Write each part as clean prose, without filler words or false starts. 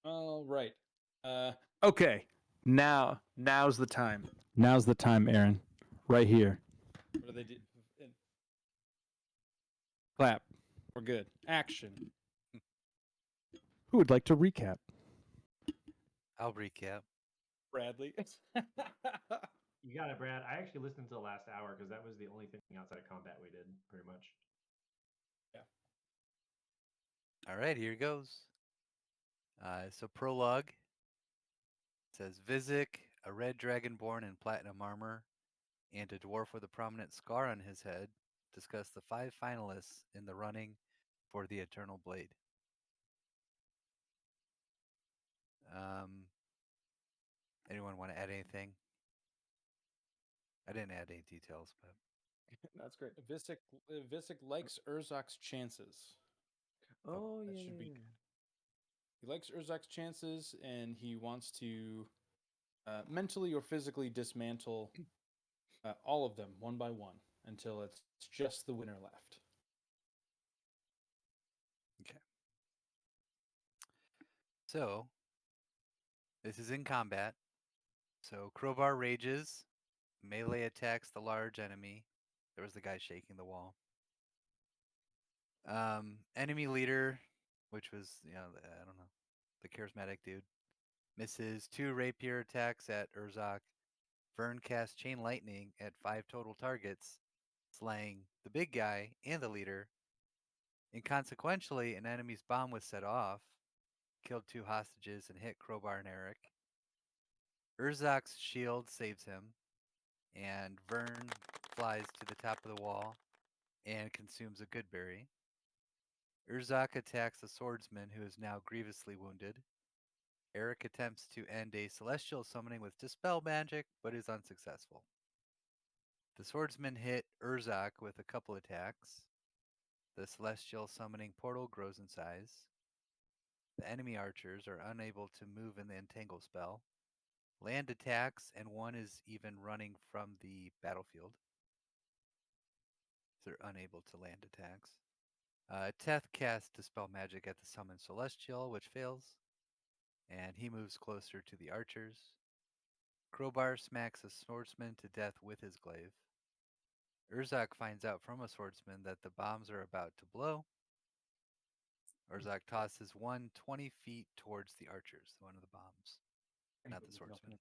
All right. Okay. Now's the time. Now's the time, Aaron. Right here. What do they do? Clap. We're good. Action. Who would like to recap? I'll recap. Bradley. You got it, Brad. I actually listened to the last hour because that was the only thing outside of combat we did, pretty much. Yeah. All right, here goes. So prologue says Vizik, a red dragonborn in platinum armor, and a dwarf with a prominent scar on his head, discuss the 5 finalists in the running for the Eternal Blade. Anyone want to add anything? I didn't add any details, but That's great. Visick likes Urzok's chances. Oh, That yeah, should yeah, be yeah. good. He likes Urzok's chances, and he wants to mentally or physically dismantle all of them one by one until it's just the winner left. okay. So this is in combat. So Crowbar rages, melee attacks the large enemy. There was the guy shaking the wall. Enemy leader, which was I don't know, the charismatic dude, misses 2 rapier attacks at Urzok. Vern casts chain lightning at 5 total targets, slaying the big guy and the leader. Inconsequentially, an enemy's bomb was set off, killed 2 hostages, and hit Crowbar and Eric. Urzok's shield saves him, and Vern flies to the top of the wall and consumes a good berry. Urzok attacks the swordsman, who is now grievously wounded. Eric attempts to end a celestial summoning with dispel magic, but is unsuccessful. The swordsman hit Urzok with a couple attacks. The celestial summoning portal grows in size. The enemy archers are unable to move in the entangle spell. Land attacks, and one is even running from the battlefield. They're unable to land attacks. Teth casts Dispel Magic at the summoned Celestial, which fails, and he moves closer to the archers. Crowbar smacks a swordsman to death with his glaive. Urzok finds out from a swordsman that the bombs are about to blow. Urzok tosses one 20 feet towards the archers, one of the bombs, not the swordsman.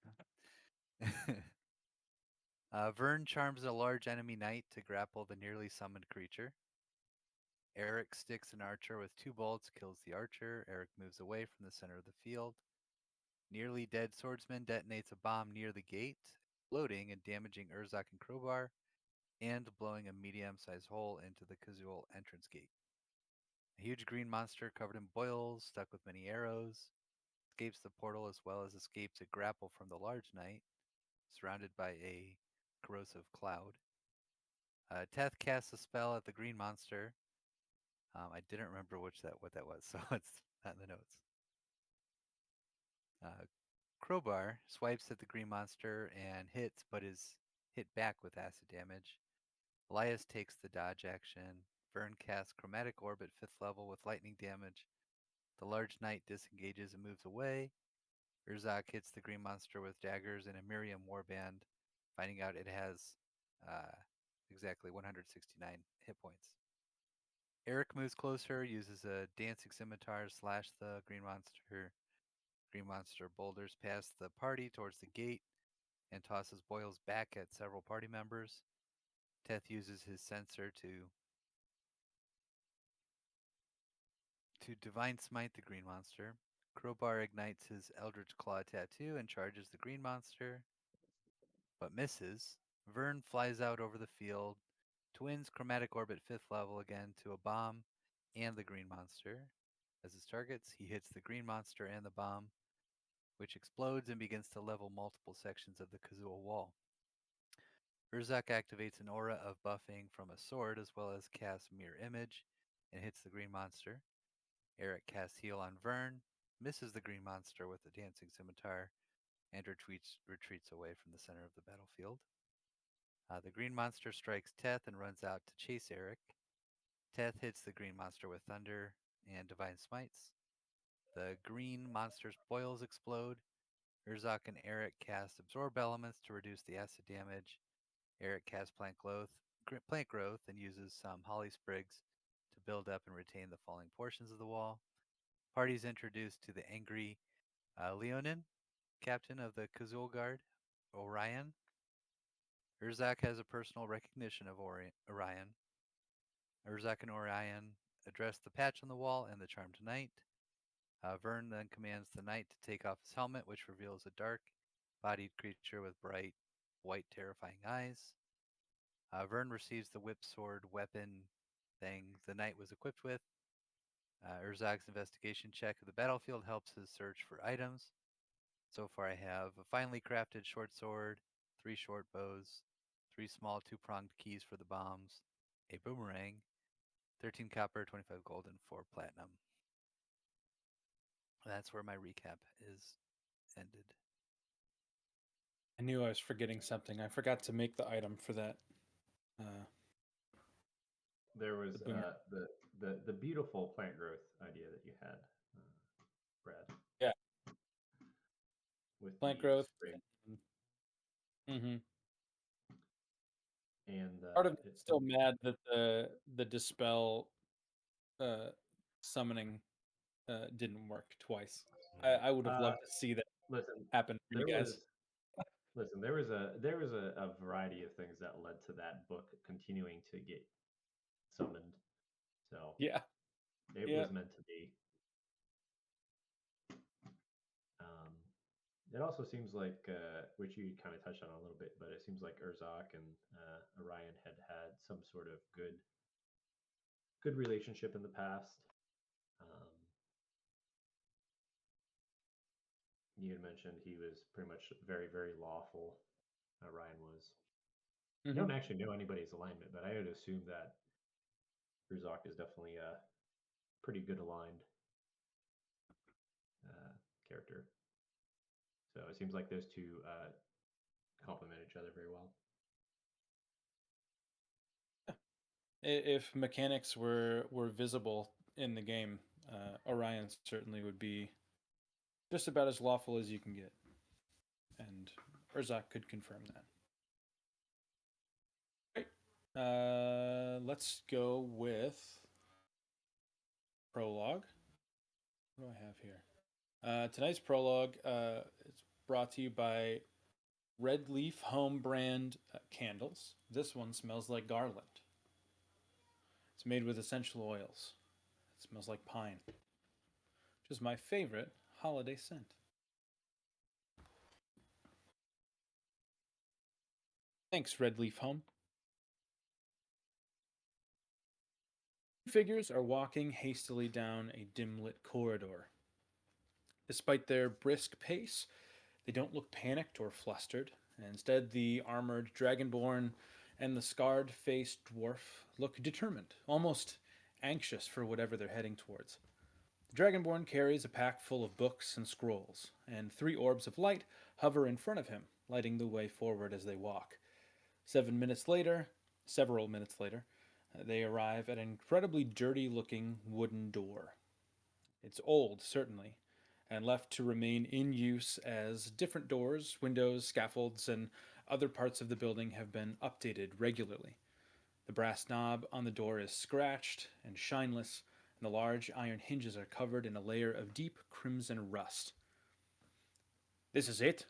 Vern charms a large enemy knight to grapple the nearly summoned creature. Eric sticks an archer with 2 bolts, kills the archer. Eric moves away from the center of the field. Nearly dead swordsman detonates a bomb near the gate, exploding and damaging Urzok and Crowbar, and blowing a medium-sized hole into the Kazul entrance gate. A huge green monster covered in boils, stuck with many arrows, escapes the portal as well as escapes a grapple from the large knight, surrounded by a corrosive cloud. Teth casts a spell at the green monster. I didn't remember what that was, so it's not in the notes. Crowbar swipes at the green monster and hits, but is hit back with acid damage. Elias takes the dodge action. Vern casts Chromatic Orb at 5th level with lightning damage. The large knight disengages and moves away. Urzok hits the green monster with daggers and a Miriam warband, finding out it has uh, exactly 169 hit points. Eric moves closer, uses a dancing scimitar to slash the green monster. Green monster boulders past the party towards the gate and tosses boils back at several party members. Teth uses his sensor to divine smite the green monster. Crowbar ignites his Eldritch Claw tattoo and charges the green monster, but misses. Vern flies out over the field, twins Chromatic Orb at 5th level again to a bomb and the green monster. As his targets, he hits the green monster and the bomb, which explodes and begins to level multiple sections of the Kazul wall. Urzok activates an aura of buffing from a sword as well as casts Mirror Image and hits the green monster. Eric casts Heal on Vern, misses the green monster with the dancing scimitar, and retreats away from the center of the battlefield. The green monster strikes Teth and runs out to chase Eric. Teth hits the green monster with thunder and divine smites. The green monster's boils explode. Urzak and Eric cast absorb elements to reduce the acid damage. Eric casts plant growth and uses some holly sprigs to build up and retain the falling portions of the wall. Party's introduced to the angry Leonin, captain of the Kazul Guard, Orion. Urzak has a personal recognition of Orion. Urzak and Orion address the patch on the wall and the charmed knight. Vern then commands the knight to take off his helmet, which reveals a dark-bodied creature with bright, white, terrifying eyes. Vern receives the whip sword weapon thing the knight was equipped with. Urzak's investigation check of the battlefield helps his search for items. So far, I have a finely crafted short sword, 3 short bows, 3 small 2-pronged keys for the bombs, a boomerang, 13 copper, 25 gold, and 4 platinum. That's where my recap is ended. I knew I was forgetting something. I forgot to make the item for that. There was The boomer. the beautiful plant growth idea that you had, Brad. Yeah. With Plant the growth. spring. Mm-hmm. And Part of me is still mad that the dispel summoning didn't work twice. I would have loved to see that listen, happen for you guys. There was a variety of things that led to that book continuing to get summoned. So Yeah. it was meant to be. It also seems like, which you kind of touched on a little bit, but it seems like Urzak and Orion had some sort of good relationship in the past. You had mentioned he was pretty much very, very lawful. Orion was. Mm-hmm. You don't actually know anybody's alignment, but I would assume that Urzak is definitely a pretty good aligned character. So it seems like those two complement each other very well. If mechanics were visible in the game, Orion certainly would be just about as lawful as you can get, and Urzak could confirm that. Great. Let's go with prologue. What do I have here? Tonight's prologue is brought to you by Red Leaf Home brand candles. This one smells like garland. It's made with essential oils. It smells like pine, which is my favorite holiday scent. Thanks, Red Leaf Home. Figures are walking hastily down a dim-lit corridor. Despite their brisk pace, they don't look panicked or flustered. Instead, the armored dragonborn and the scarred-faced dwarf look determined, almost anxious for whatever they're heading towards. The dragonborn carries a pack full of books and scrolls, and 3 orbs of light hover in front of him, lighting the way forward as they walk. Several minutes later, they arrive at an incredibly dirty-looking wooden door. It's old, certainly, and left to remain in use as different doors, windows, scaffolds, and other parts of the building have been updated regularly. The brass knob on the door is scratched and shineless, and the large iron hinges are covered in a layer of deep crimson rust. This is it.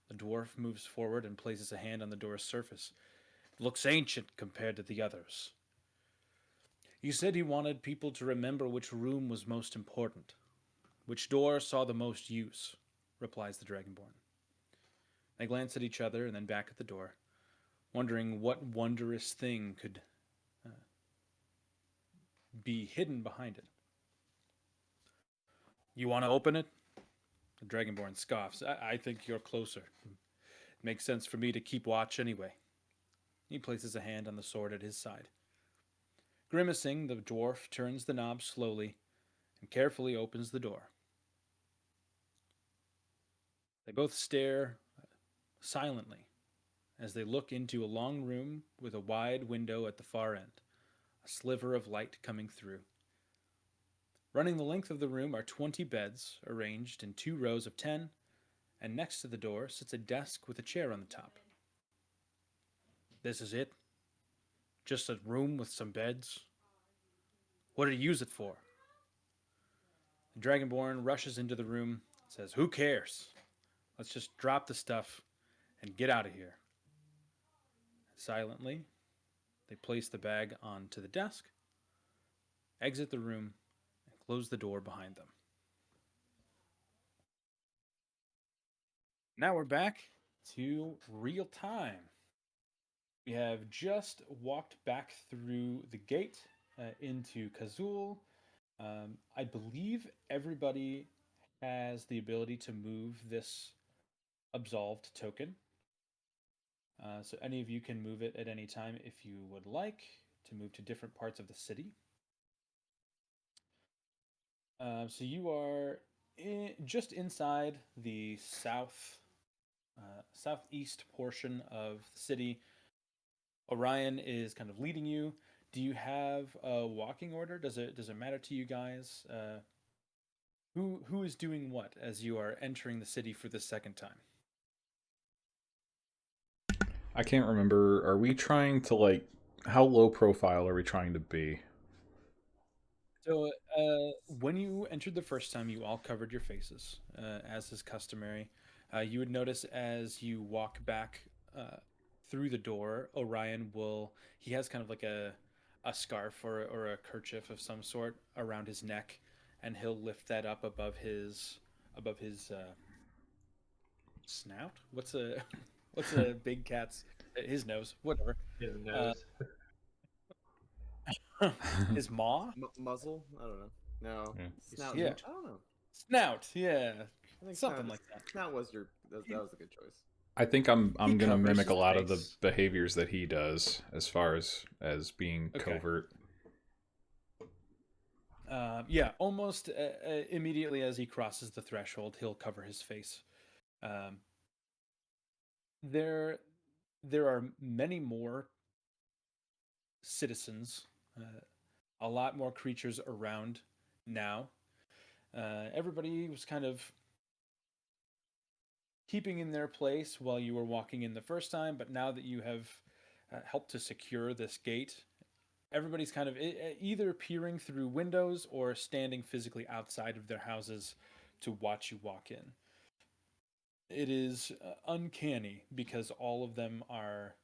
The dwarf moves forward and places a hand on the door's surface. It looks ancient compared to the others. He said he wanted people to remember which room was most important. Which door saw the most use, replies the Dragonborn. They glance at each other and then back at the door, wondering what wondrous thing could be hidden behind it. You want to open it? The Dragonborn scoffs. I think you're closer. It makes sense for me to keep watch anyway. He places a hand on the sword at his side. Grimacing, the dwarf turns the knob slowly and carefully opens the door. They both stare silently as they look into a long room with a wide window at the far end, a sliver of light coming through. Running the length of the room are 20 beds arranged in 2 rows of 10, and next to the door sits a desk with a chair on the top. This is it? Just a room with some beds? What did you use it for? The Dragonborn rushes into the room, says, "Who cares? Let's just drop the stuff and get out of here." Silently, they place the bag onto the desk, exit the room, and close the door behind them. Now we're back to real time. We have just walked back through the gate into Kazul. I believe everybody has the ability to move this absolved token. So any of you can move it at any time if you would like to move to different parts of the city. So you are just inside the southeast portion of the city. Orion is kind of leading you. Do you have a walking order? Does it matter to you guys? Who is doing what as you are entering the city for the second time? I can't remember. Are we trying to, like, how low profile are we trying to be? So, when you entered the first time, you all covered your faces, as is customary. You would notice as you walk back through the door, Orion he has kind of like a scarf or a kerchief of some sort around his neck, and he'll lift that up above his snout. What's a big cat's his nose? Whatever. His nose. His maw? Muzzle? I don't know. No. Yeah. Snout. Yeah. I don't know. Snout. Yeah. I think Something snout, like that. Snout was that was a good choice. I think I'm He gonna covers mimic a his lot of the face. behaviors that he does as far as being Okay. covert. Yeah, almost immediately as he crosses the threshold, he'll cover his face. Um, there, there are many more citizens, a lot more creatures around now. Everybody was kind of keeping in their place while you were walking in the first time, but now that you have helped to secure this gate, everybody's kind of either peering through windows or standing physically outside of their houses to watch you walk in. It is uncanny because all of them are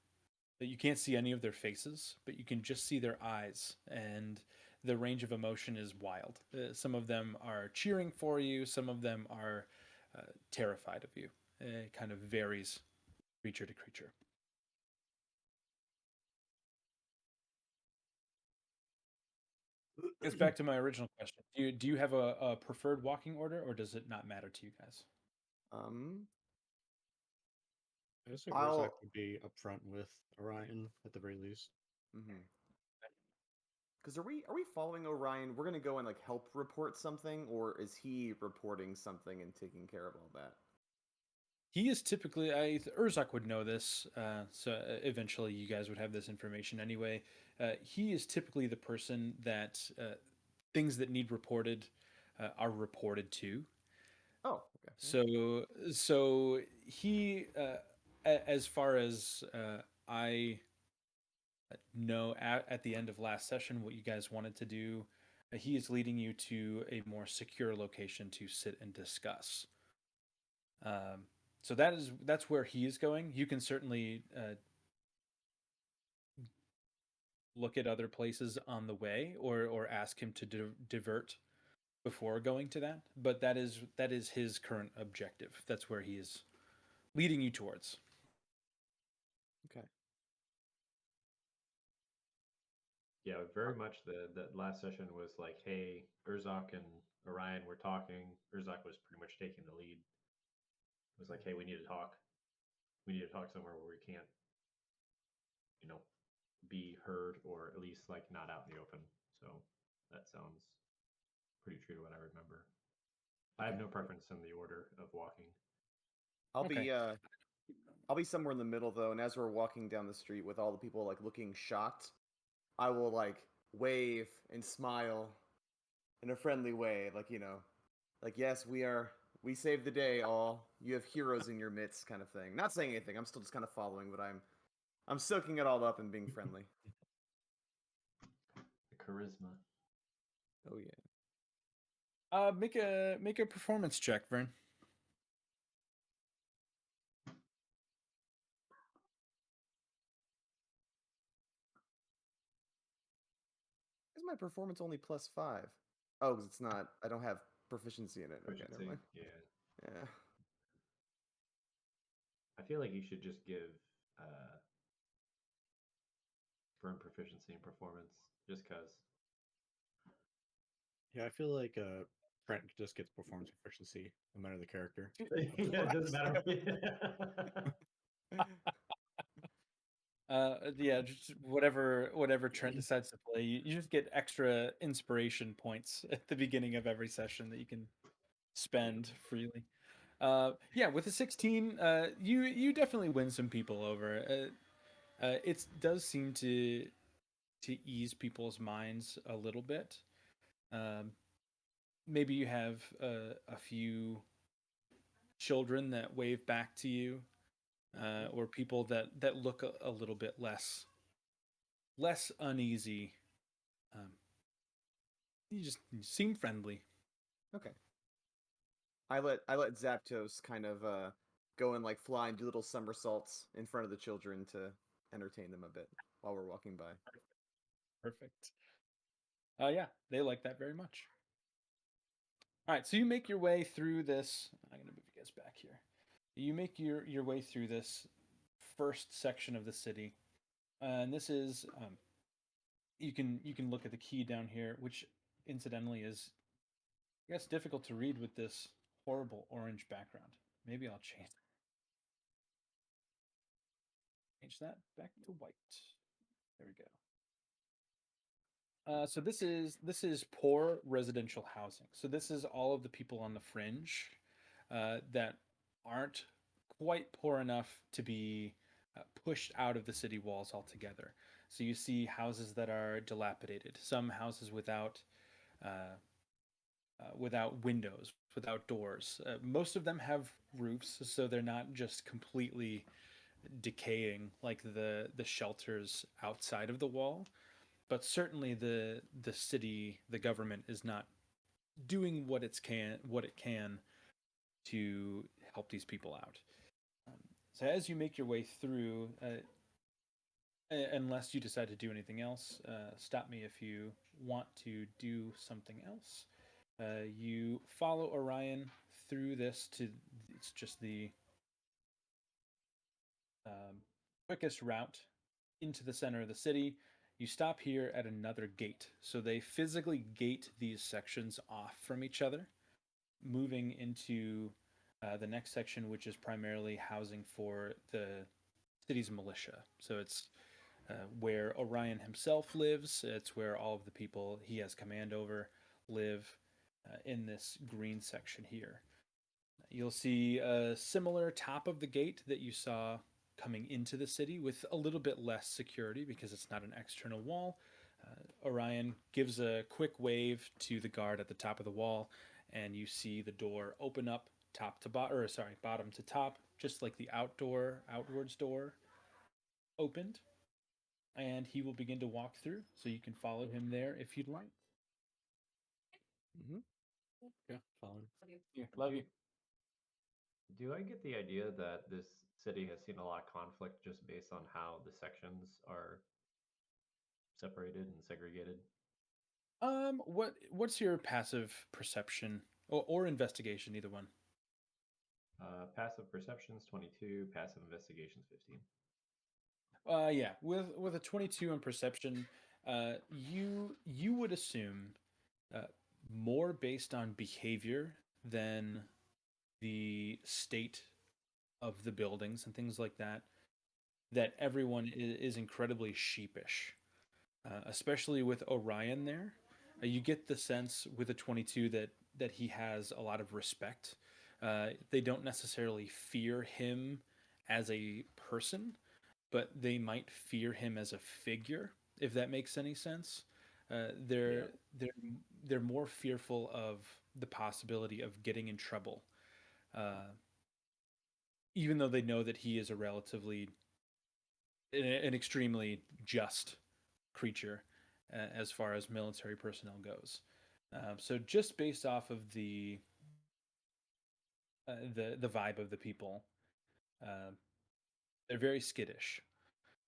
that you can't see any of their faces, but you can just see their eyes, and the range of emotion is wild. Some of them are cheering for you, some of them are terrified of you. It kind of varies creature to creature. Gets back to my original question. Do you have a preferred walking order, or does it not matter to you guys? I guess like I'll- Urzak would be upfront with Orion at the very least. Because are we following Orion? We're gonna go and like help report something, or is he reporting something and taking care of all that? He is typically, Urzak would know this, so eventually you guys would have this information anyway. He is typically the person that things that need reported are reported to. Oh, okay. So he, as far as I know, at the end of last session, what you guys wanted to do, he is leading you to a more secure location to sit and discuss. So that's where he is going. You can certainly look at other places on the way, or ask him to divert before going to that. But that is his current objective. That's where he is leading you towards. Okay. Yeah, very much. The last session was like, hey, Urzak and Orion were talking. Urzak was pretty much taking the lead. It was like, hey, we need to talk. We need to talk somewhere where we can't, be heard, or at least like not out in the open. So that sounds pretty true to what I remember. I have no preference in the order of walking. Okay. I'll be somewhere in the middle though, and as we're walking down the street with all the people like looking shocked, I will like wave and smile in a friendly way, like like yes, we saved the day, all you have heroes in your midst, kind of thing. Not saying anything. I'm still just kind of following, but I'm soaking it all up and being friendly. The charisma. Oh yeah. Make a performance check, Vern. Is my performance only +5? Oh, because it's not. I don't have proficiency in it. Okay, never Proficiency. mind. Yeah. Yeah. I feel like you should just give Vern proficiency and performance, just cause. Yeah, I feel like Trent just gets performance proficiency no matter the character. Yeah, it doesn't matter. Yeah, just whatever Trent decides to play, you just get extra inspiration points at the beginning of every session that you can spend freely. Yeah, with a 16, you definitely win some people over. It does seem to ease people's minds a little bit. Maybe you have a few children that wave back to you, or people that look a little bit less uneasy. You just seem friendly. Okay. I let Zapdos kind of go and like fly and do little somersaults in front of the children to entertain them a bit while we're walking by. Perfect. Yeah, they like that very much. All right, so you make your way through this. I'm gonna move you guys back here. You make your way through this first section of the city, and this is you can look at the key down here, which incidentally is, I guess, difficult to read with this horrible orange background. Maybe I'll change that back to white. There we go. So this is poor residential housing. So this is all of the people on the fringe that aren't quite poor enough to be pushed out of the city walls altogether. So you see houses that are dilapidated, some houses without windows, without doors. Most of them have roofs, so they're not just completely decaying like the shelters outside of the wall. But certainly the city, the government is not doing what it can to help these people out. So as you make your way through, unless you decide to do anything else, stop me if you want to do something else. You follow Orion through this to, it's just the quickest route into the center of the city. You stop here at another gate. So they physically gate these sections off from each other, moving into the next section, which is primarily housing for the city's militia. So it's where Orion himself lives. It's where all of the people he has command over live in this green section here. You'll see a similar top of the gate that you saw coming into the city with a little bit less security because it's not an external wall. Orion gives a quick wave to the guard at the top of the wall, and you see the door open up top to bottom, or sorry, bottom to top, just like the outwards door opened. And he will begin to walk through, so you can follow him there if you'd like. Mm-hmm. Yeah, following. Yeah, love you. Do I get the idea that this city has seen a lot of conflict just based on how the sections are separated and segregated? What's your passive perception or investigation, either one? Passive perceptions 22, passive investigations 15. Yeah, with a 22 in perception, you would assume uh, more based on behavior than the state of the buildings and things like that, that everyone is incredibly sheepish, especially with Orion there. You get the sense with a 22 that he has a lot of respect. They don't necessarily fear him as a person, but they might fear him as a figure, if that makes any sense. They're more fearful of the possibility of getting in trouble, even though they know that he is a relatively an extremely just creature as far as military personnel goes. So just based off of the vibe of the people, uh, they're very skittish.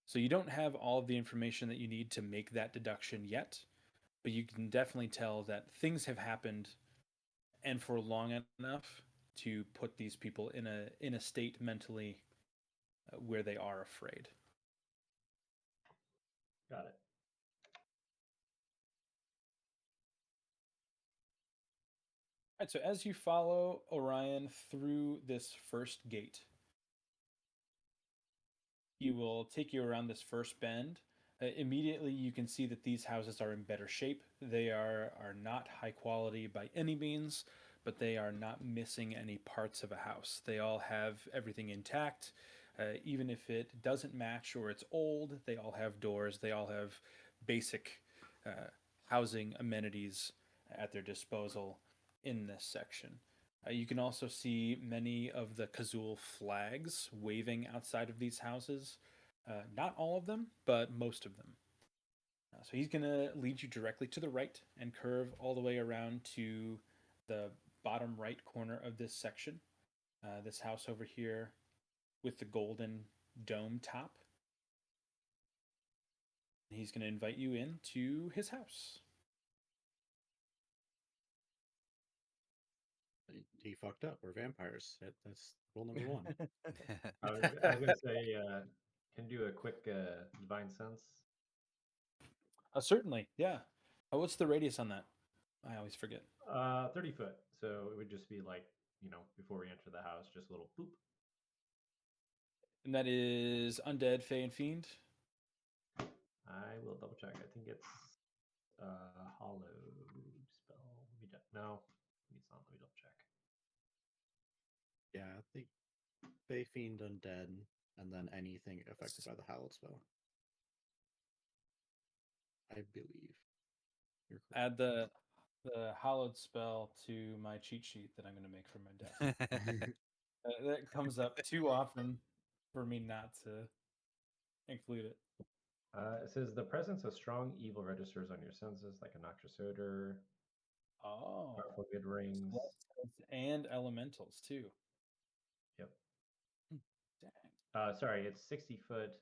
So you don't have all of the information that you need to make that deduction yet, but you can definitely tell that things have happened and for long enough to put these people in a state mentally where they are afraid. Got it. All right, so as you follow Orion through this first gate, he will take you around this first bend. Immediately, you can see that these houses are in better shape. They are not high quality by any means, but they are not missing any parts of a house. They all have everything intact. Even if it doesn't match or it's old, they all have doors. They all have basic housing amenities at their disposal in this section. You can also see many of the Kazul flags waving outside of these houses. Not all of them, but most of them. So he's going to lead you directly to the right and curve all the way around to the bottom right corner of this section. This house over here with the golden dome top. He's going to invite you into his house. He fucked up. We're vampires. That's rule number one. I was gonna say, can do a quick divine sense. Certainly, yeah. What's the radius on that? I always forget. 30 foot. So it would just be like, before we enter the house, just a little boop. And that is undead, fey, and fiend. I will double check. I think it's hollow spell. No, it's not. Let me double check. Yeah, I think Fey Fiend Undead, and then anything affected by the Hallowed spell. I believe. You're correct. Add the hallowed spell to my cheat sheet that I'm going to make for my death. That comes up too often for me not to include it. It says the presence of strong evil registers on your senses, like a noxious odor, Oh, powerful good rings. and elementals too. Yep. Dang. Sorry, it's 60 foot,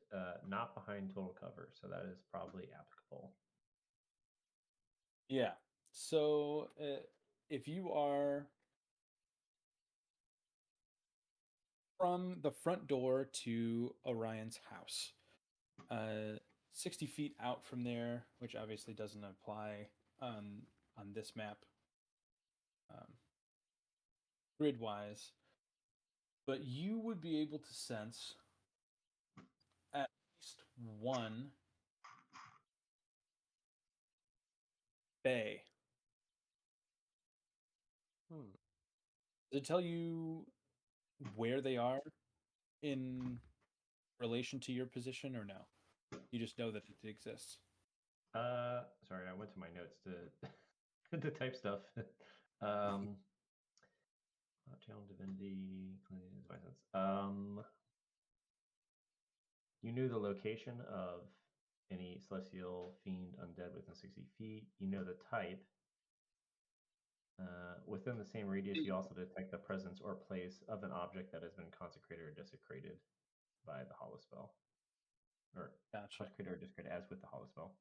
not behind total cover, so that is probably applicable. Yeah. So if you are from the front door to Orion's house, 60 feet out from there, which obviously doesn't apply on this map, grid wise, but you would be able to sense at least one bay. Does it tell you where they are in relation to your position, or no? You just know that it exists. Sorry, I went to my notes to to type stuff. Channel divinity, divine sense. You knew the location of any celestial, fiend, undead within 60 feet. You know the type. Within the same radius, you also detect the presence or place of an object that has been consecrated or desecrated by the hollow spell. Or Gotcha. consecrated or desecrated as with the hollow spell.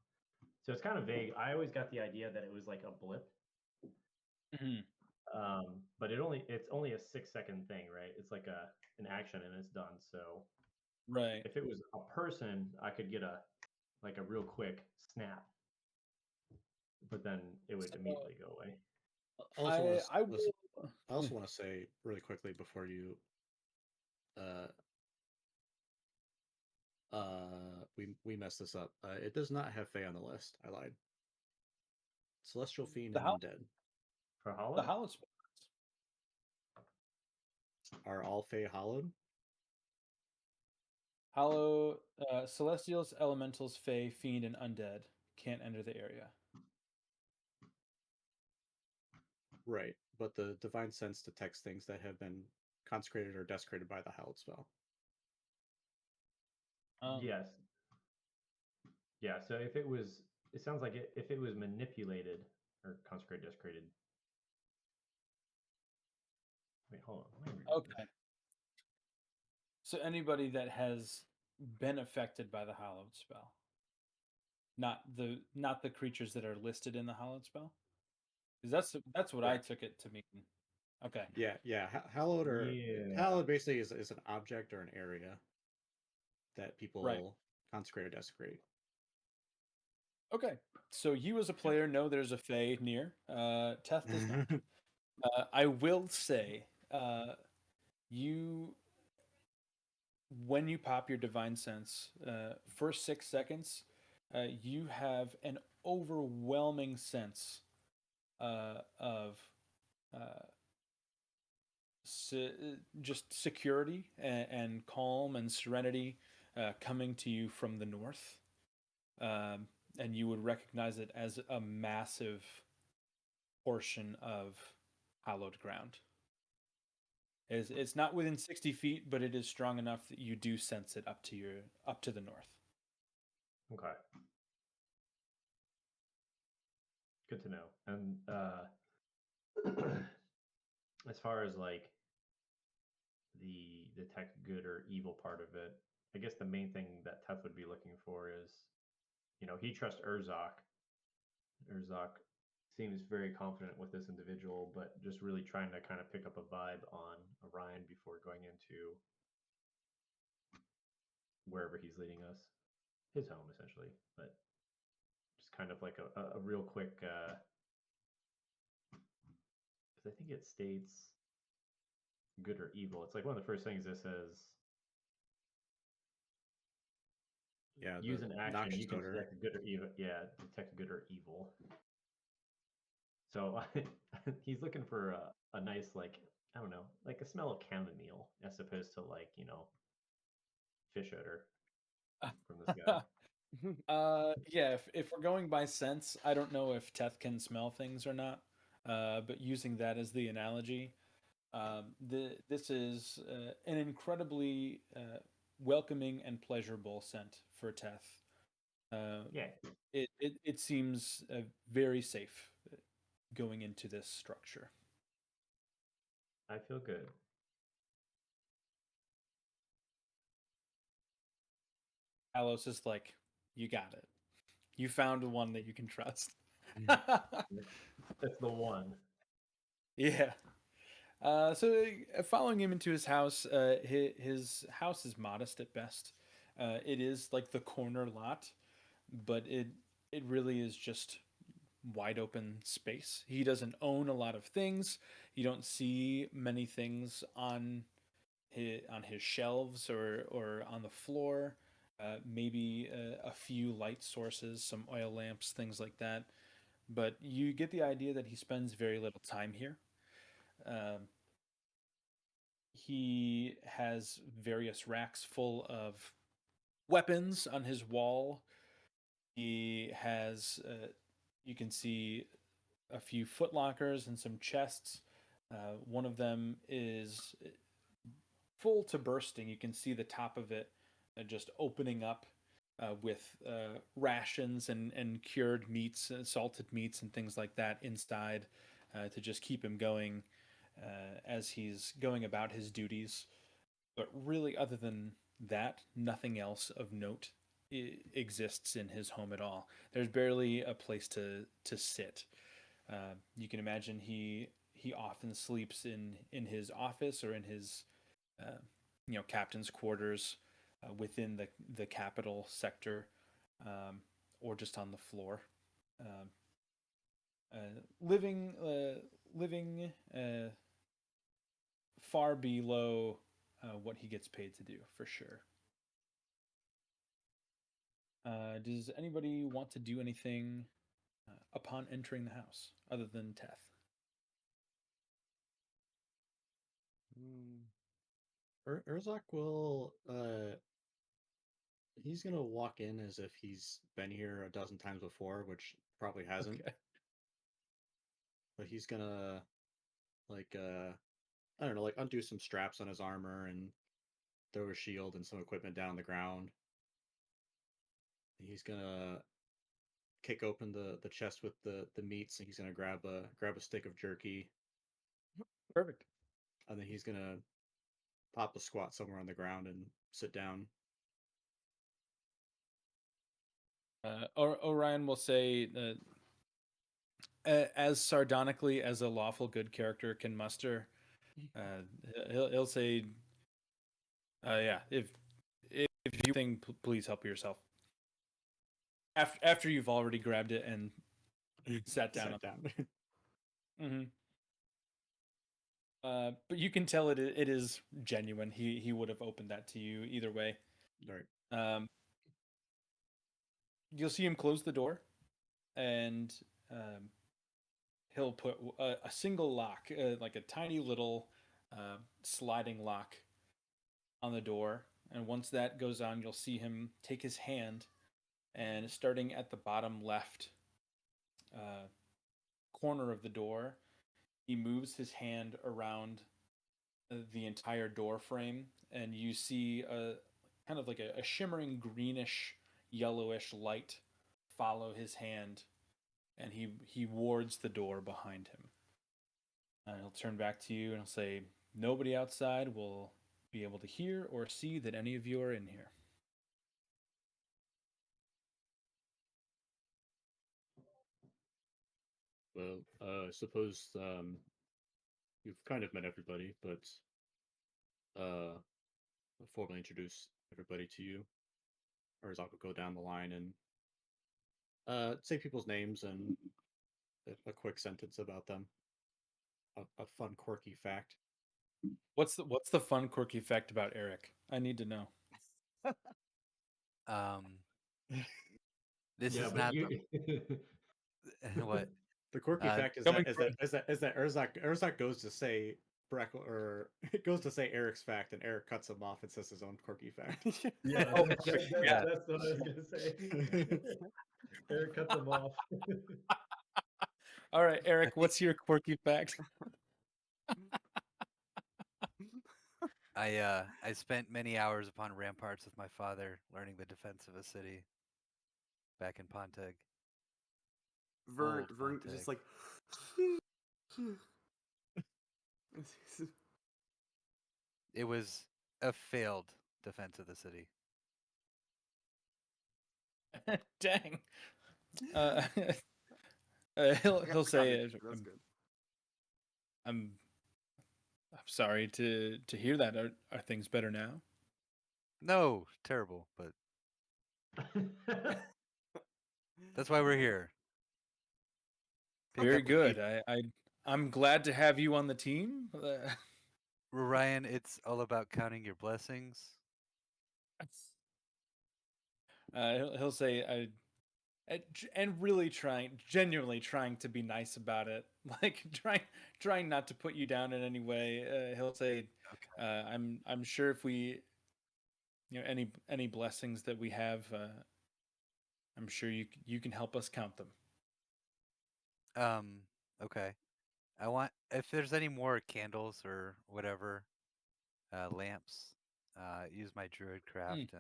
So it's kind of vague. I always got the idea that it was like a blip. Mhm. But it's only a 6-second thing, right? It's like an action and it's done. So Right. if it was a person, I could get a real quick snap, but then it would immediately go away. I also want to say really quickly before you we messed this up. It does not have Fey on the list. I lied. Celestial Fiend and Undead. For hollow? The hallowed spell. Are all Fey hollowed? Celestials, elementals, fey, fiend, and undead can't enter the area. Right, but the divine sense detects things that have been consecrated or desecrated by the hallowed spell. Yes. Yeah. So if it was, it sounds like if it was manipulated or consecrated, desecrated. Wait, hold on. Let me reread this. Okay. So anybody that has been affected by the hallowed spell, not the creatures that are listed in the hallowed spell, because that's what I Correct. took it to mean. Okay. Yeah. Hallowed or Yeah. hallowed basically is an object or an area that people Right. consecrate or desecrate. Okay. So you as a player know there's a fae near. Teth does not. I will say, you when you pop your divine sense, first 6 seconds, you have an overwhelming sense of uh, just security and calm and serenity coming to you from the north, and you would recognize it as a massive portion of hallowed ground. It's not within 60 feet, but it is strong enough that you do sense it up to the north. Okay. Good to know. And as far as like the detect good or evil part of it, I guess the main thing that Teth would be looking for is, he trusts Urzok. Urzok seems very confident with this individual, but just really trying to kind of pick up a vibe on Orion before going into wherever he's leading us, his home essentially. But just kind of like a real quick, because I think it states good or evil. It's like one of the first things this says. Yeah, Use the an action. noxious You can odor. detect good or evil. Yeah, detect good or evil. So he's looking for a nice, like, I don't know, like a smell of chamomile as opposed to like, fish odor from this guy. Yeah, if we're going by sense, I don't know if Teth can smell things or not. But using that as the analogy, this is an incredibly welcoming and pleasurable scent for Teth. Yeah, It seems very safe going into this structure. I feel good. Alos is like, you got it. You found one that you can trust. That's the one. Yeah. Following him into his house, his house is modest at best. It is like the corner lot, but it really is just wide open space. He doesn't own a lot of things. You don't see many things on his shelves or on the floor. Maybe a few light sources, some oil lamps, things like that. But you get the idea that he spends very little time here. Um, he has various racks full of weapons on his wall. He has, you can see a few footlockers and some chests. One of them is full to bursting. You can see the top of it just opening up with rations and cured meats, salted meats, and things like that inside to just keep him going as he's going about his duties. But really, other than that, nothing else of note exists in his home at all. There's barely a place to sit. You can imagine he often sleeps in his office or in his uh, captain's quarters within the capital sector, or just on the floor, um, living far below what he gets paid to do for sure. Does anybody want to do anything upon entering the house other than Teth? Urzak will he's gonna walk in as if he's been here a dozen times before, which probably hasn't. Okay. but he's gonna like I don't know, like undo some straps on his armor and throw a shield and some equipment down on the ground. He's gonna kick open the chest with the meats, and he's gonna grab a stick of jerky, Perfect. and then he's gonna pop a squat somewhere on the ground and sit down. Orion will say, as sardonically as a lawful good character can muster, he'll say, yeah, if you think, please help yourself. After you've already grabbed it and sat down. Mm-hmm. But you can tell it is genuine. He would have opened that to you either way. Right. You'll see him close the door, and he'll put a single lock, like a tiny little sliding lock, on the door. And once that goes on, you'll see him take his hand, and starting at the bottom left corner of the door, he moves his hand around the entire door frame, and you see a kind of like a shimmering greenish, yellowish light follow his hand, and he wards the door behind him. And he'll turn back to you and he'll say, "Nobody outside will be able to hear or see that any of you are in here." Well, I suppose you've kind of met everybody, but I'll formally introduce everybody to you. Or I'll go down the line and say people's names and a quick sentence about them. A fun, quirky fact. What's the fun quirky fact about Eric? I need to know. This Yeah, is but not you. what. The quirky fact is coming that Urzak goes to say it goes to say Eric's fact, and Eric cuts him off and says his own quirky fact. Yeah, Oh, yeah. that's what I was gonna say. Eric cuts him off. All right, Eric, what's your quirky fact? I spent many hours upon ramparts with my father, learning the defense of a city back in Ponteg. Vern Old just Ponteg. like It was a failed defense of the city. Dang. He'll say, that's good. I'm sorry to hear that. Are things better now? No, terrible, but that's why we're here. Pick Very up the good. pieces. I'm glad to have you on the team. Ryan, it's all about counting your blessings. He'll say, and really genuinely trying to be nice about it, like trying not to put you down in any way. He'll say, Okay. I'm sure if we, any blessings that we have, I'm sure you can help us count them. Okay. I want if there's any more candles or whatever, lamps, use my druid craft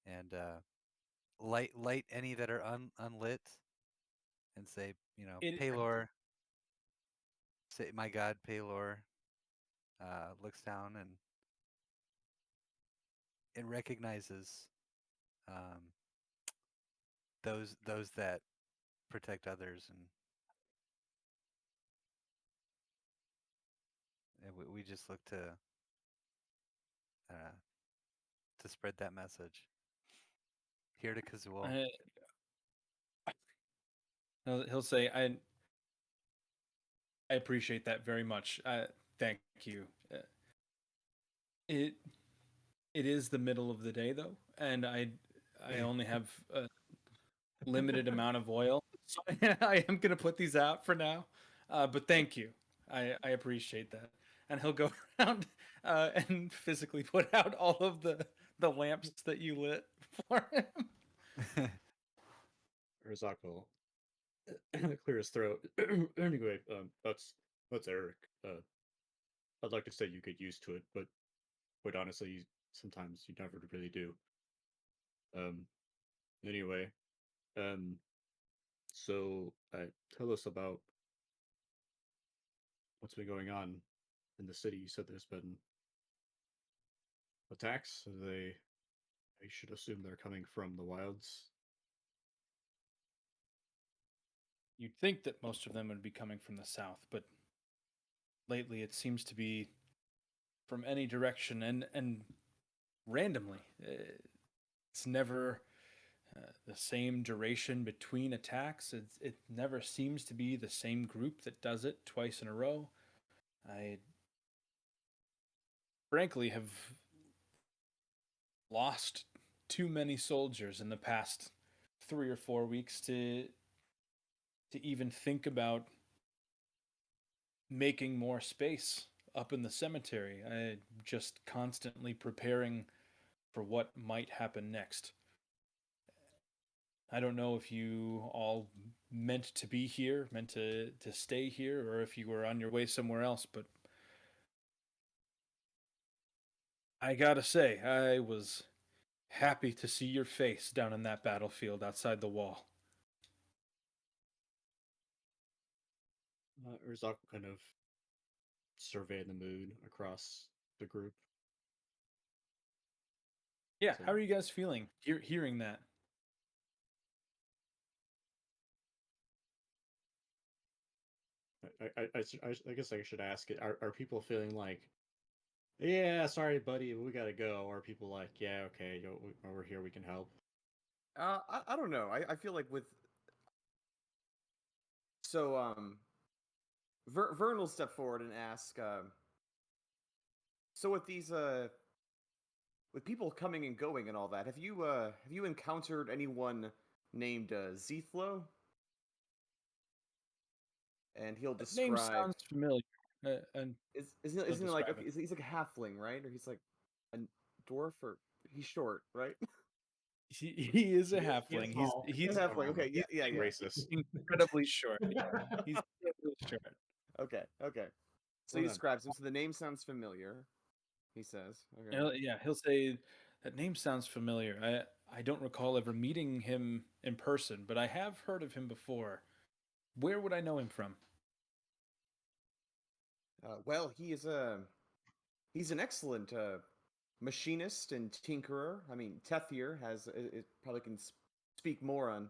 and light any that are unlit, and say, It Paylor. Say, my God, Paylor, looks down and recognizes um, those that protect others, and we just look to spread that message here to Kazuul. he'll say, I appreciate that very much. Thank you. It is the middle of the day though, and I only have a limited amount of oil, so I am gonna put these out for now. But thank you. I appreciate that. And he'll go around and physically put out all of the lamps that you lit for him. Urzak will clear his throat. Anyway, that's Eric. I'd like to say you get used to it, but quite honestly, sometimes you never really do. Um, anyway, um, so tell us about what's been going on in the city. You said there's been attacks. I should assume they're coming from the wilds. You'd think that most of them would be coming from the south, but lately it seems to be from any direction and randomly. It's never the same duration between attacks. It never seems to be the same group that does it twice in a row. I frankly have lost too many soldiers in the past 3 or 4 weeks to even think about making more space up in the cemetery. I'm just constantly preparing for what might happen next. I don't know if you all meant to be here, meant to stay here, or if you were on your way somewhere else, but I gotta say, I was happy to see your face down in that battlefield outside the wall. Urzak kind of survey the mood across the group. Yeah, So- how are you guys feeling hearing that? I guess I should ask it. Are people feeling like, yeah, sorry, buddy, we gotta go? Or are people like, yeah, okay, we're here, we can help? I don't know. I feel like with Vern will step forward and ask, so with these with people coming and going and all that, have you encountered anyone named Zethlo? And he'll That name describe. sounds familiar. And Isn't he'll isn't he like describe it. he's like a halfling, right? Or he's like a dwarf, or he's short, right? He is a He is halfling. small. He's a halfling. Okay, yeah, yeah, Being yeah. racist. incredibly short. He's incredibly short. Okay, okay. So Well he then. describes him. So the name sounds familiar. He says, okay. He'll say that name sounds familiar. I don't recall ever meeting him in person, but I have heard of him before. Where would I know him from? Well, he's an excellent machinist and tinkerer. I mean, Tethier has it probably can speak more on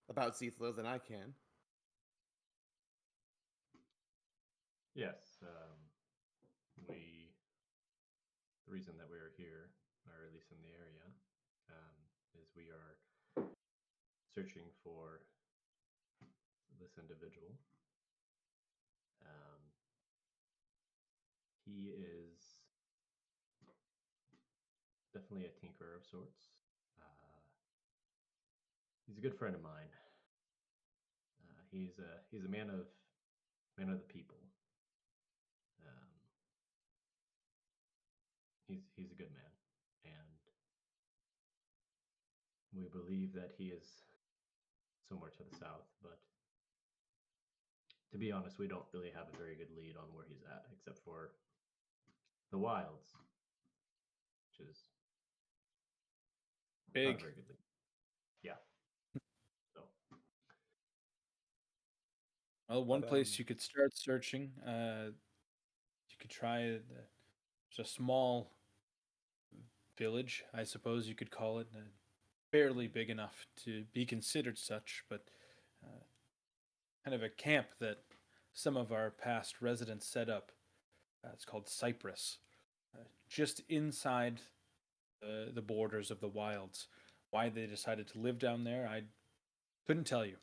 about Zethlo than I can. Yes, the reason that we are here, or at least in the area, is we are searching for this individual. He is definitely a tinkerer of sorts. He's a good friend of mine. He's a man of the people. He's a good man, and we believe that he is somewhere to the south. But to be honest, we don't really have a very good lead on where he's at, except for the wilds, which is not a Big. very good lead. Yeah. So Well, one But, place you could start searching. You could try. There's a small village, I suppose you could call it. Barely big enough to be considered such, but kind of a camp that some of our past residents set up. It's called Cypress, just inside the borders of the wilds. Why they decided to live down there, I couldn't tell you.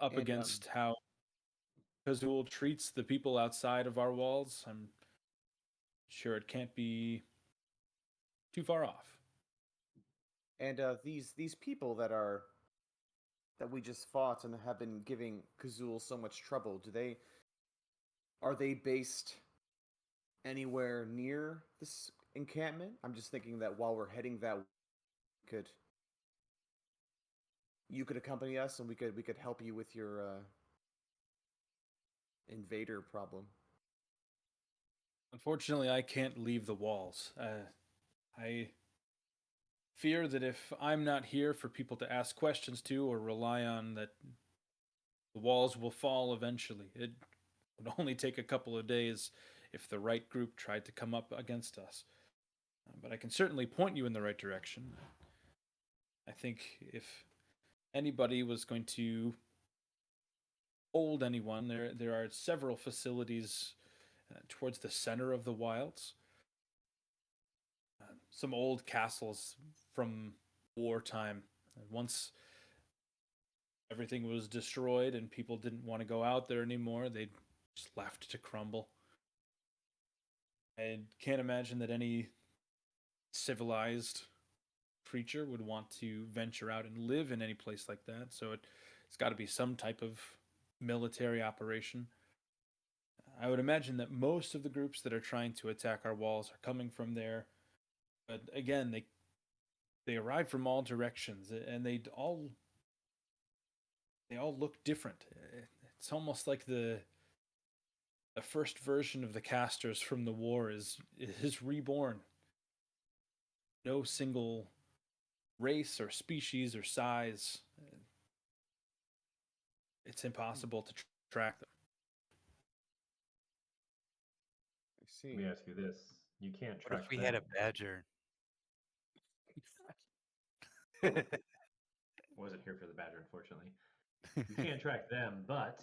Up And, against how Kazul treats the people outside of our walls, I'm sure it can't be too far off. and these people that we just fought and have been giving Kazul so much trouble, are they based anywhere near this encampment? I'm just thinking that while we're heading that way, we could you could accompany us, and we could help you with your invader problem. Unfortunately, I can't leave the walls. I fear that if I'm not here for people to ask questions to or rely on, that the walls will fall eventually. It would only take a couple of days if the right group tried to come up against us. But I can certainly point you in the right direction. I think if anybody was going to hold anyone, there are several facilities towards the center of the wilds. Some old castles from wartime. Once everything was destroyed and people didn't want to go out there anymore, they just left to crumble. I can't imagine that any civilized creature would want to venture out and live in any place like that. So it's got to be some type of military operation. I would imagine that most of the groups that are trying to attack our walls are coming from there. But again, they arrive from all directions, and they all look different. It's almost like the first version of the casters from the war is reborn. No single race or species or size. It's impossible to track them. I see. Let me ask you this: you can't What track if we them. had a badger? Wasn't here for the badger, unfortunately. You can't track them, but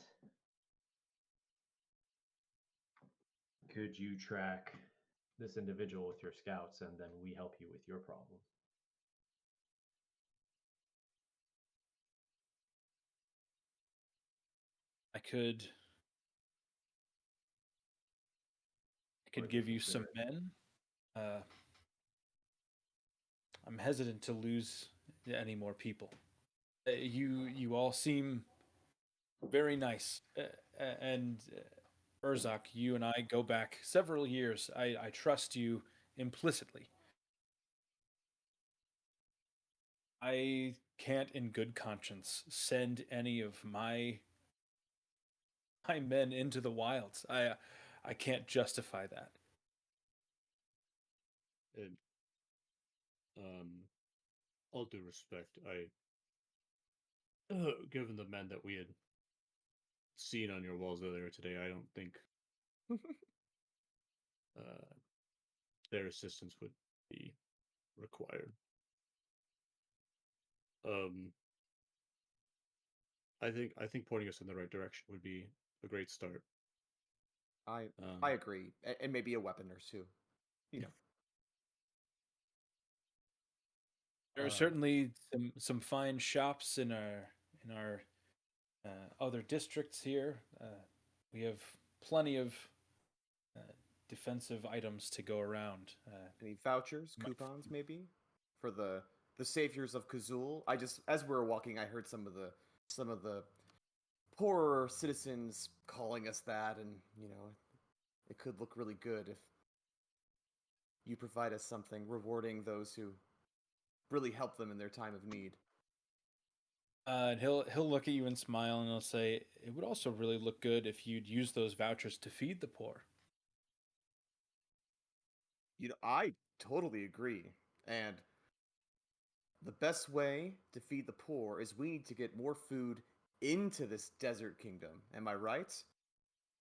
could you track this individual with your scouts, and then we help you with your problem? I could Or do give you consider some it? men. I'm hesitant to lose any more people. You all seem very nice, and Urzak, you and I go back several years. I trust you implicitly. I can't, in good conscience, send any of my men into the wilds. I can't justify that. And all due respect, given the men that we had seen on your walls earlier today, I don't think uh, their assistance would be required. Um, I think pointing us in the right direction would be a great start. I Um, I agree, and maybe a weapon or two. You know. There are certainly some fine shops in our other districts here. We have plenty of uh, defensive items to go around. Any vouchers, My- coupons, maybe, for the saviors of Kazul? I just, as we were walking, I heard some of the poorer citizens calling us that, and it could look really good if you provide us something rewarding those who really help them in their time of need. and he'll look at you and smile, and he'll say, "It would also really look good if you'd use those vouchers to feed the poor." I totally agree, and the best way to feed the poor is we need to get more food into this desert kingdom. Am I right?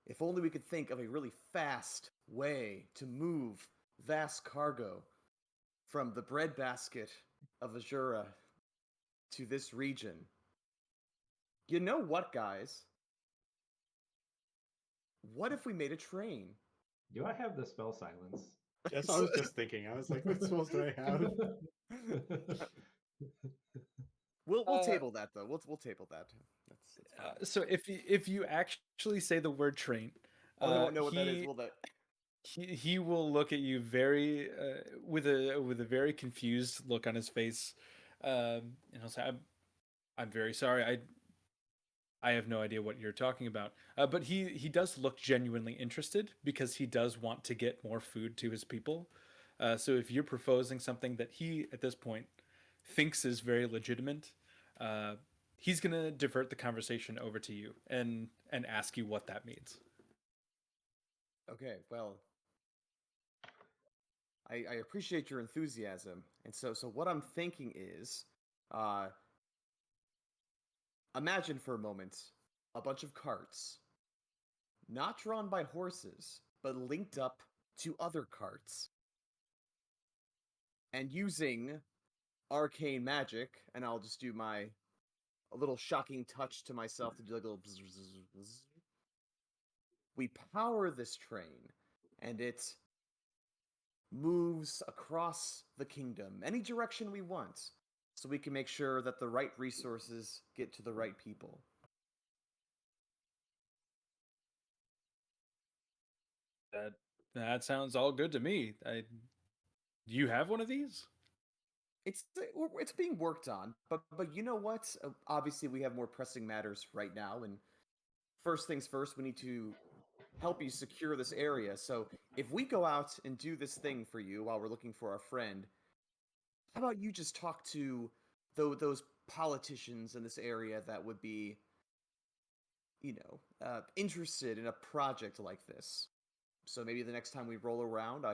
If only we could think of a really fast way to move vast cargo from the breadbasket of Azura to this region. You know what, guys? What if we made a train? Do I have the spell silence? That's what I was just thinking. I was like, what spells do I have? We'll table that though. We'll table that. That's fine. So if you actually say the word train, Oh, they won't know what that is. he Will that? he will look at you very with a very confused look on his face, and he'll say, I'm very sorry. I have no idea what you're talking about." But he does look genuinely interested because he does want to get more food to his people. So if you're proposing something that he at this point thinks is very legitimate, uh, he's gonna divert the conversation over to you and ask you what that means. Okay, well, I appreciate your enthusiasm, and so what I'm thinking is, uh, imagine for a moment a bunch of carts, not drawn by horses, but linked up to other carts, and using arcane magic, and I'll just do a little shocking touch to myself to do like a little bzz, bzz, bzz. We power this train, and it moves across the kingdom any direction we want, so we can make sure that the right resources get to the right people. That sounds all good to me. Do you have one of these? It's being worked on, but you know what? Obviously, we have more pressing matters right now, and first things first, we need to help you secure this area. So if we go out and do this thing for you while we're looking for our friend, how about you just talk to those politicians in this area that would be, interested in a project like this? So maybe the next time we roll around,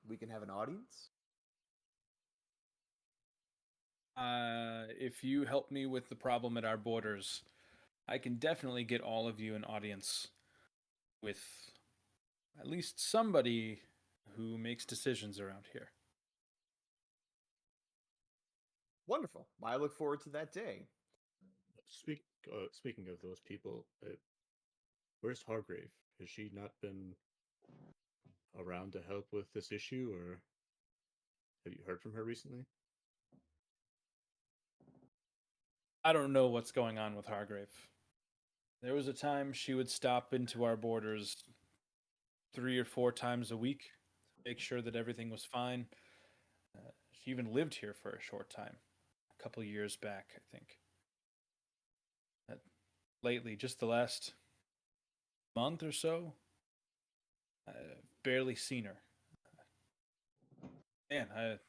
we can have an audience. If you help me with the problem at our borders, I can definitely get all of you an audience with at least somebody who makes decisions around here. Wonderful. I look forward to that day. Speaking of those people, where's Hargrave? Has she not been around to help with this issue, or have you heard from her recently? I don't know what's going on with Hargrave. There was a time she would stop into our borders 3 or 4 times a week to make sure that everything was fine. She even lived here for a short time, a couple years back, I think. Lately, just the last month or so, I've barely seen her. Man, I'd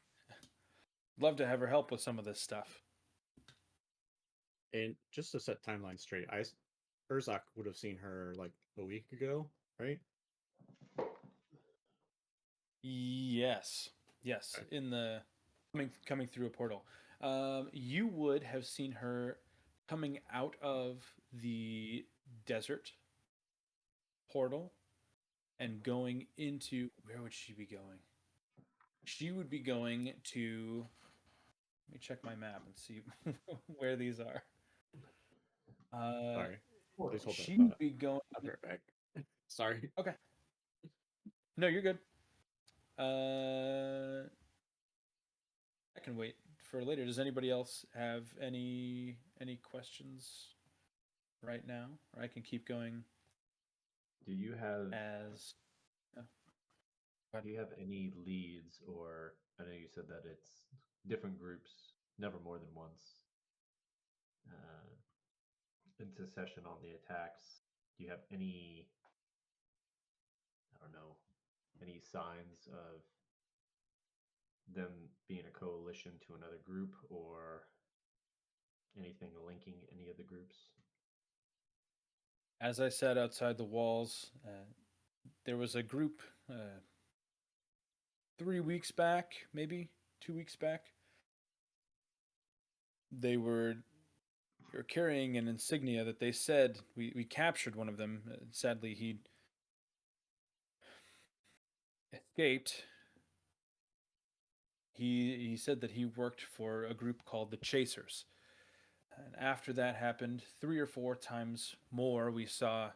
love to have her help with some of this stuff. And just to set timeline straight, Urzak would have seen her like a week ago, right? Yes, yes, Okay. in the coming through a portal. You would have seen her coming out of the desert portal and going into, where would she be going? She would be going to, let me check my map and see where these are. Sorry. Please hold She that would thought. be going. I'll be right back. Sorry. Okay. No, you're good. I can wait for later. Does anybody else have any questions right now, or I can keep going Do you have as. do you have any leads, or I know you said that it's different groups, never more than once, into session on the attacks. Do you have any, I don't know, any signs of them being a coalition to another group, or anything linking any of the groups? As I said outside the walls, there was a group 3 weeks back, maybe 2 weeks back. They were carrying an insignia that they said we captured one of them. Sadly, he escaped. He said that he worked for a group called the Chasers. And after that happened, 3 or 4 times more, we saw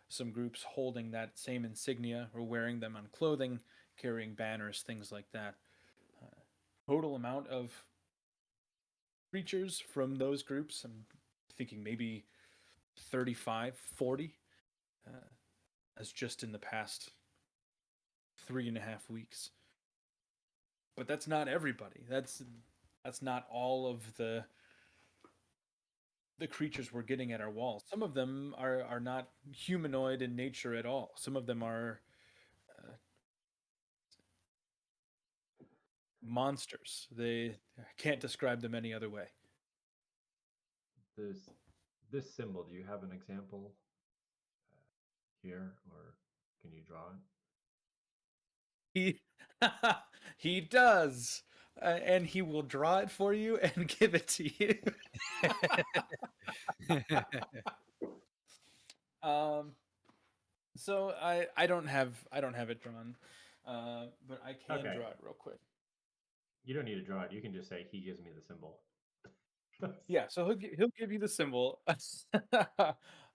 some groups holding that same insignia or wearing them on clothing, carrying banners, things like that. Total amount of creatures from those groups, I'm thinking maybe 35, 40, as just in the past 3.5 weeks. But that's not everybody. That's not all of the creatures we're getting at our walls. Some of them are not humanoid in nature at all. Some of them are monsters. They can't describe them any other way. this symbol. Do you have an example here, or can you draw it? He does, and he will draw it for you and give it to you. So I don't have it drawn, but I can Okay. draw it real quick. You don't need to draw it. You can just say he gives me the symbol. Yeah, so he'll give you the symbol.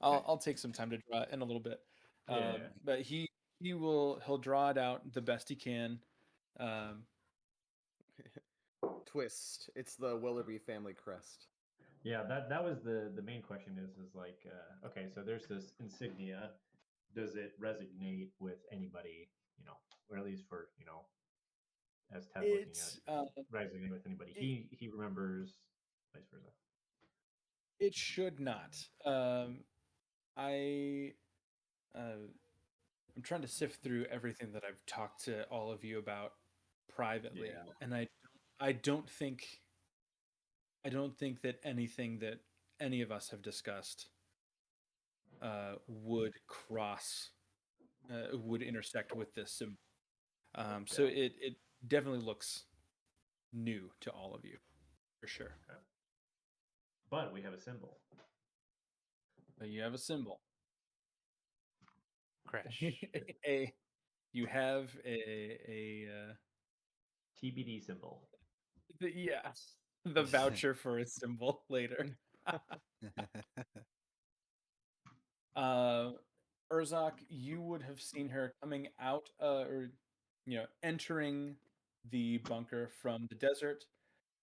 I'll take some time to draw it in a little bit. Yeah. But he'll draw it out the best he can. Twist. It's the Willoughby family crest. Yeah, that was the main question is like okay, so there's this insignia. Does it resonate with anybody, or at least for, as Ted looking It's at resonate with anybody. He remembers, vice versa. it should not. I I'm trying to sift through everything that I've talked to all of you about privately, Yeah. and I don't think that anything that any of us have discussed would would intersect with this symbol. So it definitely looks new to all of you, for sure. Okay. But we have a symbol. But you have a symbol. Crash. You have a TBD symbol. the voucher for a symbol later. Urzak, you would have seen her coming out, or entering the bunker from the desert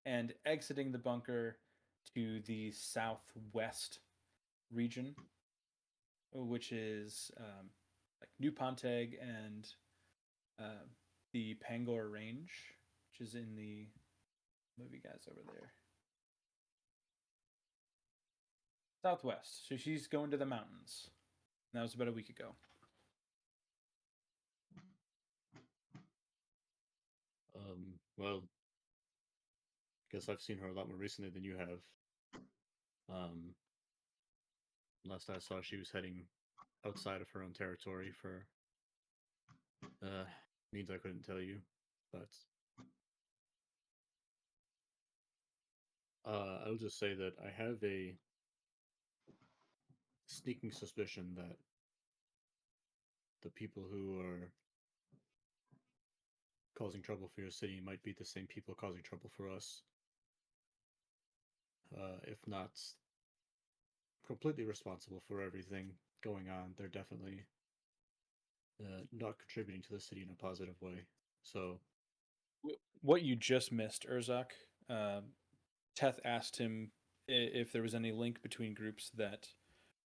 and exiting the bunker to the southwest region, which is like New Ponteg and uh, the Pangor Range, which is in the movie guys over there. Southwest. So she's going to the mountains. And that was about a week ago. Well, guess I've seen her a lot more recently than you have. Last I saw, she was heading outside of her own territory for means I couldn't tell you, but I'll just say that I have a sneaking suspicion that the people who are causing trouble for your city might be the same people causing trouble for us. If not completely responsible for everything going on, they're definitely not contributing to the city in a positive way. So, What you just missed, Urzak, Teth asked him if there was any link between groups that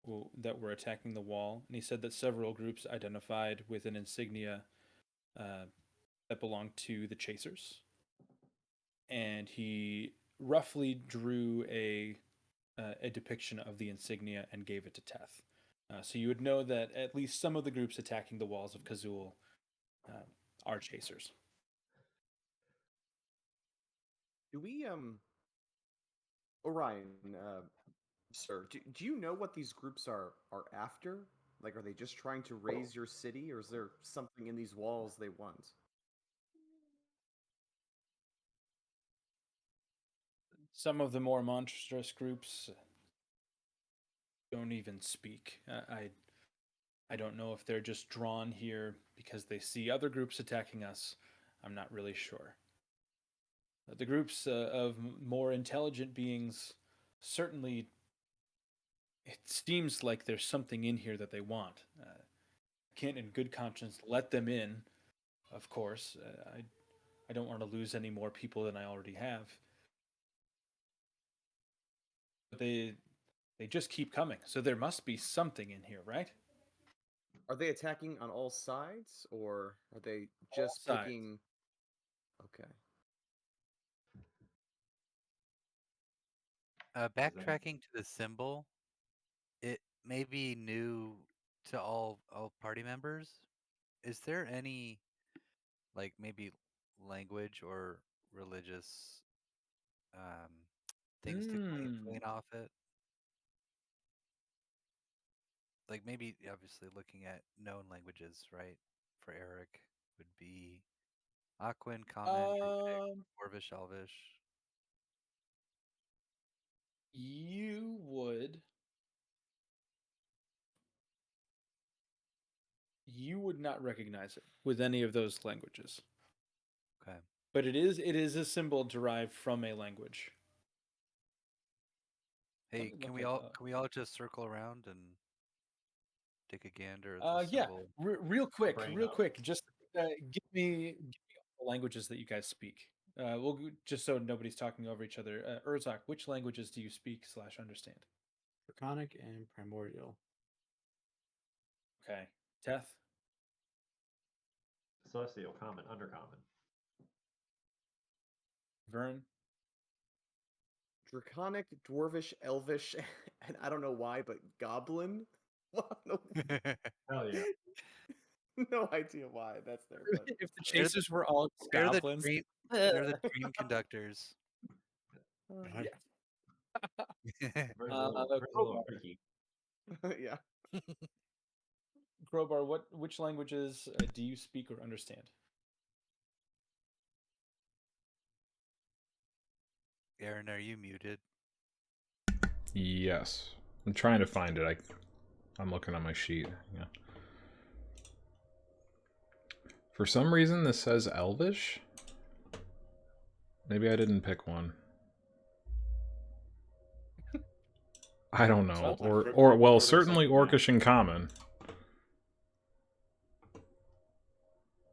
were attacking the wall, and he said that several groups identified with an insignia that belonged to the Chasers, and he roughly drew a depiction of the insignia and gave it to Teth. So you would know that at least some of the groups attacking the walls of Kazul are Chasers. Do we Orion, sir, do you know what these groups are after? Like, are they just trying to raise your city, or is there something in these walls they want? Some of the more monstrous groups don't even speak. I don't know if they're just drawn here because they see other groups attacking us. I'm not really sure. The groups of more intelligent beings certainly, it seems like there's something in here that they want. Can't in good conscience let them in, of course. I don't want to lose any more people than I already have. But they just keep coming. So there must be something in here, right? Are they attacking on all sides, or are they All just sides. picking? Okay. Backtracking to the symbol, it may be new to all party members. Is there any like maybe language or religious um, things to glean off it? like maybe obviously looking at known languages, right? For Eric would be Aquan, Common, Druidic, Dwarvish, Elvish. You would not recognize it with any of those languages. Okay. But it is a symbol derived from a language. Hey, me can look we it all up. can we all just circle around and take a gander at the Yeah, symbol? real quick, Brain real up. quick. Just give me all the languages that you guys speak. Just so nobody's talking over each other. Urzak, which languages do you speak / understand? Draconic and Primordial. Okay, Teth, Celestial, common, undercommon. Vern, Draconic, Dwarvish, Elvish, and I don't know why, but Goblin? no, Hell yeah. no idea why. That's there, but if the They're the- chasers were all they're the goblins, dream they're the dream conductors. yeah. Vern's a little Crowbar. freaky. yeah. Crowbar, which languages do you speak or understand? Aaron, are you muted? Yes. I'm trying to find it. I'm looking on my sheet. Yeah. For some reason, this says Elvish. Maybe I didn't pick one. I don't know. Sounds like Or well, Crowbar's certainly like, Orcish and Common.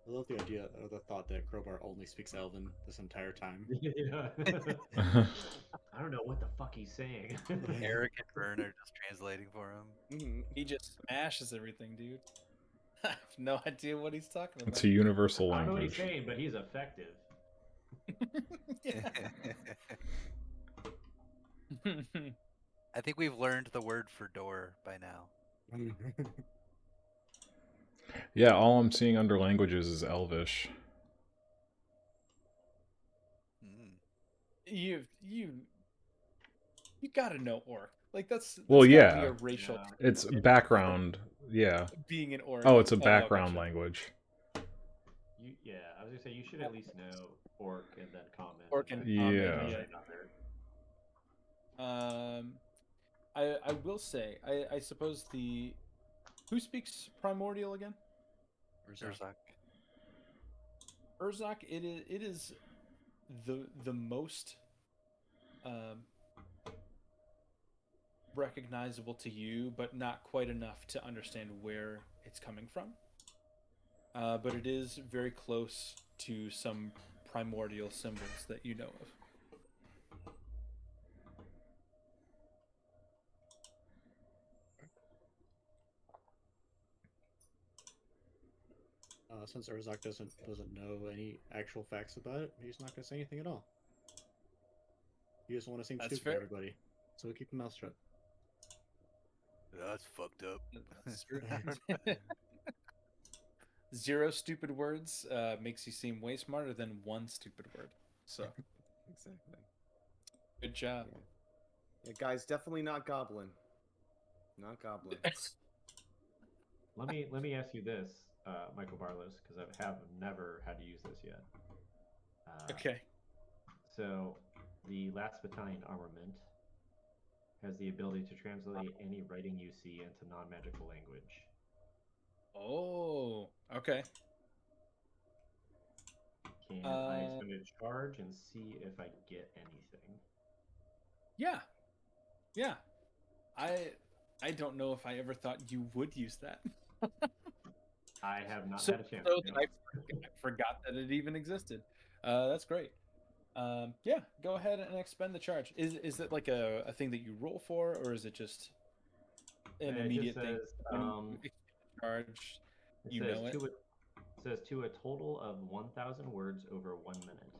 I love the idea or the thought that Crowbar only speaks Elven this entire time. Yeah. I don't know what the fuck he's saying. Eric and Vern are just translating for him. Mhm. He just smashes everything, dude. I have no idea what he's talking about. It's a universal I don't know what he's language. saying, but he's effective. I think we've learned the word for door by now. Yeah, all I'm seeing under languages is Elvish. Mm. You gotta know orc. Like that's Well, gotta yeah. be a racial Yeah. It's background. Yeah. being an orc. Oh, it's a gotcha. background language. Yeah, I was gonna say you should at least know orc and then common. Orc and and then common, eventually yeah. another. I will say I suppose who speaks primordial again? Urzak. Urzak. It is the most recognizable to you, but not quite enough to understand where it's coming from. But it is very close to some primordial symbols that you know of. Since Urzak doesn't know any actual facts about it, he's not going to say anything at all. He doesn't want to seem That's stupid to fair. everybody, so he'll keep his mouth shut. That's fucked up. That's true. 0 stupid words makes you seem way smarter than 1 stupid word. So Exactly. good job. Yeah, guys, definitely not Goblin. Not Goblin. Let me ask you this, Michael Barlos, because I have never had to use this yet. Okay. So, the last battalion armament has the ability to translate any writing you see into non-magical language. Oh, okay. Can I spend a charge and see if I get anything? Yeah. Yeah. I don't know if I ever thought you would use that. I have not So, had a chance. so no. that I forgot that it even existed. That's great. Yeah, go ahead and expend the charge. Is it like a thing that you roll for, or is it just an It immediate just thing? says, When you expend the charge, it you says know it. it says to a total of 1,000 words over 1 minute.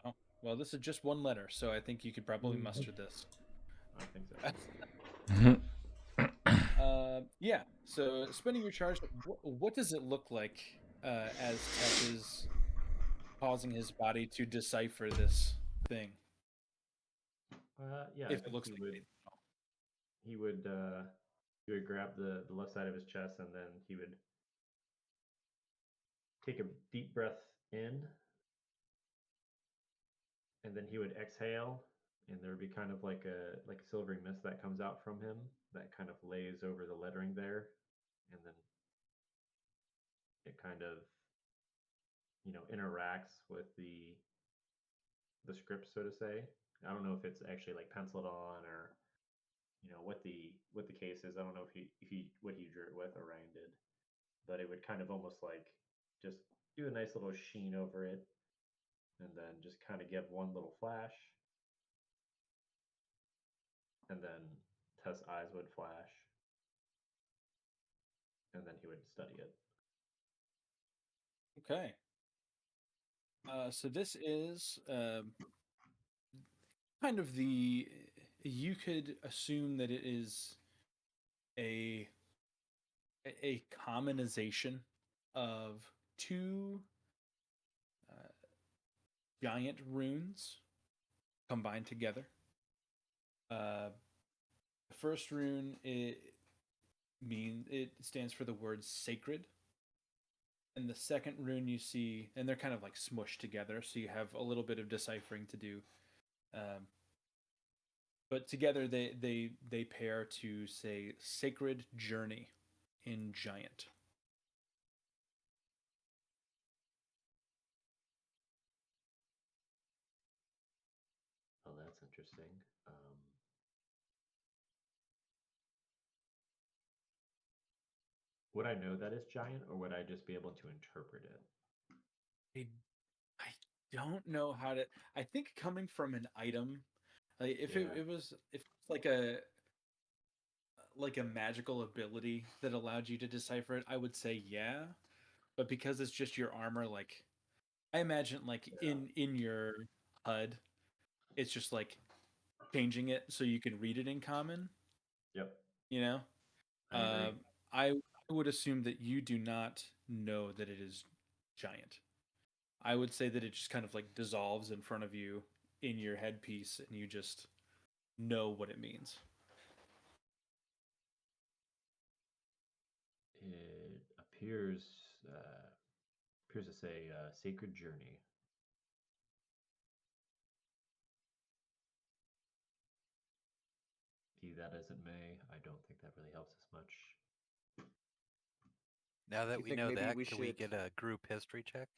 Oh, well, this is just 1 letter, so I think you could probably muster this. I think so. Yeah. So spending your charge, what does it look like as Tech is causing his body to decipher this thing? Yeah, If I it looks think like he would He would grab the left side of his chest, and then he would take a deep breath in, and then he would exhale, and there would be kind of like a silvery mist that comes out from him that kind of lays over the lettering there, and then it kind of interacts with the script, so to say. I don't know if it's actually like penciled on or what the case is. I don't know if he what he drew it with or Ryan did, but it would kind of almost like just do a nice little sheen over it, and then just kind of give one little flash, and then Tess' eyes would flash, and then he would study it. Okay. So this is kind of the. You could assume that it is a a commonization of two uh, giant runes combined together. The first rune it stands for the word sacred, and the second rune you see, and they're kind of like smushed together, so you have a little bit of deciphering to do. Um, but together they pair to say sacred journey in giant. Oh, that's interesting. Would I know that it's giant, or would I just be able to interpret it? I don't know how to. I think coming from an item, like if Yeah. it was if it's like a magical ability that allowed you to decipher it, I would say yeah. But because it's just your armor, like I imagine like Yeah. in your HUD, it's just like changing it so you can read it in common. Yep. You know, I agree. I would assume that you do not know that it is giant. I would say that it just kind of like dissolves in front of you in your headpiece, and you just know what it means. It appears to say sacred journey. Be that as it may, I don't think that really helps us much. Now that You we think know maybe that, we can we should? get a group history check?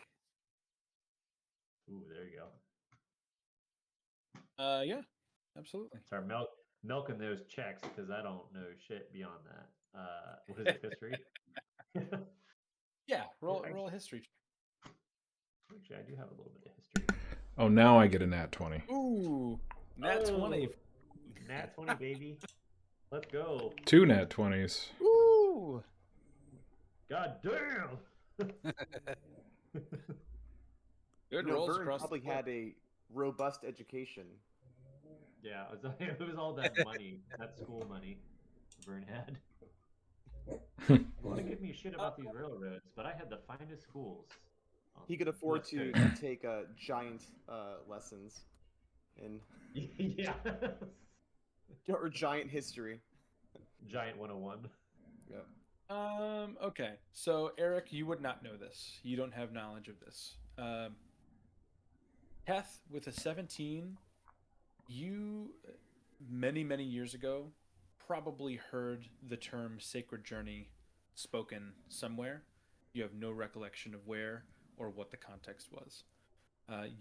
Ooh, there you go. Yeah, absolutely. Start milking those checks because I don't know shit beyond that. What is it? History? Yeah, roll I- roll a history check. Actually, I do have a little bit of history. Oh, now I get a nat 20. Ooh, nat 20. Nat 20, baby. Let's go. 2 nat 20s. Ooh. God damn. Good rolls Vern across probably the board. had a robust education. Yeah, it was all that money, that school money Vern had. You want to give me shit about these railroads, but I had the finest schools. on He could the afford West to Coast. take giant lessons in Yeah. or giant history. Giant 101. Yeah. Okay. So Eric, you would not know this. You don't have knowledge of this. Keth with a 17, you many years ago probably heard the term sacred journey spoken somewhere. You have no recollection of where or what the context was.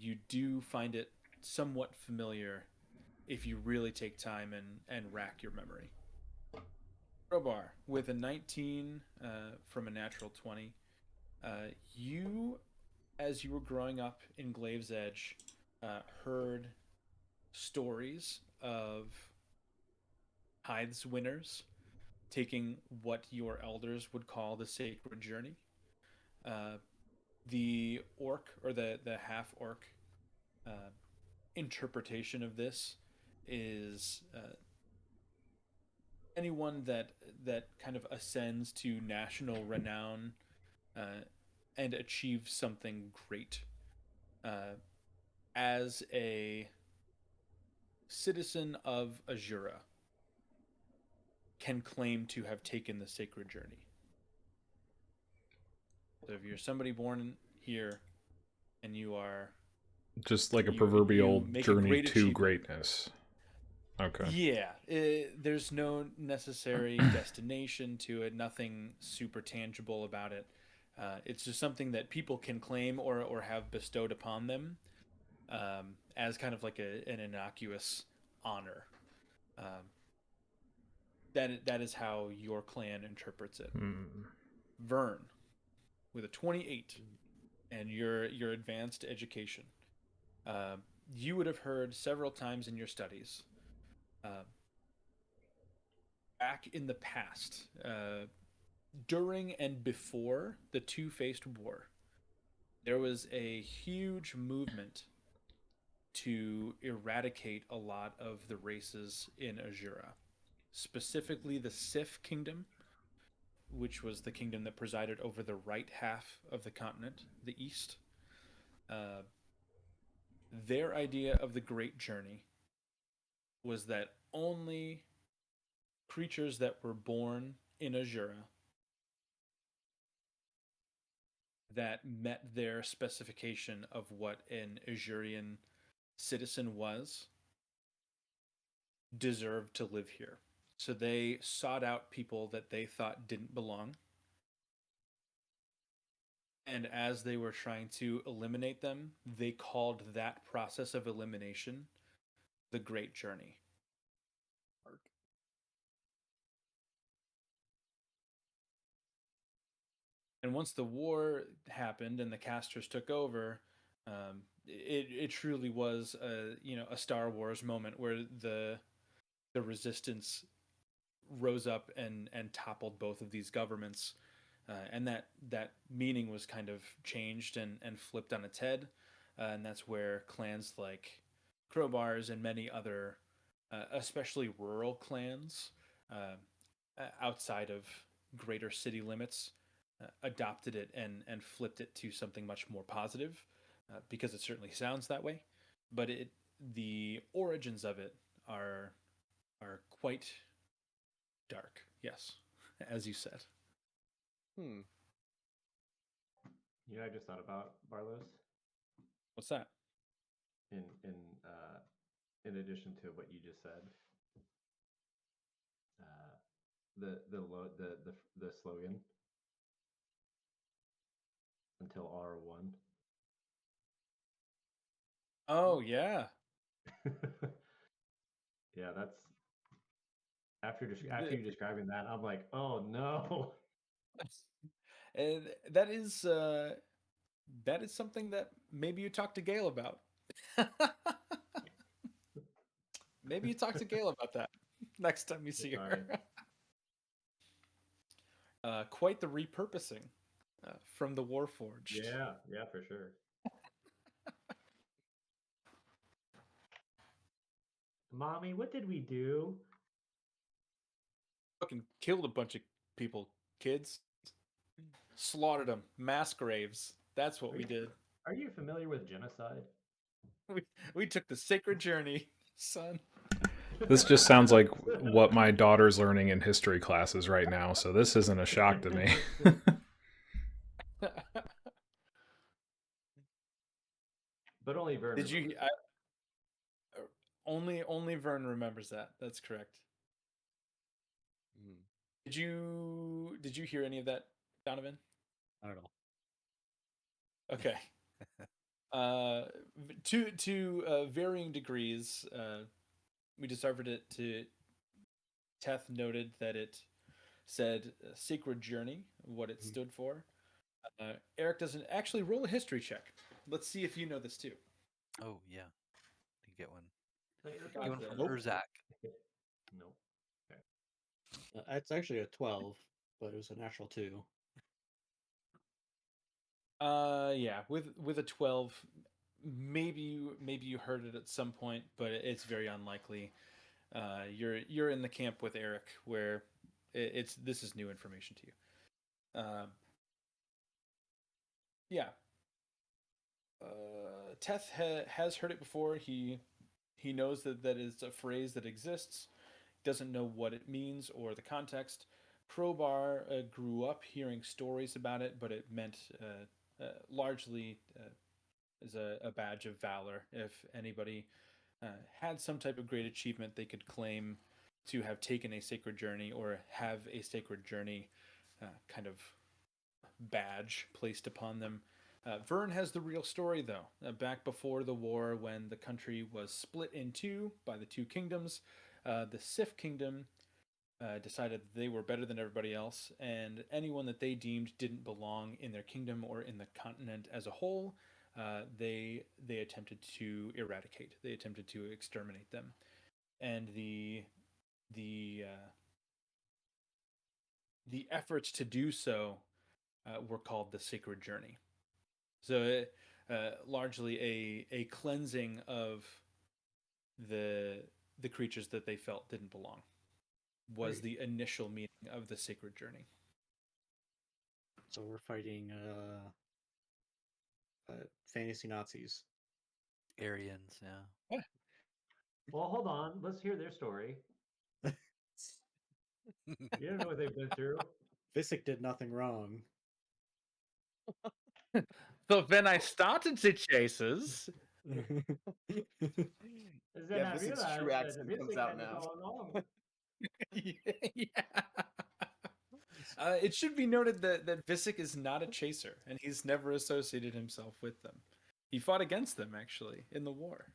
You do find it somewhat familiar if you really take time and rack your memory. Crowbar with a 19 from a natural 20. You, as you were growing up in Glave's Edge, heard stories of tithes winners taking what your elders would call the sacred journey. Uh, the orc or the half orc uh, interpretation of this is anyone that kind of ascends to national renown uh, and achieves something great as a citizen of Azura. can claim to have taken the sacred journey. So if you're somebody born here and you are Just like a you proverbial make a journey great to achievement. greatness. Okay. Yeah, there's no necessary destination to it, nothing super tangible about it. It's just something that people can claim or have bestowed upon them as kind of like an innocuous honor. Um, that is how your clan interprets it. Vern, with a 28 and your advanced education, you would have heard several times in your studies. Back in the past, during and before the Two-Faced War, there was a huge movement to eradicate a lot of the races in Azura, specifically the Sith Kingdom, which was the kingdom that presided over the right half of the continent, the East. Uh, their idea of the Great Journey was that only creatures that were born in Azura that met their specification of what an Azurian citizen was deserved to live here. So they sought out people that they thought didn't belong. And as they were trying to eliminate them, they called that process of elimination the Great Journey. And once the war happened and the casters took over, it truly was a Star Wars moment where the resistance rose up and toppled both of these governments, and that meaning was kind of changed and flipped on its head, and that's where clans like Crowbars and many other, especially rural clans outside of greater city limits, adopted it and flipped it to something much more positive, because it certainly sounds that way, but the origins of it are quite dark. Yes, as you said. You know, I just thought about Barlow's What's that? in in uh, in addition to what you just said. The slogan until R1. Oh yeah. Yeah, that's after you describing that, I'm like, oh no. And that is something that maybe you talk to Gail about. Maybe you talk to Gail about that next time you see her. Quite the repurposing from the Warforged. Yeah, for sure. Mommy, what did we do? Fucking killed a bunch of people, kids. Slaughtered them. Mass graves. That's what we did. Are you familiar with genocide? We took the sacred journey, son. This just sounds like what my daughter's learning in history classes right now, so this isn't a shock to me. But only Vern. Did you? Only Vern remembers that. That's correct. Did you hear any of that, Donovan? Not at all. Okay. To varying degrees, we deciphered it to. Teth noted that it said "sacred journey," what it stood for. Eric doesn't actually roll a history check. Let's see if you know this too. Oh yeah, you get one. Got Get one that. from Nope. Urzak. No. It's actually a 12, but it was a natural 2. Yeah, with a 12, maybe you heard it at some point, but it's very unlikely. You're in the camp with Eric where this is new information to you. Yeah. Teth has heard it before. He knows that is a phrase that exists. doesn't know what it means or the context. Crowbar grew up hearing stories about it, but it meant largely as a badge of valor. If anybody had some type of great achievement, they could claim to have taken a sacred journey or have a sacred journey kind of badge placed upon them. Vern has the real story, though. Back before the war, when the country was split in two by the two kingdoms, the Sif kingdom decided that they were better than everybody else, and anyone that they deemed didn't belong in their kingdom or in the continent as a whole, they attempted to eradicate. They attempted to exterminate them, and the efforts to do so were called the Sacred Journey. So, largely a cleansing of the creatures that they felt didn't belong was Right. the initial meaning of the Sacred Journey. So we're fighting fantasy Nazis. Aryans, yeah. Well, hold on. Let's hear their story. You don't know what they've been through. Visick did nothing wrong. So when I started the chases, Is then Yeah, I Visick's realized true that accent Visick comes out had this now. all along. yeah. It should be noted that Visick is not a chaser, and he's never associated himself with them. He fought against them, actually, in the war.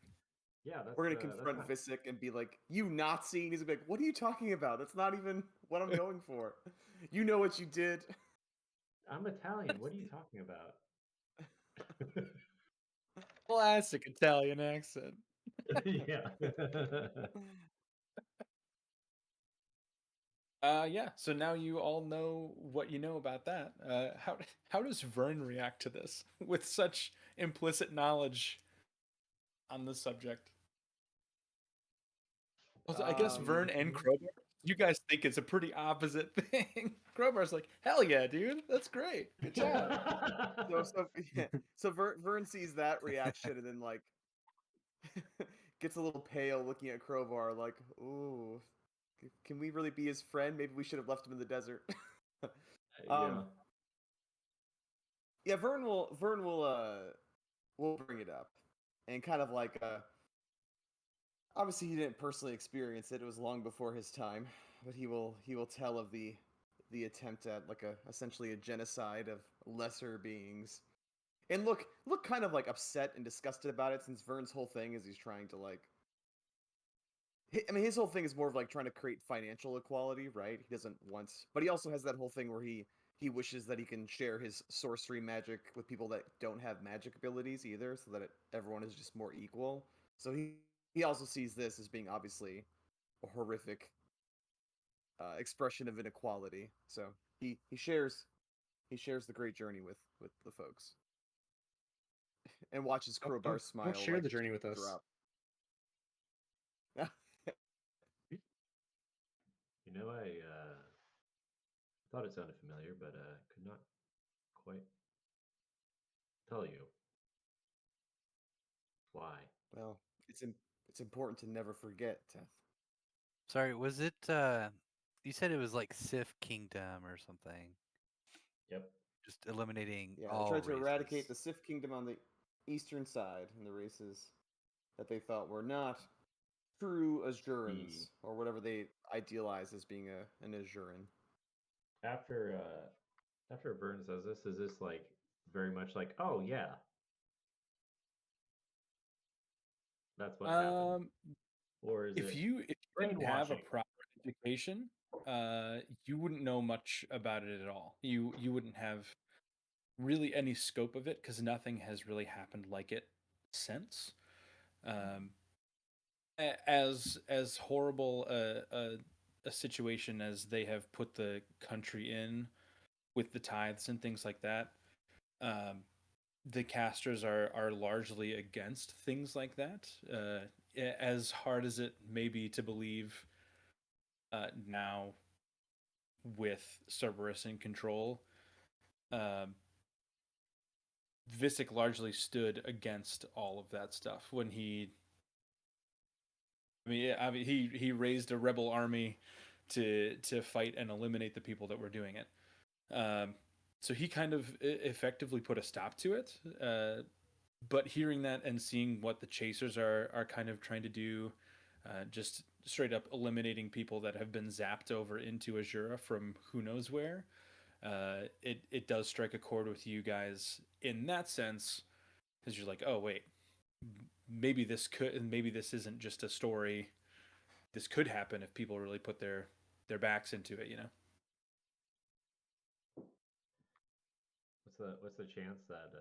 Yeah, that's We're gonna that's confront not. Visick and be like, "You Nazi," and he's gonna be like, "What are you talking about? That's not even what I'm going for. You know what you did." I'm Italian. What are you talking about? Classic Italian accent. Yeah. Yeah. So now you all know what you know about that. How does Vern react to this with such implicit knowledge on the subject? Also, I guess Vern and Crowbar, you guys think it's a pretty opposite thing. Crowbar's like, hell yeah, dude, that's great, good job. Yeah. So Vern sees that reaction and then like gets a little pale looking at Crowbar, like, "Ooh, can we really be his friend? Maybe we should have left him in the desert." Yeah. Yeah, Vern will bring it up, and kind of like obviously he didn't personally experience it. It was long before his time, but he will tell of the attempt at like a essentially a genocide of lesser beings, and look kind of like upset and disgusted about it, since Vern's whole thing is he's trying to like. I mean, his whole thing is more of like trying to create financial equality, right? He doesn't want, but he also has that whole thing where he wishes that he can share his sorcery magic with people that don't have magic abilities either, so that everyone is just more equal. So he also sees this as being obviously a horrific expression of inequality. So he shares the great journey with the folks, and watches Crowbar smile. Don't share like the journey with us. drop. You know, I thought it sounded familiar, but could not quite tell you why. Well, it's important to never forget, Teth. Sorry, was it you said it was like Sif Kingdom or something? Yep. Just eliminating Yeah, they all tried to races. eradicate the Sith kingdom on the eastern side, and the races that they thought were not true Azurans, or whatever they idealize as being an Azuran. After after Vern says this, is this like very much like, oh yeah, that's what happened, or is If it you didn't have a brainwashing? proper education, you wouldn't know much about it at all. You wouldn't have really any scope of it because nothing has really happened like it since. As horrible a situation as they have put the country in with the tithes and things like that, the casters are largely against things like that. As hard as it may be to believe now with Cerberus in control, Visick largely stood against all of that stuff when he he raised a rebel army to fight and eliminate the people that were doing it. So he kind of effectively put a stop to it. But hearing that and seeing what the chasers are kind of trying to do, just straight up eliminating people that have been zapped over into Azura from who knows where, it does strike a chord with you guys in that sense, because you're like, oh wait, maybe this isn't just a story. This could happen if people really put their backs into it, you know. What's the chance that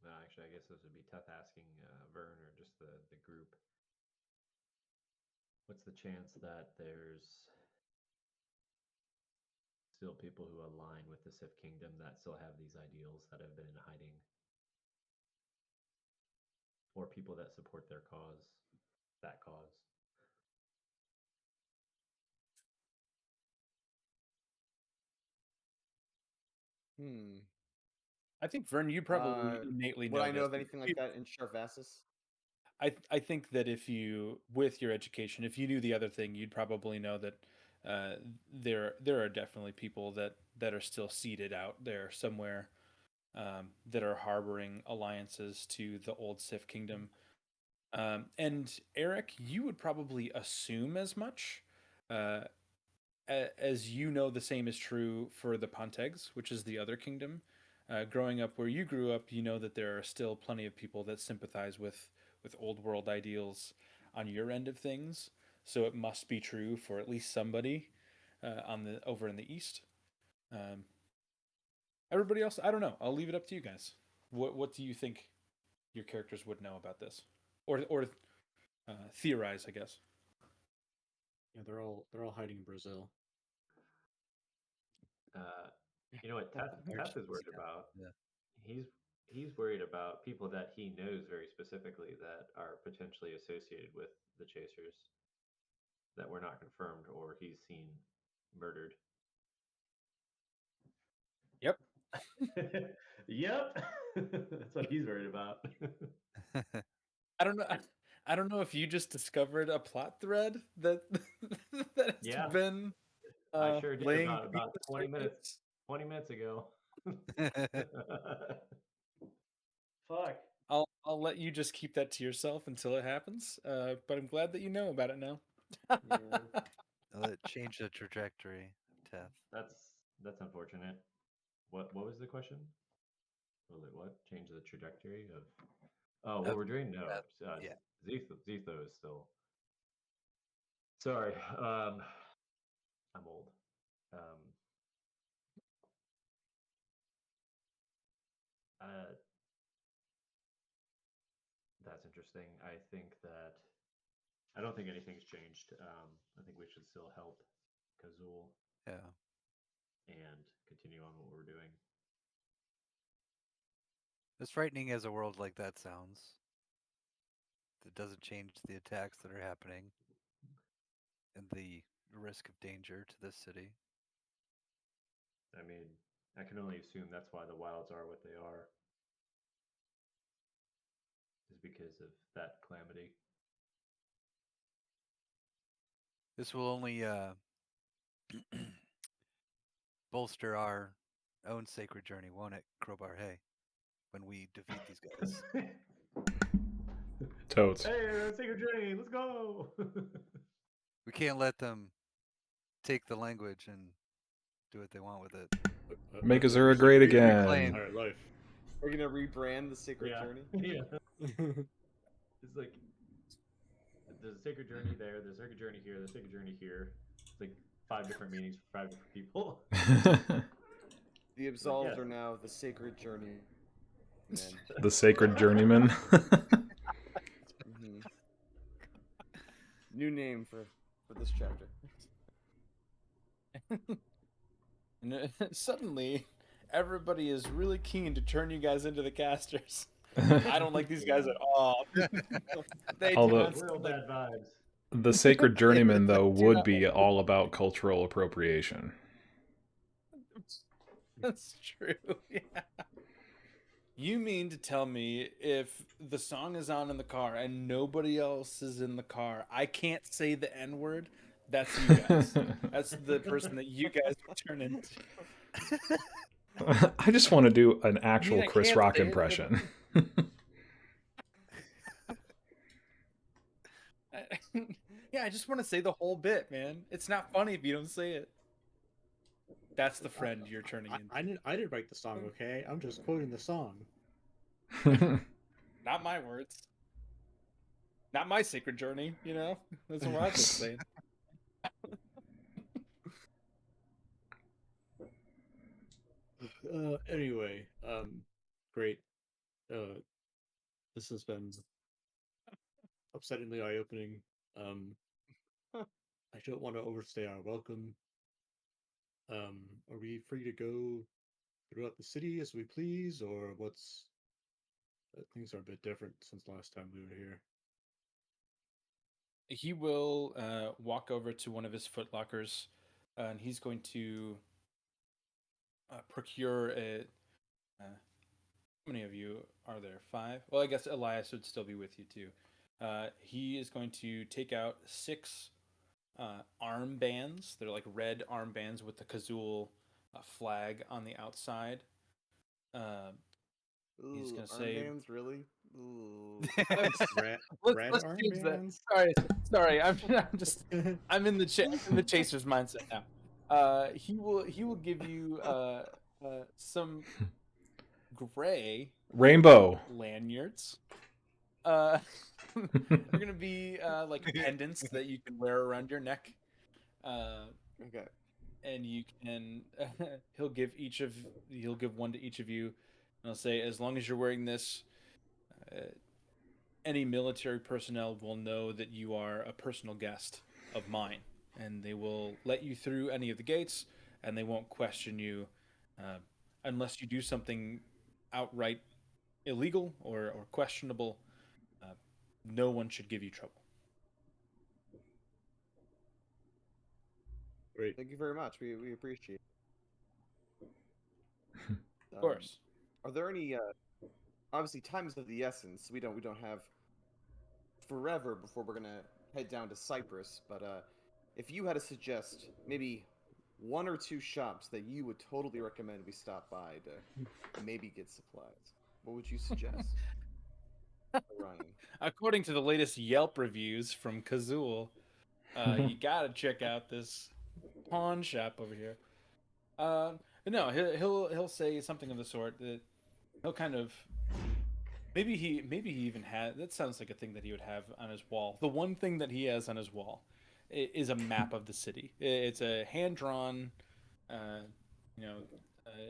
no, actually, I guess this would be tough asking Vern or just the group. What's the chance that there's still people who align with the Sith Kingdom that still have these ideals that have been in hiding, or people that support their cause, that cause? I think Vern, you probably innately Would know I know this. of anything like that in Sharvasis? I think that if you, with your education, if you knew the other thing, you'd probably know that there are definitely people that are still seated out there somewhere, that are harboring alliances to the old Sith kingdom. And Eric, you would probably assume as much. Uh, as you know, the same is true for the Pontegs, which is the other kingdom. Growing up where you grew up, you know that there are still plenty of people that sympathize with old world ideals on your end of things. So it must be true for at least somebody on the over in the east. Um, Everybody else, I don't know. I'll leave it up to you guys. What do you think your characters would know about this, or theorize, I guess. Yeah, they're all hiding in Brazil. You know what Teth is worried about? Yeah. He's worried about people that he knows very specifically that are potentially associated with the chasers that were not confirmed or he's seen murdered. Yep. Yep. That's what he's worried about. I don't know. I don't know if you just discovered a plot thread that that has Yeah. been I sure did laying about beneath the 20 minutes surface. 20 minutes ago. Fuck. I'll let you just keep that to yourself until it happens. But I'm glad that you know about it now. Yeah. Well, it changed the trajectory of Teth. That's unfortunate. What was the question? Was it what? Change the trajectory of what Of we're doing? No. Teth. Yeah. Zetho is still. Sorry. I'm old. Um, uh, that's interesting. I think that I don't think anything's changed. I think we should still help Kazul Yeah. and continue on what we're doing. As frightening as a world like that sounds, it doesn't change the attacks that are happening and the risk of danger to this city. I mean, I can only assume that's why the wilds are what they are. Is because of that calamity. This will only bolster our own sacred journey, won't it, Crowbar? Hey, when we defeat these guys. Totes. Hey, sacred journey, let's go. We can't let them take the language and do what they want with it. Make I've Azura used great it my again. entire life. We're gonna rebrand the Sacred Yeah. Journey. Yeah. It's like there's a sacred journey there, there's a sacred journey here, there's a sacred journey here. It's like 5 different meanings for 5 different people. The absolved yes. are now the Sacred Journey. The Sacred Journeyman. Hmm. New name for this chapter. And suddenly, everybody is really keen to turn you guys into the casters. I don't like these guys at all. They do Although- not Real sound like bad vibes. The Sacred Journeyman, though, do would not be like- all about cultural appropriation. That's true. Yeah. You mean to tell me if the song is on in the car and nobody else is in the car, I can't say the N word? That's you guys. That's the person that you guys would turn into. I just want to do an I actual I Chris can't Rock say it, impression. yeah, I just want to say the whole bit, man. It's not funny if you don't say it. That's the friend you're turning into. I didn't write the song, okay? I'm just quoting the song. Not my words. Not my sacred journey, you know? That's what I've been saying. Anyway, great. This has been upsettingly eye-opening. Um, I don't want to overstay our welcome. Are we free to go throughout the city as we please, or what's things are a bit different since last time we were here? He will walk over to one of his footlockers, and he's going to procure a. How many of you are there? 5? Well, I guess Elias would still be with you too. He is going to take out 6 armbands. They're like red armbands with the Kazul flag on the outside. Uh, he's Ooh, gonna say, armbands, really? Ooh. Rat, let's rat let's change that. armbands? Sorry. I'm just I'm in the chaser's mindset now. He will give you some gray Rainbow. lanyards. Uh, they're gonna be like pendants that you can wear around your neck. Uh, Okay. and you can he'll give one to each of you, and he'll say, as long as you're wearing this, uh, any military personnel will know that you are a personal guest of mine, and they will let you through any of the gates, and they won't question you uh, unless you do something outright illegal or questionable. Uh, no one should give you trouble. Great. Thank you very much. We appreciate it. Of course. Are there any obviously time is of the essence. We don't have forever before we're gonna head down to Cyprus, but if you had to suggest maybe 1 or 2 shops that you would totally recommend we stop by to maybe get supplies, what would you suggest? Ryan. According to the latest Yelp reviews from Kazul, you gotta check out this pawn shop over here. No, he'll say something of the sort that he'll kind of maybe he even had that sounds like a thing that he would have on his wall. The one thing that he has on his wall is a map of the city. It's a hand drawn, uh, you know,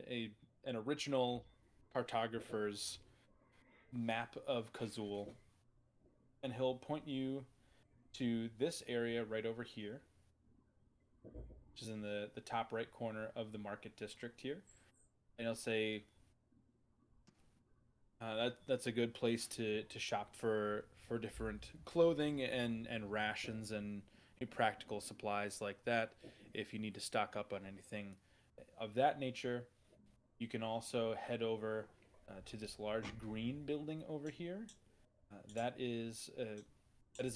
a an original cartographer's map of Kazul, and he'll point you to this area right over here, which is in the top right corner of the market district here, and he'll say that's a good place to shop for different clothing and rations and practical supplies like that. If you need to stock up on anything of that nature, you can also head over to this large green building over here. That is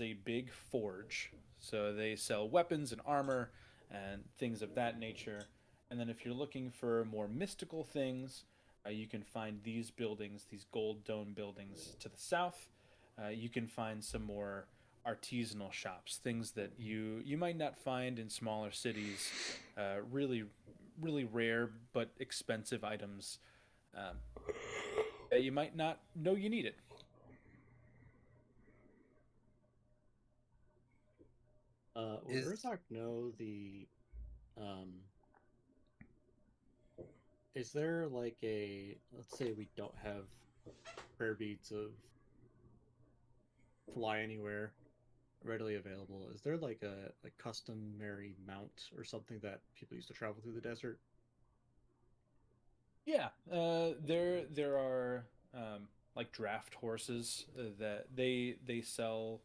a big forge. So they sell weapons and armor and things of that nature. And then if you're looking for more mystical things, you can find these buildings, these gold dome buildings to the south. You can find some more artisanal shops, things that you might not find in smaller cities. Really rare but expensive items um, that you might not know you needed. Would Is Urzak know the um is there like a let's say we don't have prayer beads of fly anywhere readily available. Is there like a like customary mount or something that people used to travel through the desert? Yeah, there are like draft horses that they sell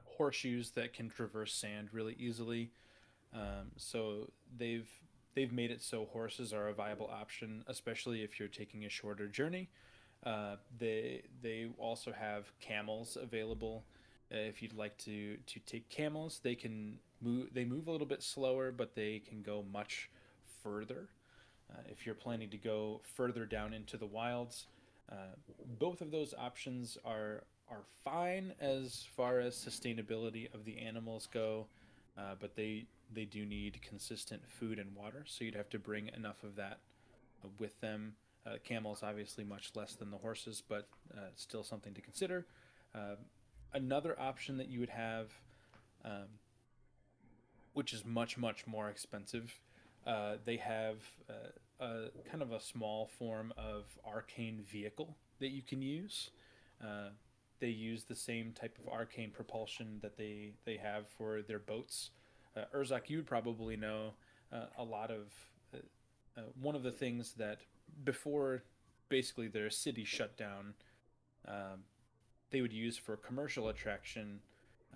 horseshoes that can traverse sand really easily. So they've they've made it so horses are a viable option, especially if you're taking a shorter journey. They also have camels available. If you'd like to take camels, they can move. They move a little bit slower, but they can go much further. If you're planning to go further down into the wilds, uh, both of those options are fine as far as sustainability of the animals go, but they do need consistent food and water, so you'd have to bring enough of that with them. Camels obviously much less than the horses, but still something to consider. Uh, Another option that you would have, um, which is much more expensive, they have a kind of a small form of arcane vehicle that you can use. Uh, they use the same type of arcane propulsion that they have for their boats. Urzak, you would probably know a lot of one of the things that before basically their city shut down, um, they would use for commercial attraction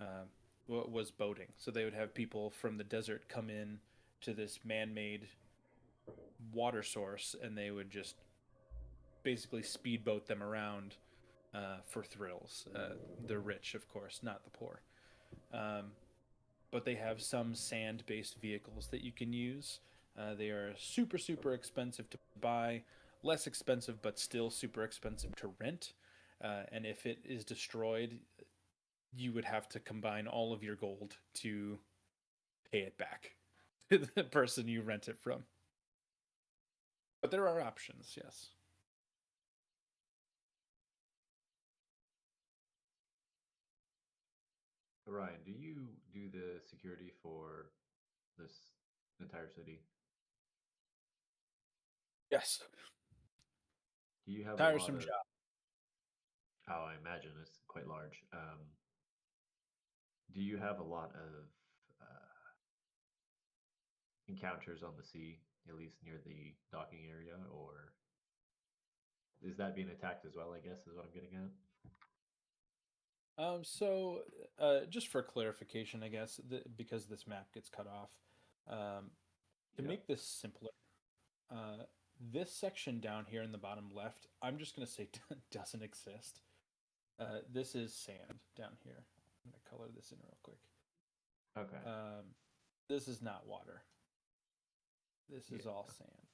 uh, was boating. So they would have people from the desert come in to this man-made water source, and they would just basically speedboat them around for thrills. The rich, of course, not the poor. Um, but they have some sand-based vehicles that you can use. They are super expensive to buy, less expensive but still super expensive to rent. And if it is destroyed, you would have to combine all of your gold to pay it back to the person you rent it from. But there are options, yes. Ryan, do you do the security for this entire city? Yes. Do you have a lot Tiresome of? job. Oh, I imagine it's quite large. Do you have a lot of encounters on the sea, at least near the docking area, or is that being attacked as well? I guess is what I'm getting at. So, just for clarification, I guess, because this map gets cut off, to Yeah. make this simpler, uh, this section down here in the bottom left, I'm just going to say doesn't exist. This is sand down here. I'm going to color this in real quick. Okay. This is not water. This is Yeah. all sand.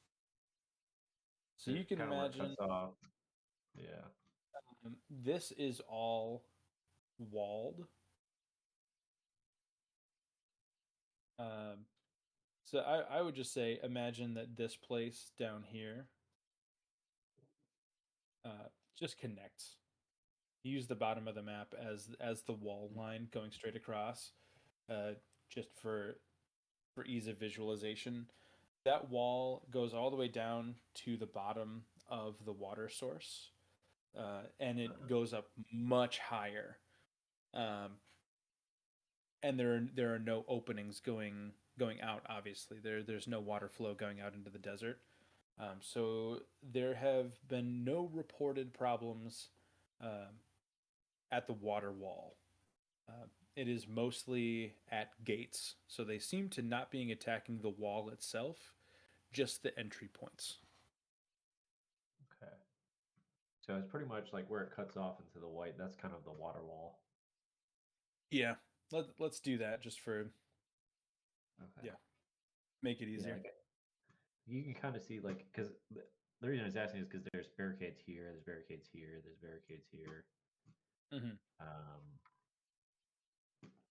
So you can Kind of where it imagine cuts off. Yeah. this is all walled. Um, so I would just say imagine that this place down here just connects. Use the bottom of the map as the wall line going straight across, uh, just for ease of visualization. That wall goes all the way down to the bottom of the water source, and it goes up much higher. Um, and there are no openings going out. Obviously, there's no water flow going out into the desert. So there have been no reported problems um, at the water wall. It is mostly at gates, so they seem to not being attacking the wall itself, just the entry points. Okay. So it's pretty much like where it cuts off into the white. That's kind of the water wall. Yeah, let's do that just for Okay. make it Yeah. easier. You can kind of see like because the reason I was asking is because there's barricades here, there's barricades here, there's barricades here. Mm-hmm.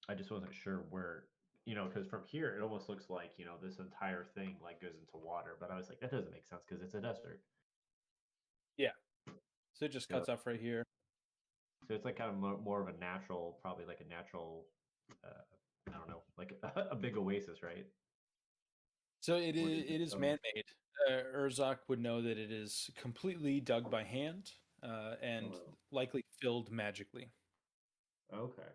I just wasn't sure where, because from here it almost looks like this entire thing like goes into water, but I was like that doesn't make sense because it's a desert. Yeah, so it just So cuts off right here. so it's like kind of more of a natural, probably like a natural, I don't know, like a big oasis, right? So Or does it is oh, man-made. Urzak would know that it is completely dug by hand and oh, likely filled magically. okay.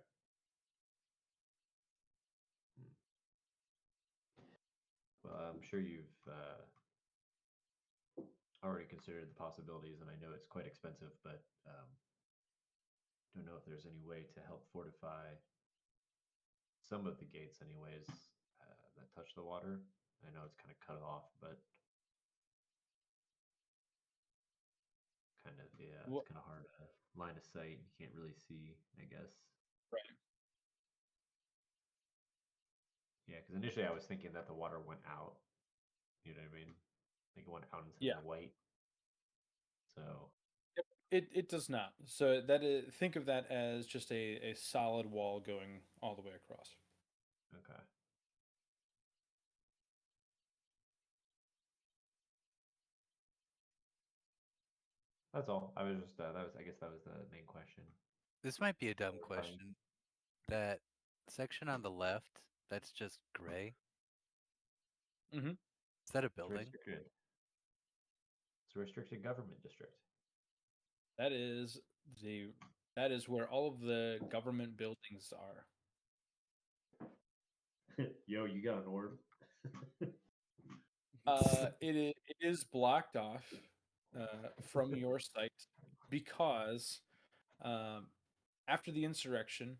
Hmm. Well, I'm sure you've already considered the possibilities, and I know it's quite expensive, but don't know if there's any way to help fortify some of the gates, anyways, that touch the water. I know it's kind of cut off, but kind of it's What? kind of hard to line of sight. You can't really see, I guess. Right. Yeah, because initially I was thinking that the water went out. You know what I mean? Like it went out into Yeah. the white. So It does not. So that is, think of that as just a solid wall going all the way across. okay. That's all. I was just that was I guess that was the main question. This might be a dumb We're fine. question. That section on the left, that's just gray. Mm-hmm. Is that a It's building? restricted. It's a restricted government district. That is the that is where all of the government buildings are. Yo, you got an orb? It is blocked off from your site because um, after the insurrection,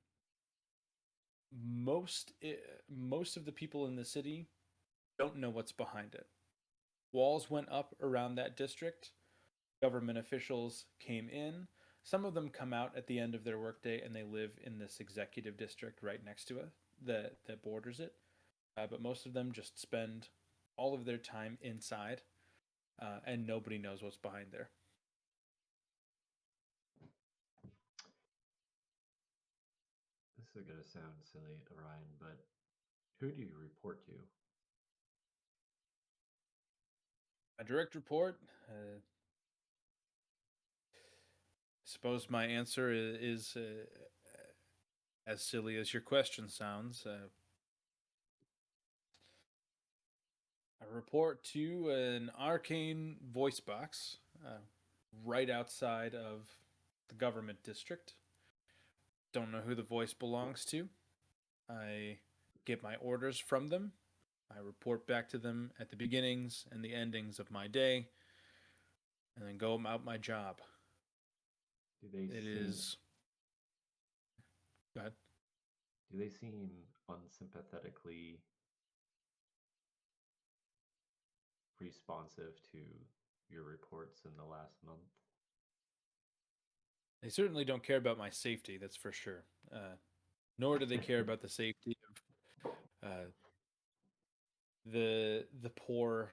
most of the people in the city don't know what's behind it. Walls went up around that district. Government officials came in. Some of them come out at the end of their workday and they live in this executive district right next to it that borders it. But most of them just spend all of their time inside, and nobody knows what's behind there. This is gonna sound silly, Orion, but who do you report to? A direct report. I suppose my answer is as silly as your question sounds. I report to an arcane voice box right outside of the government district. Don't know who the voice belongs to. I get my orders from them. I report back to them at the beginnings and the endings of my day, and then go about my job. Do they It seem is. Go ahead. do they seem unsympathetically responsive to your reports in the last month? They certainly don't care about my safety, that's for sure. Nor do they care about the safety of the poor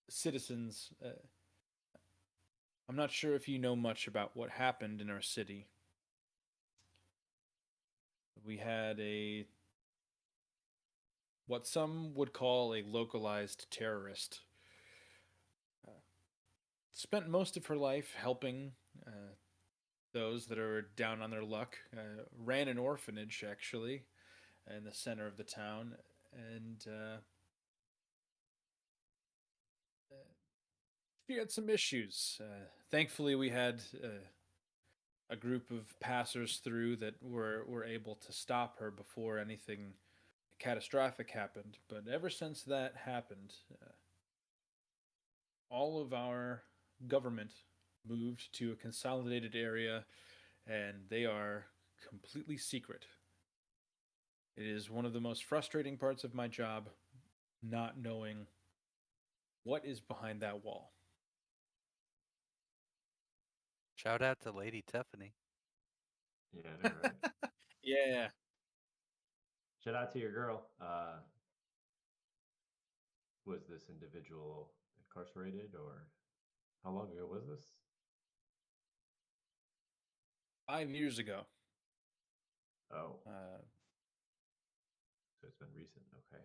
citizens. I'm not sure if you know much about what happened in our city. We had a what some would call a localized terrorist. Uh, Spent most of her life helping those that are down on their luck. Ran an orphanage actually in the center of the town, and she had some issues. Thankfully, we had a group of passers through that were able to stop her before anything catastrophic happened. But ever since that happened, all of our government moved to a consolidated area, and they are completely secret. It is one of the most frustrating parts of my job, not knowing what is behind that wall. Shout out to Lady Tiffany. Yeah, I know, right? Yeah. Shout out to your girl. Was this individual incarcerated, or how long ago was this? 5 years ago. Oh, Uh, so it's been recent. Okay.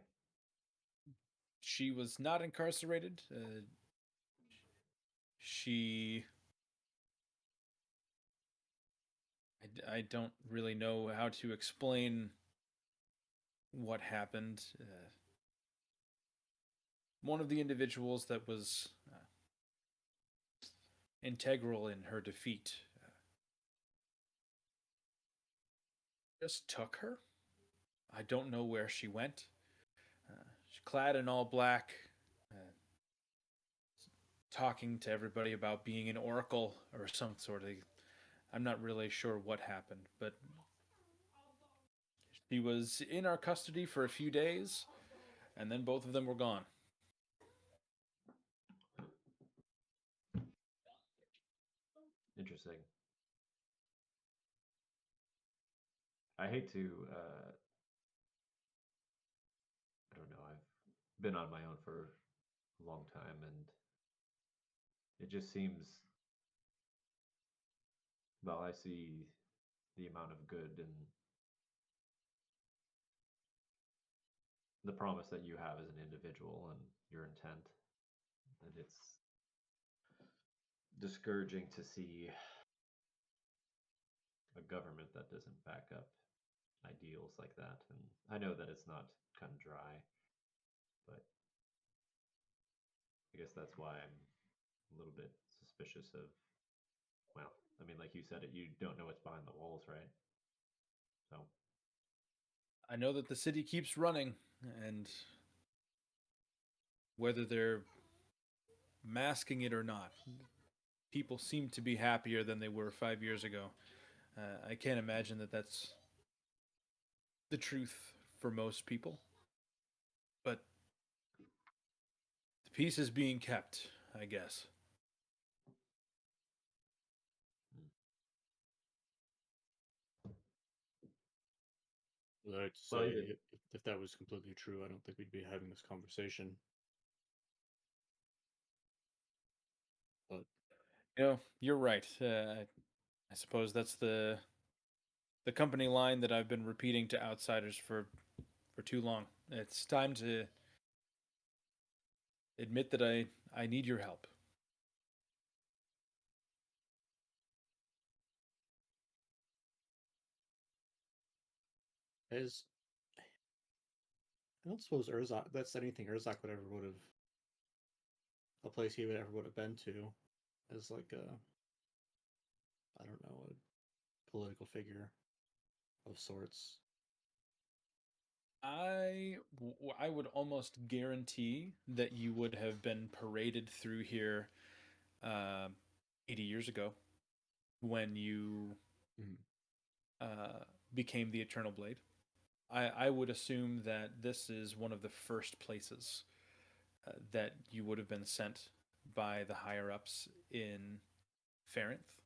she was not incarcerated. She. I don't really know how to explain what happened. One of the individuals that was integral in her defeat just took her. I don't know where she went. She's clad in all black, uh, talking to everybody about being an oracle or some sort of. I'm not really sure what happened, but she was in our custody for a few days. and then both of them were gone. Interesting. I hate to. I don't know. I've been on my own for a long time, and it just seems. Well, I see the amount of good and the promise that you have as an individual and your intent, and it's discouraging to see a government that doesn't back up ideals like that. And I know that it's not cut and dry, but I guess that's why I'm a little bit suspicious of. Well, I mean, like you said, you don't know what's behind the walls, right? So I know that the city keeps running, and whether they're masking it or not, people seem to be happier than they were 5 years ago. I can't imagine that that's the truth for most people, but the peace is being kept, I guess. Well, I'd Well, say even if that was completely true, I don't think we'd be having this conversation. But You're right. I suppose that's the company line that I've been repeating to outsiders for too long. It's time to admit that I need your help. as I don't suppose Urzak, that's anything Urzak would have a place he would ever would have been to as like a, I don't know, a political figure of sorts. I would almost guarantee that you would have been paraded through here uh, 80 years ago when you Mhm. became the Eternal Blade. I would assume that this is one of the first places that you would have been sent by the higher ups in Farinth.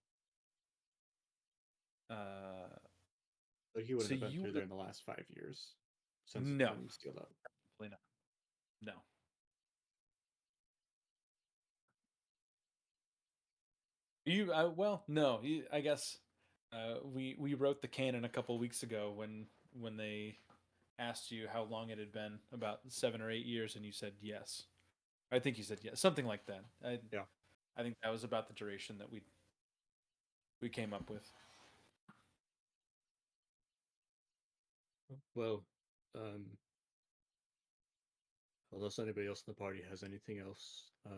But he So wouldn't have been you through would there have in the last 5 years since it's no, been sealed up. probably not. No. Well, no. I guess we wrote the canon a couple weeks ago when they asked you how long it had been, about 7 or 8 years, and you said yes. I think you said yes, something like that. Yeah. I think that was about the duration that we came up with. Well, unless anybody else in the party has anything else, I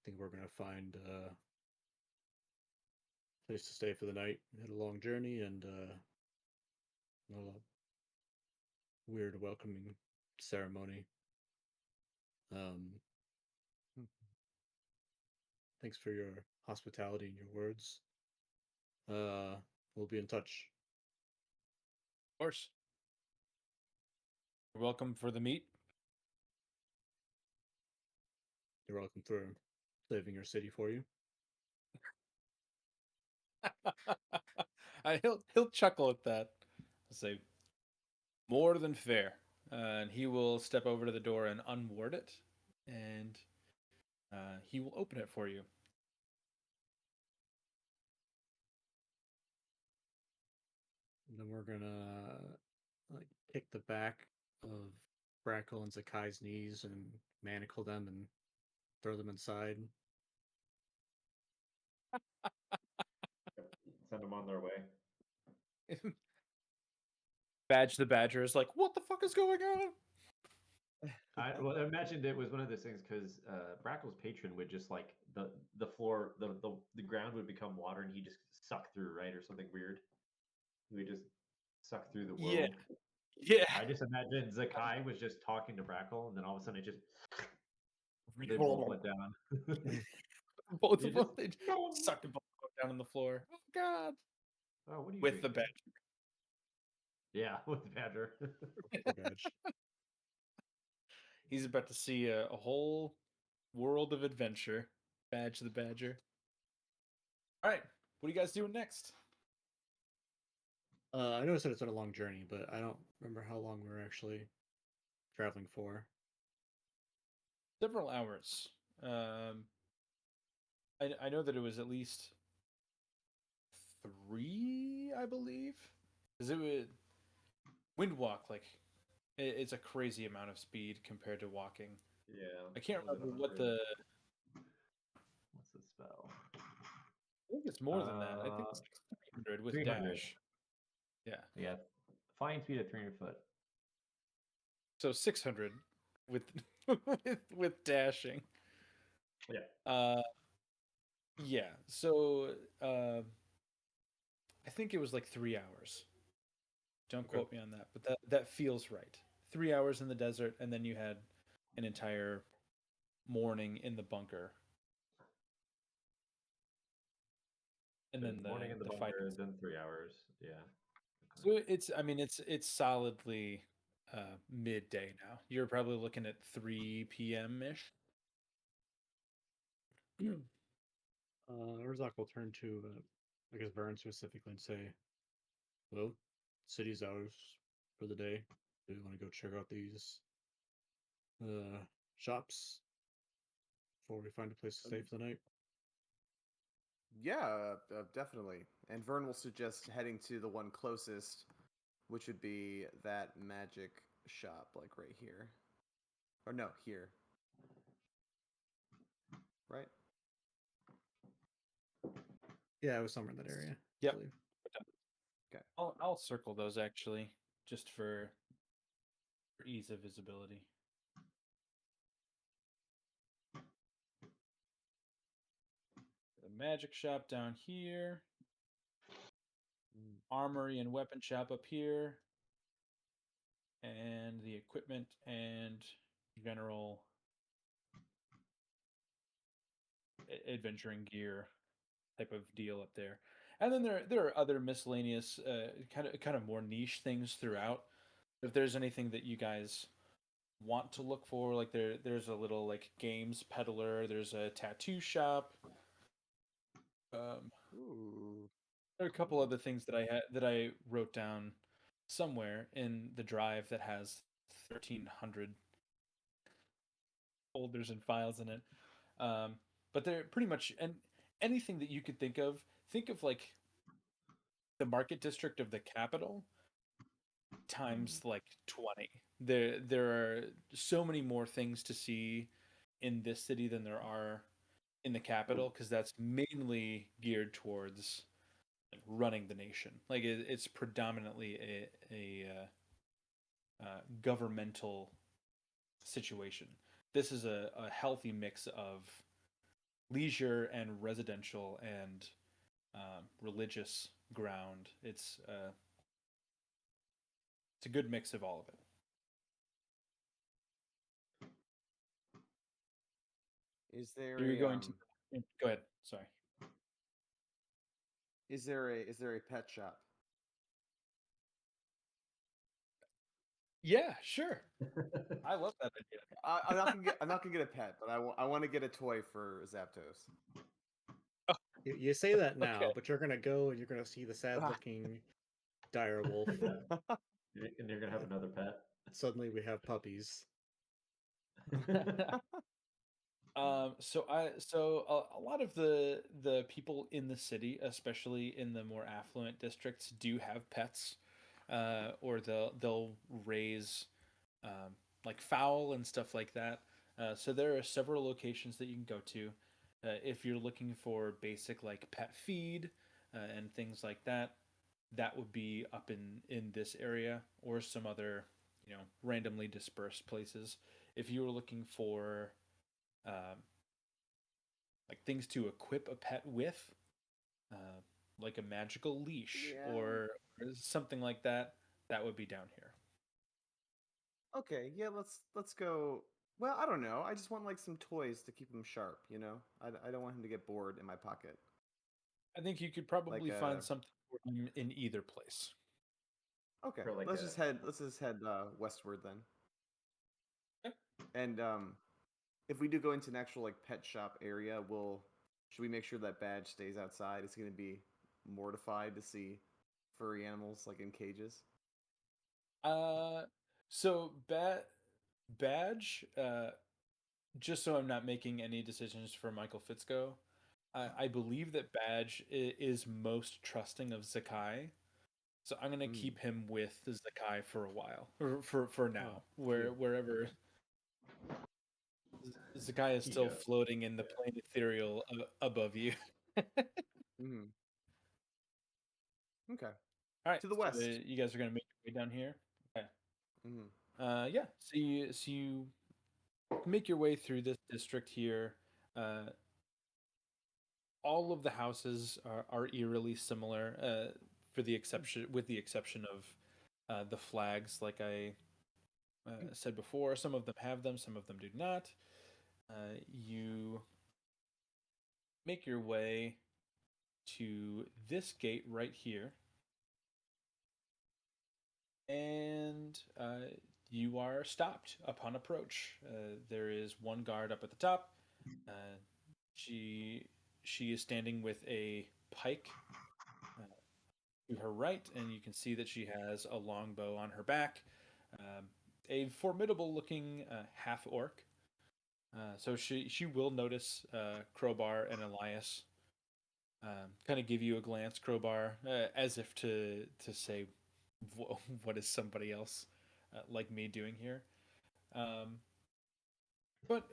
think we're gonna find a place to stay for the night. We had a long journey and a weird welcoming ceremony. Um, Thanks for your hospitality and your words. We'll be in touch. Of course. You're welcome for the meet. You're welcome for saving your city for you. He'll chuckle at that. I'll say more than fair, and he will step over to the door and unward it, and he will open it for you. And then we're gonna like kick the back of Brackle and Zakai's knees and manacle them and throw them inside. send them on their way. Badge the Badger is like, what the fuck is going on? I imagined it was one of those things because Brackle's patron would just like the floor, the ground would become water, and he just suck through, right, or something weird. He would just suck through the Yeah. world. Yeah. I just imagined Zakai was just talking to Brackle, and then all of a sudden it just they both went down. Both You of them just- they sucked them both down on the floor. Oh god. Oh, what are you With the drinking? Badger. Yeah, with Badger. Poor Badge. He's about to see a whole world of adventure. Badge the Badger. All right, what are you guys doing next? I know I said it's been a long journey, but I don't remember how long we were actually traveling for. Several hours. I know that it was at least 3, I believe, because it would wind walk like it's a crazy amount of speed compared to walking. Yeah. I can't was it remember what 100? the. What's the spell? I think it's more than that. I think it's like 300 with 300. dash. Yeah, Yeah. Flying speed at 300 foot. so 600 with with dashing. Yeah. Yeah. So I think it was like 3 hours. Don't Okay. quote me on that, but that feels right. 3 hours in the desert, and then you had an entire morning in the bunker, and then Morning in the the fight. bunker, then 3 hours. Yeah. So it's solidly midday now. You're probably looking at 3 p.m. ish. Urzak will turn to, I guess, Vern specifically and say, well, city's ours for the day. Do you want to go check out these shops before we find a place to stay for the night? Yeah, definitely. And Vern will suggest heading to the one closest, which would be that magic shop, like right here. Or no, here. Right? Yeah, it was somewhere in that area. Yep. I believe. Okay. I'll circle those actually, just for ease of visibility. The magic shop down here, armory and weapon shop up here, and the equipment and general adventuring gear type of deal up there. And then there are other miscellaneous kind of more niche things throughout. If there's anything that you guys want to look for, like there's a little like games peddler, there's a tattoo shop. Ooh. There are a couple other things that I wrote down somewhere in the drive that has 1,300 folders and files in it. But they're pretty much and anything that you could think of. Think of like the market district of the capital times like 20. There are so many more things to see in this city than there are in the capital, because that's mainly geared towards like running the nation. Like it's predominantly governmental situation. This is a healthy mix of leisure and residential and religious ground. It's a good mix of all of it. Is there You're a going to go ahead. Sorry. is there a pet shop? Yeah, sure. I love that idea. I'm not gonna get a pet, but I want to get a toy for Zapdos. You say that now, Okay. but you're gonna go and you're gonna see the sad-looking dire wolf. And you're gonna have another pet. Suddenly, we have puppies. So a lot of the people in the city, especially in the more affluent districts, do have pets, or they'll raise like fowl and stuff like that. So there are several locations that you can go to if you're looking for basic like pet feed and things like that. That would be up in this area or some other randomly dispersed places. If you were looking for um, like things to equip a pet with, uh, like a magical leash Yeah. or something like that, that would be down here. Okay, yeah, let's go. Well, I don't know. I just want like some toys to keep him sharp, you know? I don't want him to get bored in my pocket. I think you could probably Like find something for him in either place. Okay, For like let's a just head. Let's just head westward then. Okay. And if we do go into an actual like pet shop area, should we make sure that Badge stays outside? It's going to be mortified to see furry animals like in cages. So Badge, just so I'm not making any decisions for Michael Fitzko, I believe that Badge is most trusting of Zakai. So I'm gonna Mm. keep him with Zakai for a while, or for now, cute. wherever Zakai is still Yeah. floating in the plane ethereal above you. Mm-hmm. Okay. All right, To the so west. you guys are gonna make your way down here. Okay. Mm-hmm. Yeah. So you make your way through this district here. Uh, all of the houses are eerily similar, for the exception with the exception of the flags, like I said before. Some of them have them, some of them do not. You make your way to this gate right here, and you are stopped upon approach. There is one guard up at the top. Uh, she is standing with a pike to her right, and you can see that she has a longbow on her back. A formidable looking half orc. So she will notice Crowbar and Elias. Kind of give you a glance, Crowbar, as if to say, "What is somebody else like me doing here?" Um, but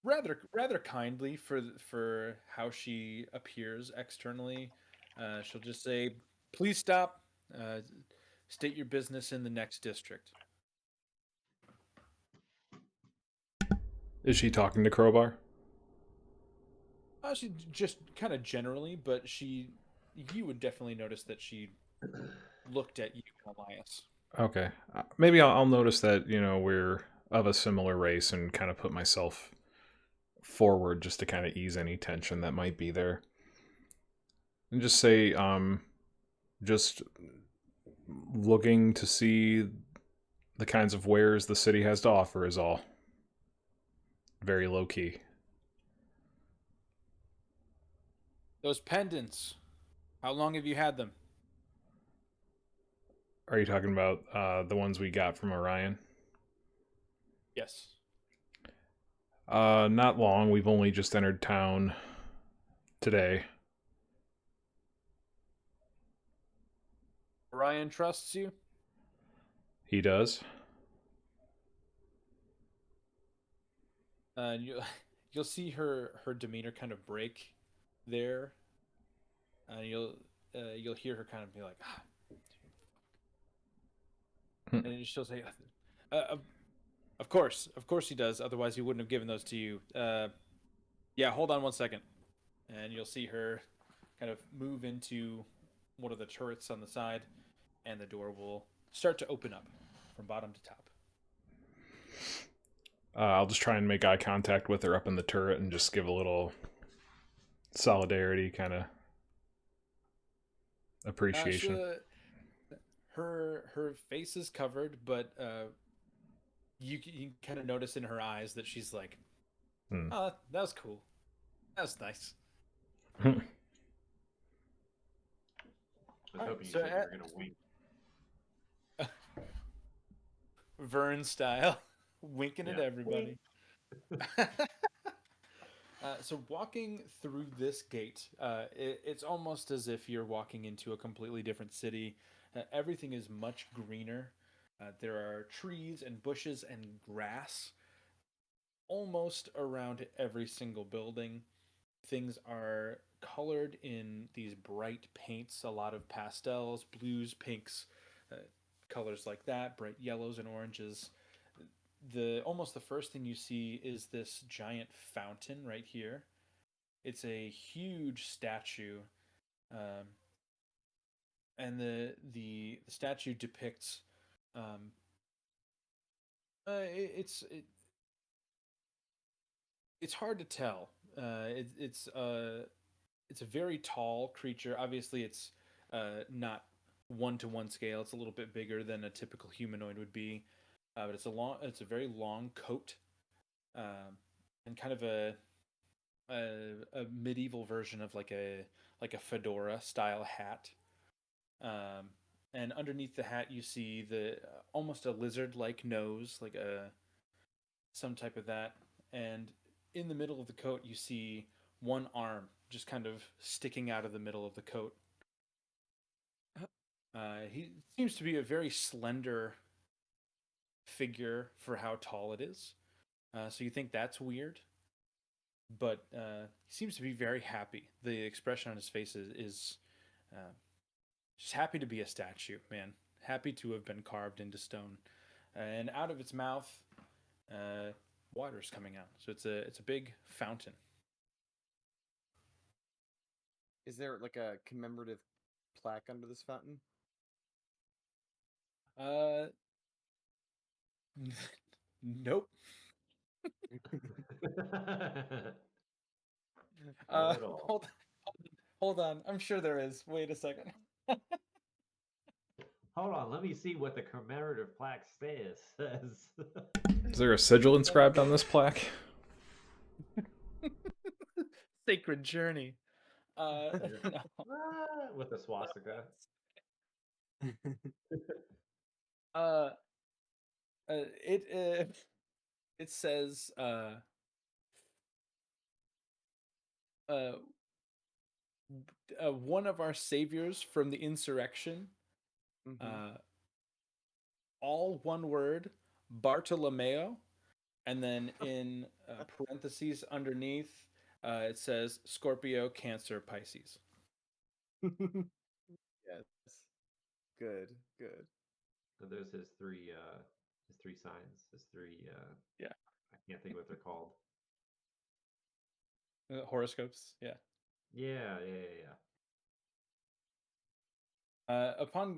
rather kindly for how she appears externally. She'll just say, "Please stop. Uh, State your business in the next district." Is she talking to Crowbar? She just kind of generally, but you would definitely notice that she looked at you and Elias. Okay. Maybe I'll notice that, we're of a similar race and kind of put myself forward just to kind of ease any tension that might be there. And just say, just looking to see the kinds of wares the city has to offer is all. Very low key. Those pendants. How long have you had them? Are you talking about the ones we got from Orion? Yes. Not long. We've only just entered town today. Ryan trusts you. He does. You'll see her demeanor kind of break there, and you'll hear her kind of be like, and she'll say, uh, of course he does. Otherwise, he wouldn't have given those to you. Yeah, hold on 1 second." And you'll see her kind of move into one of the turrets on the side, and the door will start to open up from bottom to top. I'll just try and make eye contact with her up in the turret and just give a little solidarity kind of appreciation. Her face is covered, but you kind of notice in her eyes that she's like, "Oh, that was cool. That was nice." I was hoping you said you were going to wink. Vern style, winking at Yeah. everybody. So walking through this gate, it's almost as if you're walking into a completely different city. Everything is much greener. There are trees and bushes and grass almost around every single building. Things are colored in these bright paints, a lot of pastels, blues, pinks, colors like that, bright yellows and oranges. The first thing you see is this giant fountain right here. It's a huge statue, um, and the statue depicts. Um, it's hard to tell. It's a very tall creature. Obviously, it's not 1-to-1 scale. It's a little bit bigger than a typical humanoid would be, but it's a very long coat, and kind of a medieval version of like a fedora style hat. Um, and underneath the hat, you see the almost a lizard like nose, like a some type of that. And in the middle of the coat, you see one arm just kind of sticking out of the middle of the coat. He seems to be a very slender figure for how tall it is. So you think that's weird, but he seems to be very happy. The expression on his face is just happy to be a statue, man. Happy to have been carved into stone. And out of its mouth, water's coming out. So it's a big fountain. Is there like a commemorative plaque under this fountain? Uh, nope. Not at all. Hold on. I'm sure there is. Wait a second. Hold on, let me see what the commemorative plaque says. Is there a sigil inscribed on this plaque? Sacred journey. No. With the swastika. Uh, it says uh, one of our saviors from the insurrection. Mm-hmm. All one word, Bartolomeo, and then in parentheses underneath, it says Scorpio, Cancer, Pisces. Yes. Good. Good. So there's his three signs, his three Yeah. I can't think of what they're called. Horoscopes. Yeah. Yeah. Upon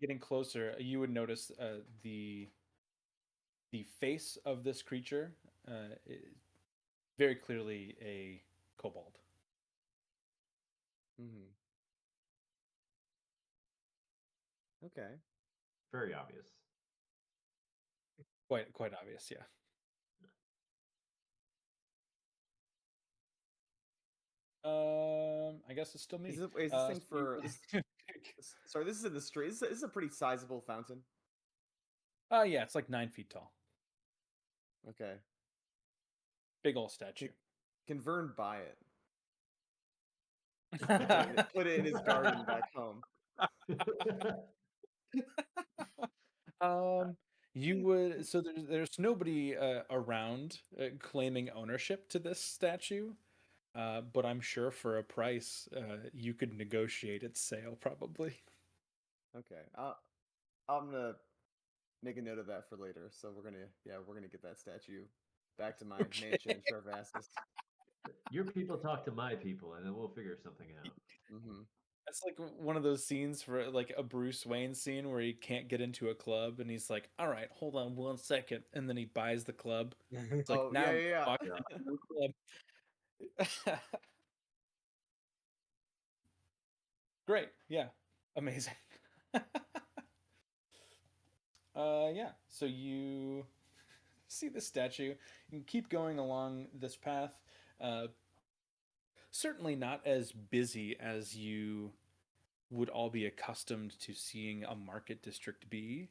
getting closer, you would notice the face of this creature, is very clearly a kobold. Mm-hmm. Okay. Very obvious. Quite obvious. Yeah. I guess it's still me. Is this thing So you- for this? Sorry, this is in the street. This is a pretty sizable fountain. Yeah, it's like 9 feet tall. Okay. Big old statue. Can Vern buy it? Put it in his garden back home. You would. So there's nobody around claiming ownership to this statue, but I'm sure for a price, you could negotiate its sale probably. Okay. I'm gonna make a note of that for later. So we're gonna get that statue back to my Okay. mansion in Charvassus. Your people talk to my people, and then we'll figure something out. Mm-hmm. It's like one of those scenes for like a Bruce Wayne scene where he can't get into a club and he's like, "All right, hold on 1 second," and then he buys the club. It's like Oh now yeah. walk into the club. Great, yeah, amazing. Yeah. So you see the statue and keep going along this path. Uh, Certainly not as busy as you would all be accustomed to seeing a market district be.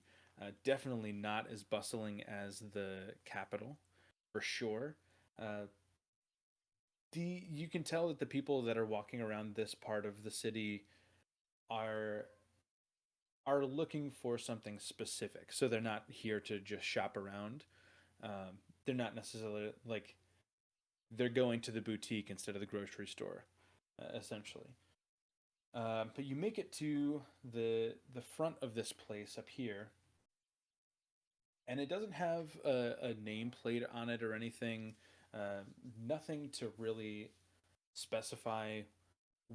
Definitely not as bustling as the capital, for sure. Uh, you can tell that the people that are walking around this part of the city are looking for something specific. So they're not here to just shop around. They're not necessarily like they're going to the boutique instead of the grocery store, essentially. But you make it to the front of this place up here, and it doesn't have a nameplate on it or anything. Nothing to really specify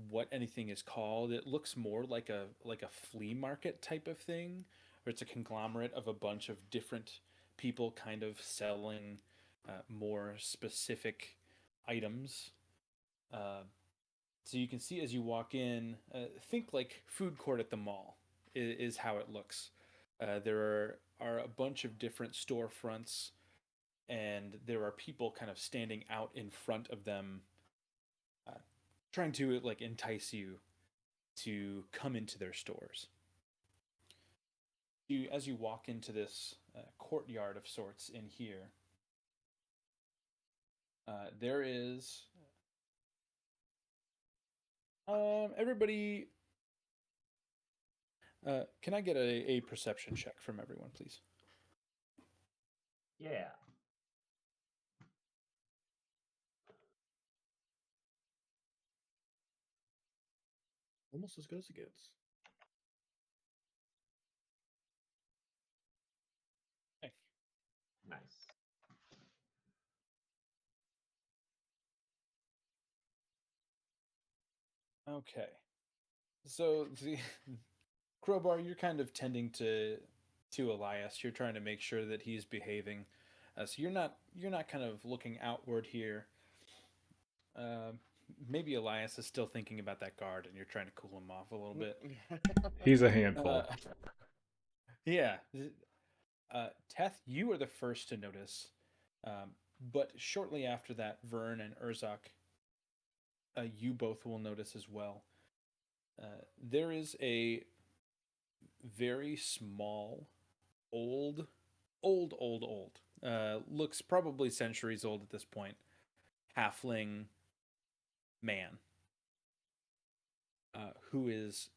what anything is called. It looks more like a flea market type of thing, where it's a conglomerate of a bunch of different people kind of selling more specific items. So you can see as you walk in, think like food court at the mall is how it looks. There are a bunch of different storefronts, and there are people kind of standing out in front of them, trying to like entice you to come into their stores. As you walk into this courtyard of sorts in here, there is everybody. Can I get a perception check from everyone, please? Yeah. Almost as good as it gets. Nice. Okay. So the Crowbar, you're kind of tending to Elias. You're trying to make sure that he's behaving. So you're not kind of looking outward here. Maybe Elias is still thinking about that guard, and you're trying to cool him off a little bit. He's a handful. Yeah. Teth, you are the first to notice. But shortly after that, Vern and Urzak, you both will notice as well. There is a very small, old, looks probably centuries old at this point, halfling man who is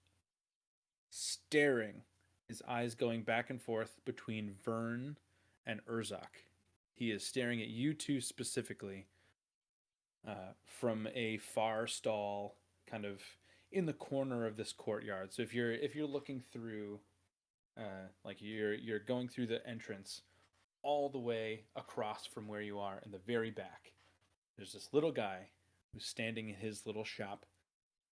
staring, his eyes going back and forth between Vern and Urzak. He is staring at you two specifically from a far stall, kind of in the corner of this courtyard. So if you're looking through, like you're going through the entrance, all the way across from where you are in the very back, there's this little guy who's standing in his little shop,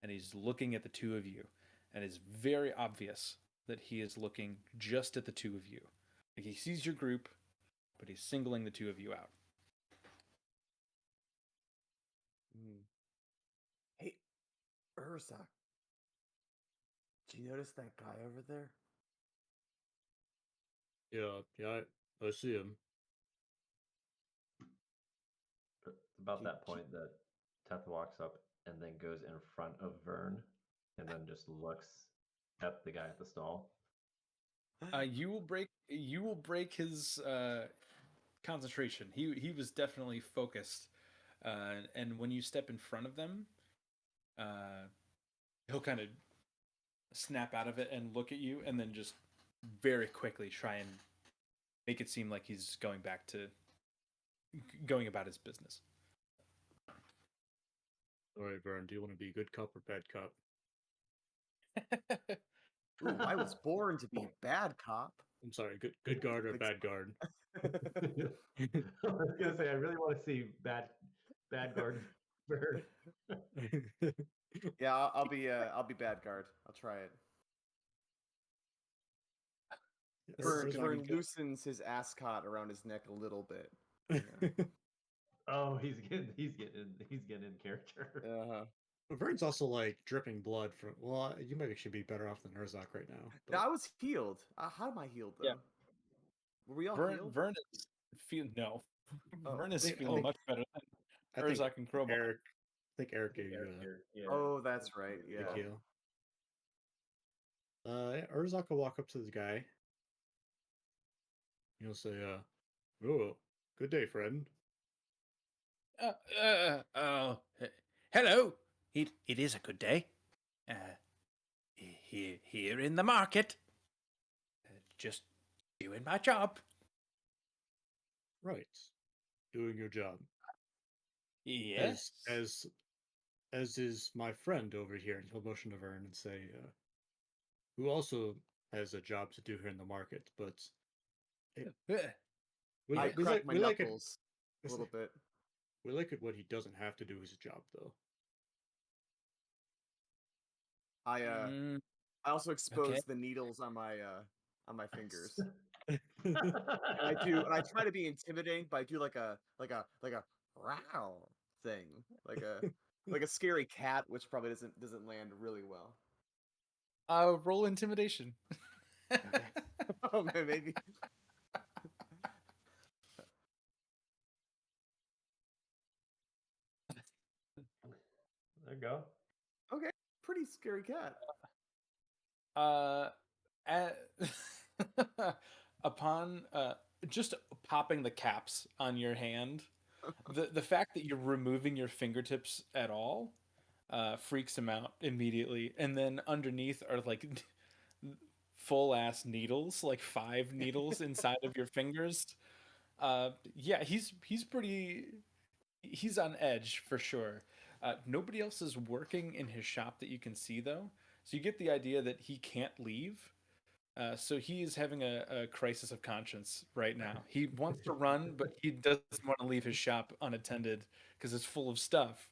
and he's looking at the two of you, and it's very obvious that he is looking just at the two of you. Like he sees your group, but he's singling the two of you out. Hey, Urzak, did you notice that guy over there? Yeah, I see him. It's about Do- that do- point that Teth walks up and then goes in front of Vern and then just looks at the guy at the stall. You will break his concentration. He was definitely focused, and when you step in front of them, he'll kind of snap out of it and look at you, and then just very quickly try and make it seem like he's going about his business. All right, Vern, do you want to be good cop or bad cop? Ooh, I was born to be bad cop. I'm sorry, good guard or Like- bad guard? I was gonna say I really want to see bad guard Vern. Yeah, I'll be bad guard. I'll try it. Vern loosens his ascot around his neck a little bit. Yeah. Oh, he's getting in character. Uh-huh. Vern's also like dripping blood from. Well, you maybe should be better off than Urzak right now. No, I was healed. How am I healed though? Yeah. Were we all healed? Vern is Oh. Vern is I think- feeling much better than I think Urzak and Crowbar. Eric. I think Eric gave you Yeah. Oh, that's right. a Yeah. heal. Yeah, Urzak will walk up to the guy. He'll say, "Oh, good day, friend." Hello. It is a good day. Here in the market. Just doing my job. Right, doing your job. Yes. As is my friend over here, and he'll motion to Vern and say, who also has a job to do here in the market, but we I like we crack like my we like it. knuckles a little bit. We like it when he doesn't have to do his job, though. I Mm, I also expose Okay. the needles on my fingers. And I try to be intimidating, but I do like a row thing. Like a scary cat, which probably doesn't land really well. Roll intimidation. Okay. Oh man, maybe. There you go. Okay, pretty scary cat. At, upon just popping the caps on your hand, the fact that you're removing your fingertips at all freaks him out immediately. And then underneath are like full ass needles, like 5 needles inside of your fingers. Yeah, he's pretty. He's on edge for sure. Nobody else is working in his shop that you can see though, so you get the idea that he can't leave. So he is having a crisis of conscience right now. He wants to run, but he doesn't want to leave his shop unattended because it's full of stuff.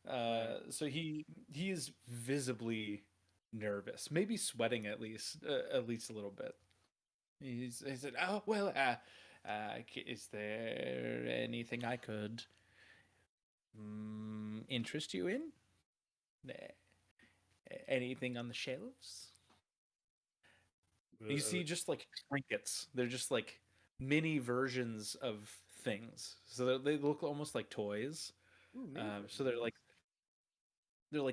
So he is visibly nervous, maybe sweating at least a little bit. He said, "Oh well, is there anything I could interest you in? Anything on the shelves?" You see just like trinkets. They're just like mini versions of things. So they look almost like toys. Ooh, So they're like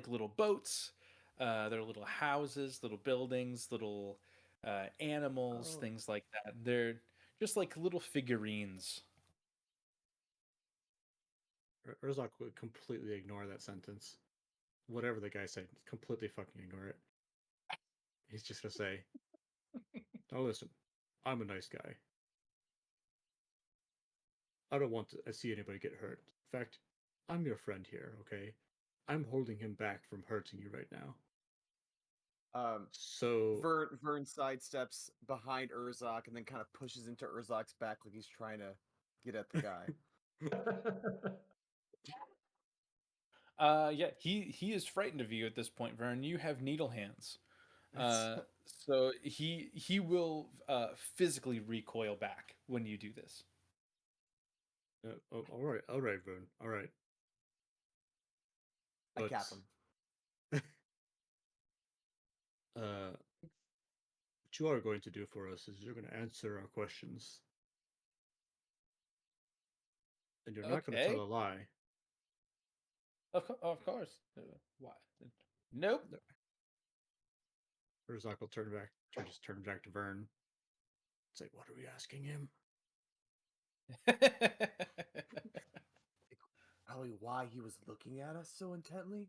little boats. They're little houses, little buildings, little animals, Oh. things like that. They're just like little figurines. Urzak would completely ignore that sentence. Whatever the guy said, completely fucking ignore it. He's just gonna say, "Now listen, I'm a nice guy. I don't want to see anybody get hurt. In fact, I'm your friend here, okay? I'm holding him back from hurting you right now. So Vern sidesteps behind Urzak and then kind of pushes into Urzak's back like he's trying to get at the guy. Yeah, he is frightened of you at this point, Vern. You have needle hands. So he will physically recoil back when you do this. all right, Vern, all right. I cap him. What you are going to do for us is you're going to answer our questions, and you're not going to Okay. tell a lie. Of course. What? Nope. Urzak will turn back to Vern. Say, what are we asking him? Probably why he was looking at us so intently.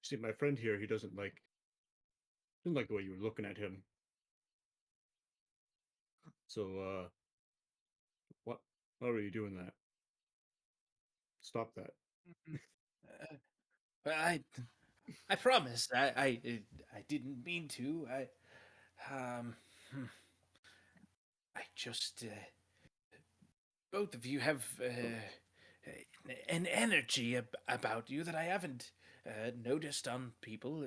See, my friend here, he doesn't like the way you were looking at him. So, why were you doing that? Stop that. I promise. I didn't mean to. Um, hmm. I just both of you have an energy about you that I haven't noticed on people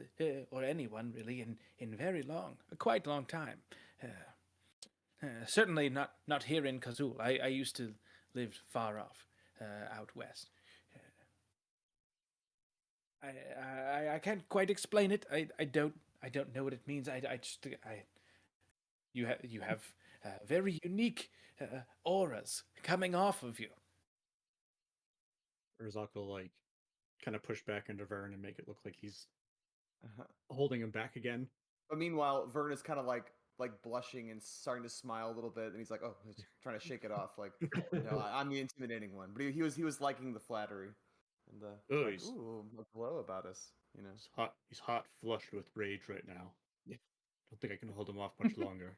or anyone really in very long, a quite long time. Certainly not here in Kazul. I used to live far off out west. I can't quite explain it. I don't know what it means. I just you have very unique auras coming off of you. Urzak will like kind of push back into Vern and make it look like he's holding him back again. But meanwhile, Vern is kind of like blushing and starting to smile a little bit, and he's like, "Oh," he's trying to shake it off. Like, I'm the intimidating one. But he was liking the flattery, and Oh, like, he's- "Ooh, a glow about us," you know. He's hot, flushed with rage right now. Yeah. Don't think I can hold him off much longer.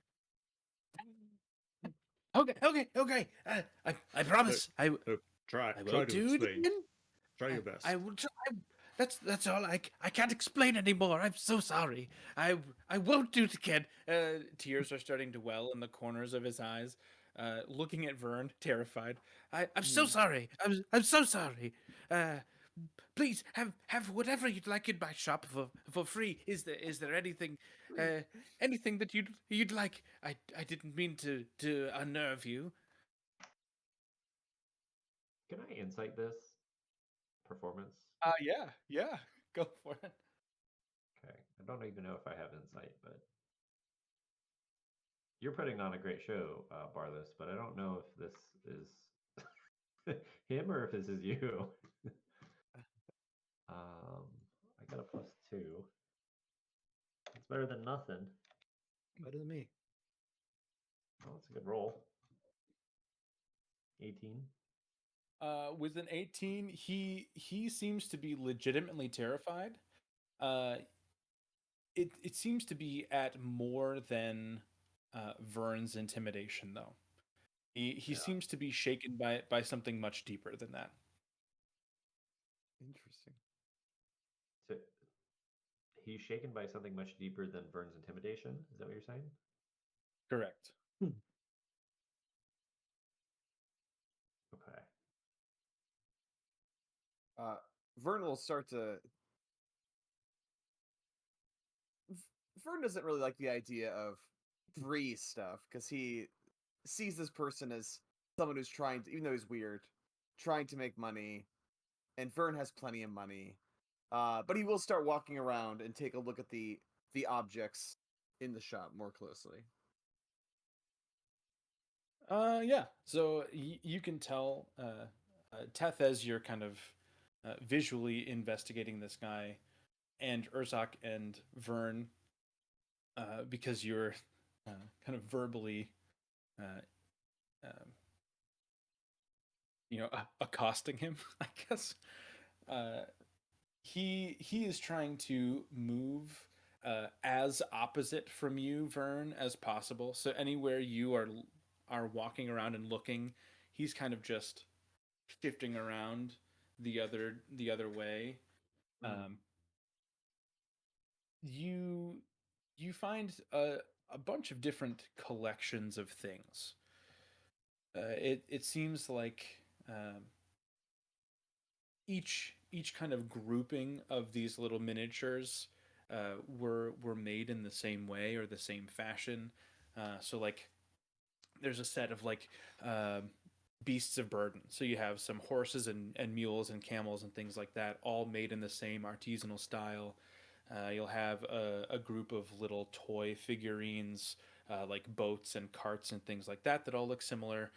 Okay. I promise. Try I will to do it explain. again. Try your best. I will try. That's all. I can't explain anymore. I'm so sorry. I won't do it again. Tears are starting to well in the corners of his eyes. Looking at Vern, terrified. I'm so sorry. I'm so sorry. Please have whatever you'd like in my shop for free. Is there anything anything that you'd like? I didn't mean to unnerve you. Can I insight this performance? Yeah. Go for it. Okay. I don't even know if I have insight, but you're putting on a great show, Barlos, but I don't know if this is him or if this is you. I got a +2. It's better than nothing. Better than me. Oh, that's a good roll. 18. With an 18, he seems to be legitimately terrified. It seems to be at more than Vern's intimidation, though. He Yeah. seems to be shaken by something much deeper than that. Interesting. So he's shaken by something much deeper than Vern's intimidation. Is that what you're saying? Correct. Okay. Vern will start to. Vern doesn't really like the idea of free stuff because he sees this person as someone who's trying to, even though he's weird, trying to make money, and Vern has plenty of money. But he will start walking around and take a look at the objects in the shop more closely. Yeah. So you can tell, Teth, as you're kind of visually investigating this guy, and Urzak and Vern, because you're kind of verbally, uh, um, accosting him, I guess. Uh, he is trying to move as opposite from you, Vern, as possible. So anywhere you are walking around and looking, he's kind of just shifting around the other way. Mhm. You find a bunch of different collections of things. It seems like each kind of grouping of these little miniatures were made in the same way or the same fashion. So like there's a set of like beasts of burden. So you have some horses and mules and camels and things like that, all made in the same artisanal style. You'll have a group of little toy figurines, like boats and carts and things like that, that all look similar.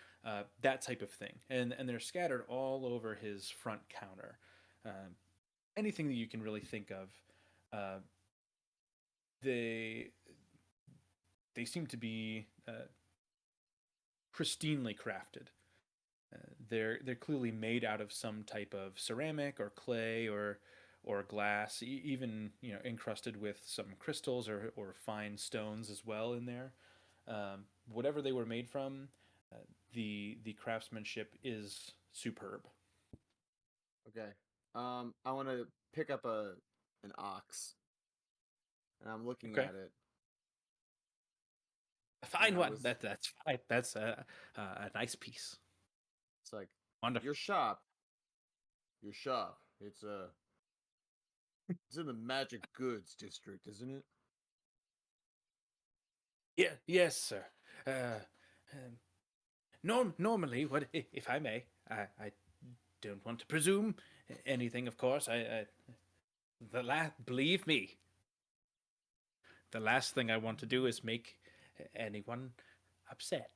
That type of thing, and they're scattered all over his front counter. Um, Anything that you can really think of, uh, they they seem to be pristinely crafted. They're clearly made out of some type of ceramic or clay or glass, even encrusted with some crystals or fine stones as well in there. Whatever they were made from, the craftsmanship is superb. Okay. I want to pick up an ox, and I'm looking Okay, at it, a and fine I one. was. That's fine. That's a nice piece. It's like Wonderful. your shop. Your shop. It's in the magic goods district, isn't it? Yeah, yes, sir. Uh, um, normally, what if I may? I don't want to presume anything, of course. Believe me, the last thing I want to do is make anyone upset.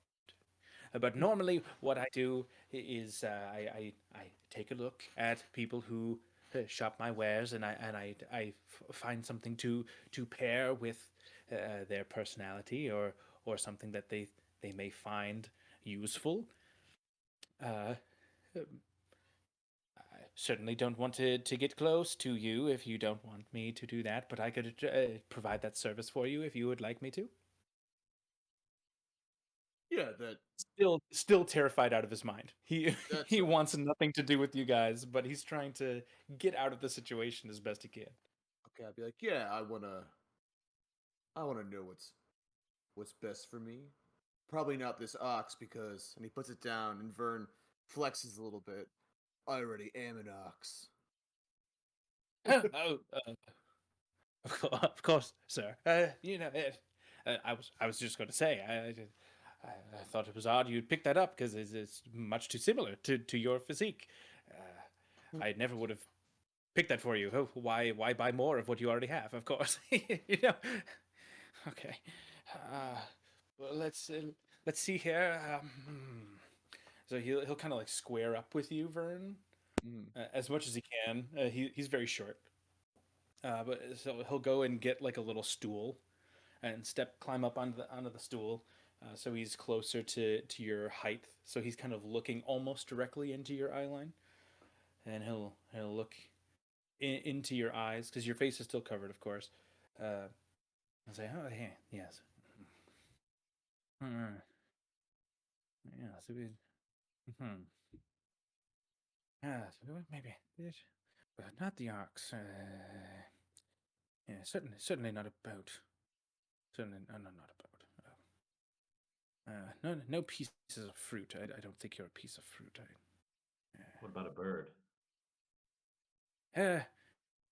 But normally, what I do is I take a look at people who shop my wares, and I find something to pair with their personality or something that they may find useful. Uh, I certainly don't want to get close to you if you don't want me to do that, but I could provide that service for you if you would like me to. Yeah, that Still terrified out of his mind. He that's he right. wants nothing to do with you guys, but he's trying to get out of the situation as best he can. Okay, I'd be like, yeah, I wanna know what's best for me. Probably not this ox because, and he puts it down, and Vern flexes a little bit. I already am an ox. Oh, of course, sir. I was just going to say, I thought it was odd you'd pick that up because it's much too similar to your physique. I never would have pick that for you. Oh, why buy more of what you already have? Of course, you know. Okay. Well, let's see here. So he'll kind of like square up with you, Vern, as much as he can. He's very short, but so he'll go and get like a little stool and climb up onto the stool. So he's closer to your height. So he's kind of looking almost directly into your eye line, and he'll look into your eyes because your face is still covered, of course. And say, "Oh, yeah, yes, yeah, so hmm, maybe it, but not the ox. Yeah, certainly not a boat. Certainly, no, not a boat. No pieces of fruit. I don't think you're a piece of fruit. What about a bird? I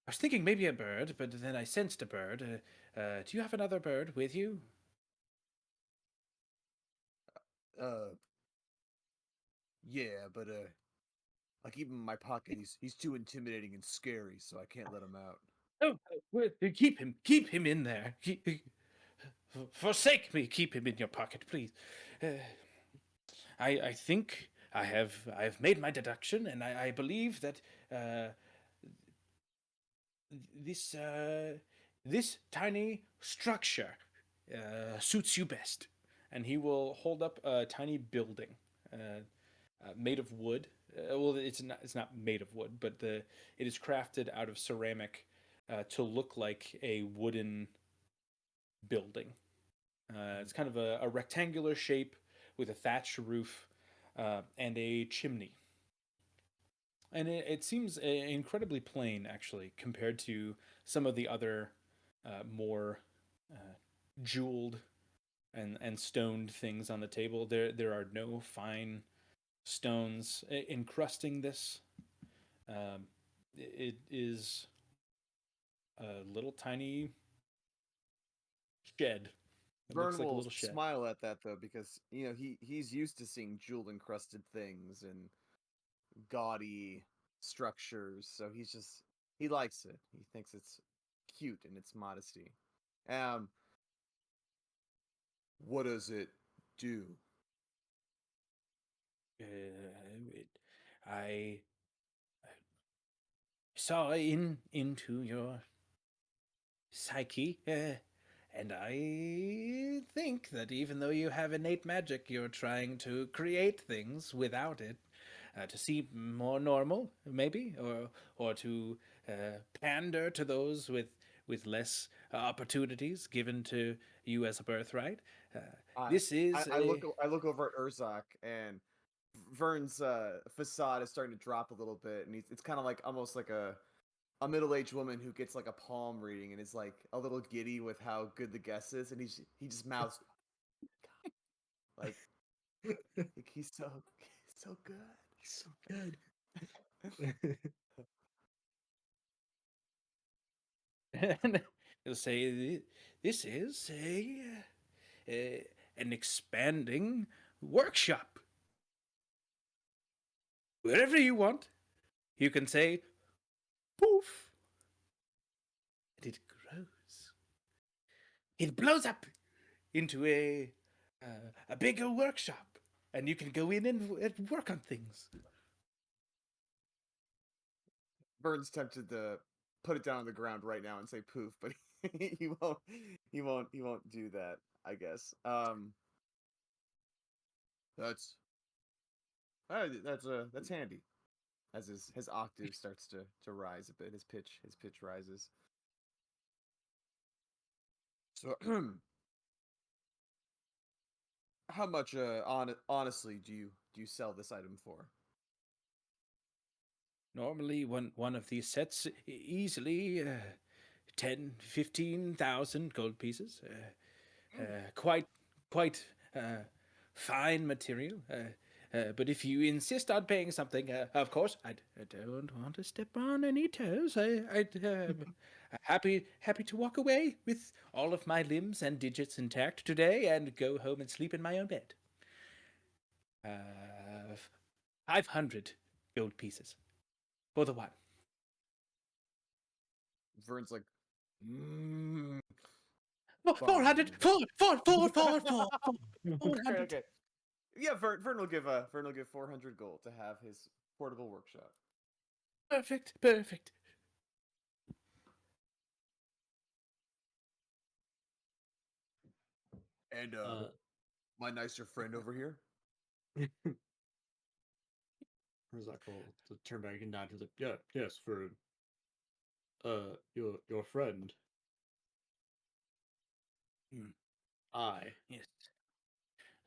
was thinking maybe a bird, but then I sensed a bird. Do you have another bird with you? Yeah, but I keep him in my pocket. He's too intimidating and scary, so I can't let him out. Oh, keep him in there. Forsake me, keep him in your pocket, please. I think I've made my deduction, and I believe that uh, this this tiny structure suits you best. And he will hold up a tiny building made of wood. Well, it's not made of wood, but it is crafted out of ceramic to look like a wooden building. It's kind of a rectangular shape with a thatched roof and a chimney. And it seems incredibly plain, actually, compared to some of the other more jeweled and stoned things on the table. There are no fine stones encrusting this. It is a little tiny shed. It looks Vern like a will little shed. smile at that though, because he's used to seeing jewel encrusted things and gaudy structures, so he likes it. He thinks it's cute in its modesty. Um, what does it do? I saw into your psyche, and I think that even though you have innate magic, you're trying to create things without it to seem more normal, maybe, or to pander to those with less opportunities given to you as a birthright. I This is I look over at Urzak, and Vern's facade is starting to drop a little bit, and it's kind of like almost like a middle-aged woman who gets like a palm reading and is like a little giddy with how good the guess is, and he just mouths like he's so good. So good. and he'll say, "This is an expanding workshop. Wherever you want, you can say, poof, and it grows. It blows up into a bigger workshop, and you can go in and work on things." Vern's tempted to put it down on the ground right now and say poof, but he won't. He won't do that. I guess. That's that's handy. As his octave starts to rise a bit, his pitch rises. So, how much honestly do you sell this item for? Normally, one of these sets easily 10, 15,000 gold pieces. Quite fine material. But if you insist on paying something, of course, I don't want to step on any toes. I'd happy to walk away with all of my limbs and digits intact today and go home and sleep in my own bed. 500 gold pieces for the one. Vern's like, 400, 400. okay, okay. Yeah, Vern will give 400 gold to have his portable workshop. Perfect, perfect. And my nicer friend over here. Herzog will turn back and nod. He's like, yeah, yes, for your friend. Hmm. I. Yes.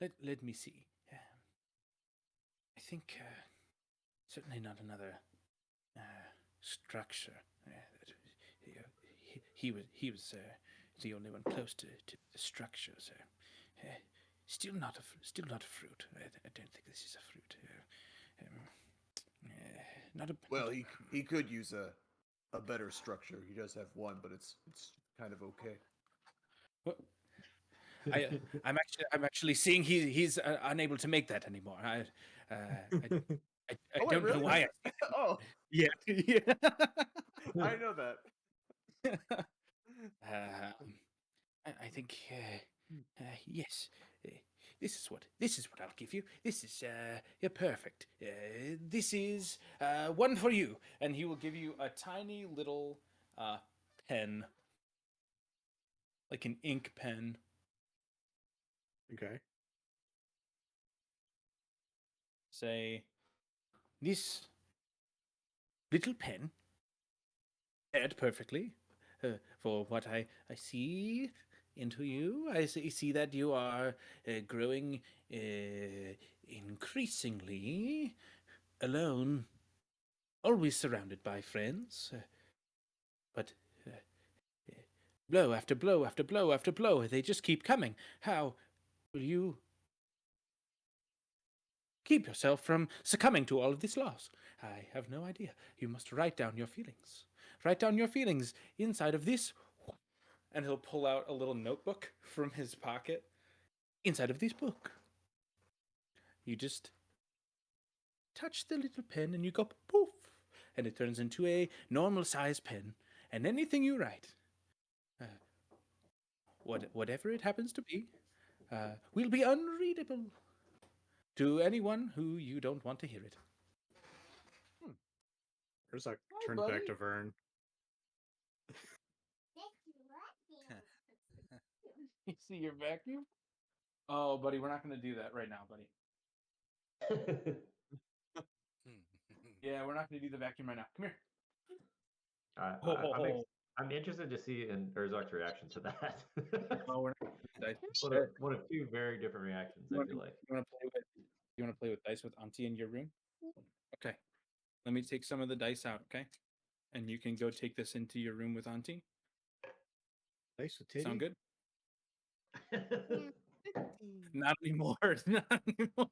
Let me see. I think certainly not another structure. He was the only one close to the structure. So still not a fruit. I don't think this is a fruit. Not a Well, he could use a better structure. He does have one, but it's kind of okay. Well, I'm actually seeing he's unable to make that anymore. I Oh, wait, don't know really? why. Oh, Yeah, yeah. I know that. I think yes. This is what I'll give you. This is yeah, perfect. This is one for you, and he will give you a tiny little pen, like an ink pen. Okay. Say, this little pen paired perfectly for what I see into you. I see that you are growing increasingly alone, always surrounded by friends, but blow after blow after blow after blow, they just keep coming. How will you keep yourself from succumbing to all of this loss? I have no idea. You must write down your feelings. Write down your feelings inside of this. And he'll pull out a little notebook from his pocket. Inside of this book, you just touch the little pen and you go poof, and it turns into a normal size pen. And anything you write, whatever it happens to be, will be unreadable to anyone who you don't want to hear it. Herzog Hi, turns buddy. back to Vern. You see your vacuum? Oh, buddy, we're not going to do that right now, buddy. Yeah, we're not going to do the vacuum right now. Come here. I'm interested to see in Urzok's reaction to that. Oh, we're not gonna do dice. One of two very different reactions, I feel like. You want to play with dice with Auntie in your room? Okay. Let me take some of the dice out, okay? And you can go take this into your room with Auntie. Nice with titty. Sound good? Not anymore. Not anymore.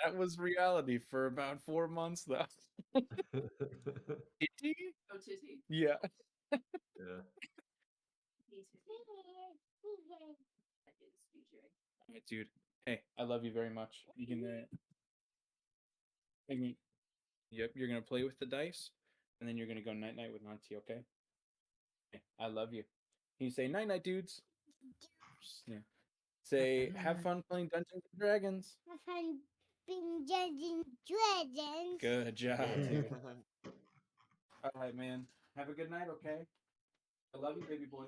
That was reality for about 4 months, though. Titty? Oh, titty. Yeah. Yeah. All right, dude. Hey, I love you very much. You can, yep, you're gonna play with the dice, and then you're gonna go night night with Auntie. Okay? Hey, I love you. Can you say night night, dudes? Yeah. Say have fun playing Dungeons and Dragons. Have fun being Dungeons and Dragons. Good job, dude. All right, man. Have a good night. Okay. I love you, baby boy.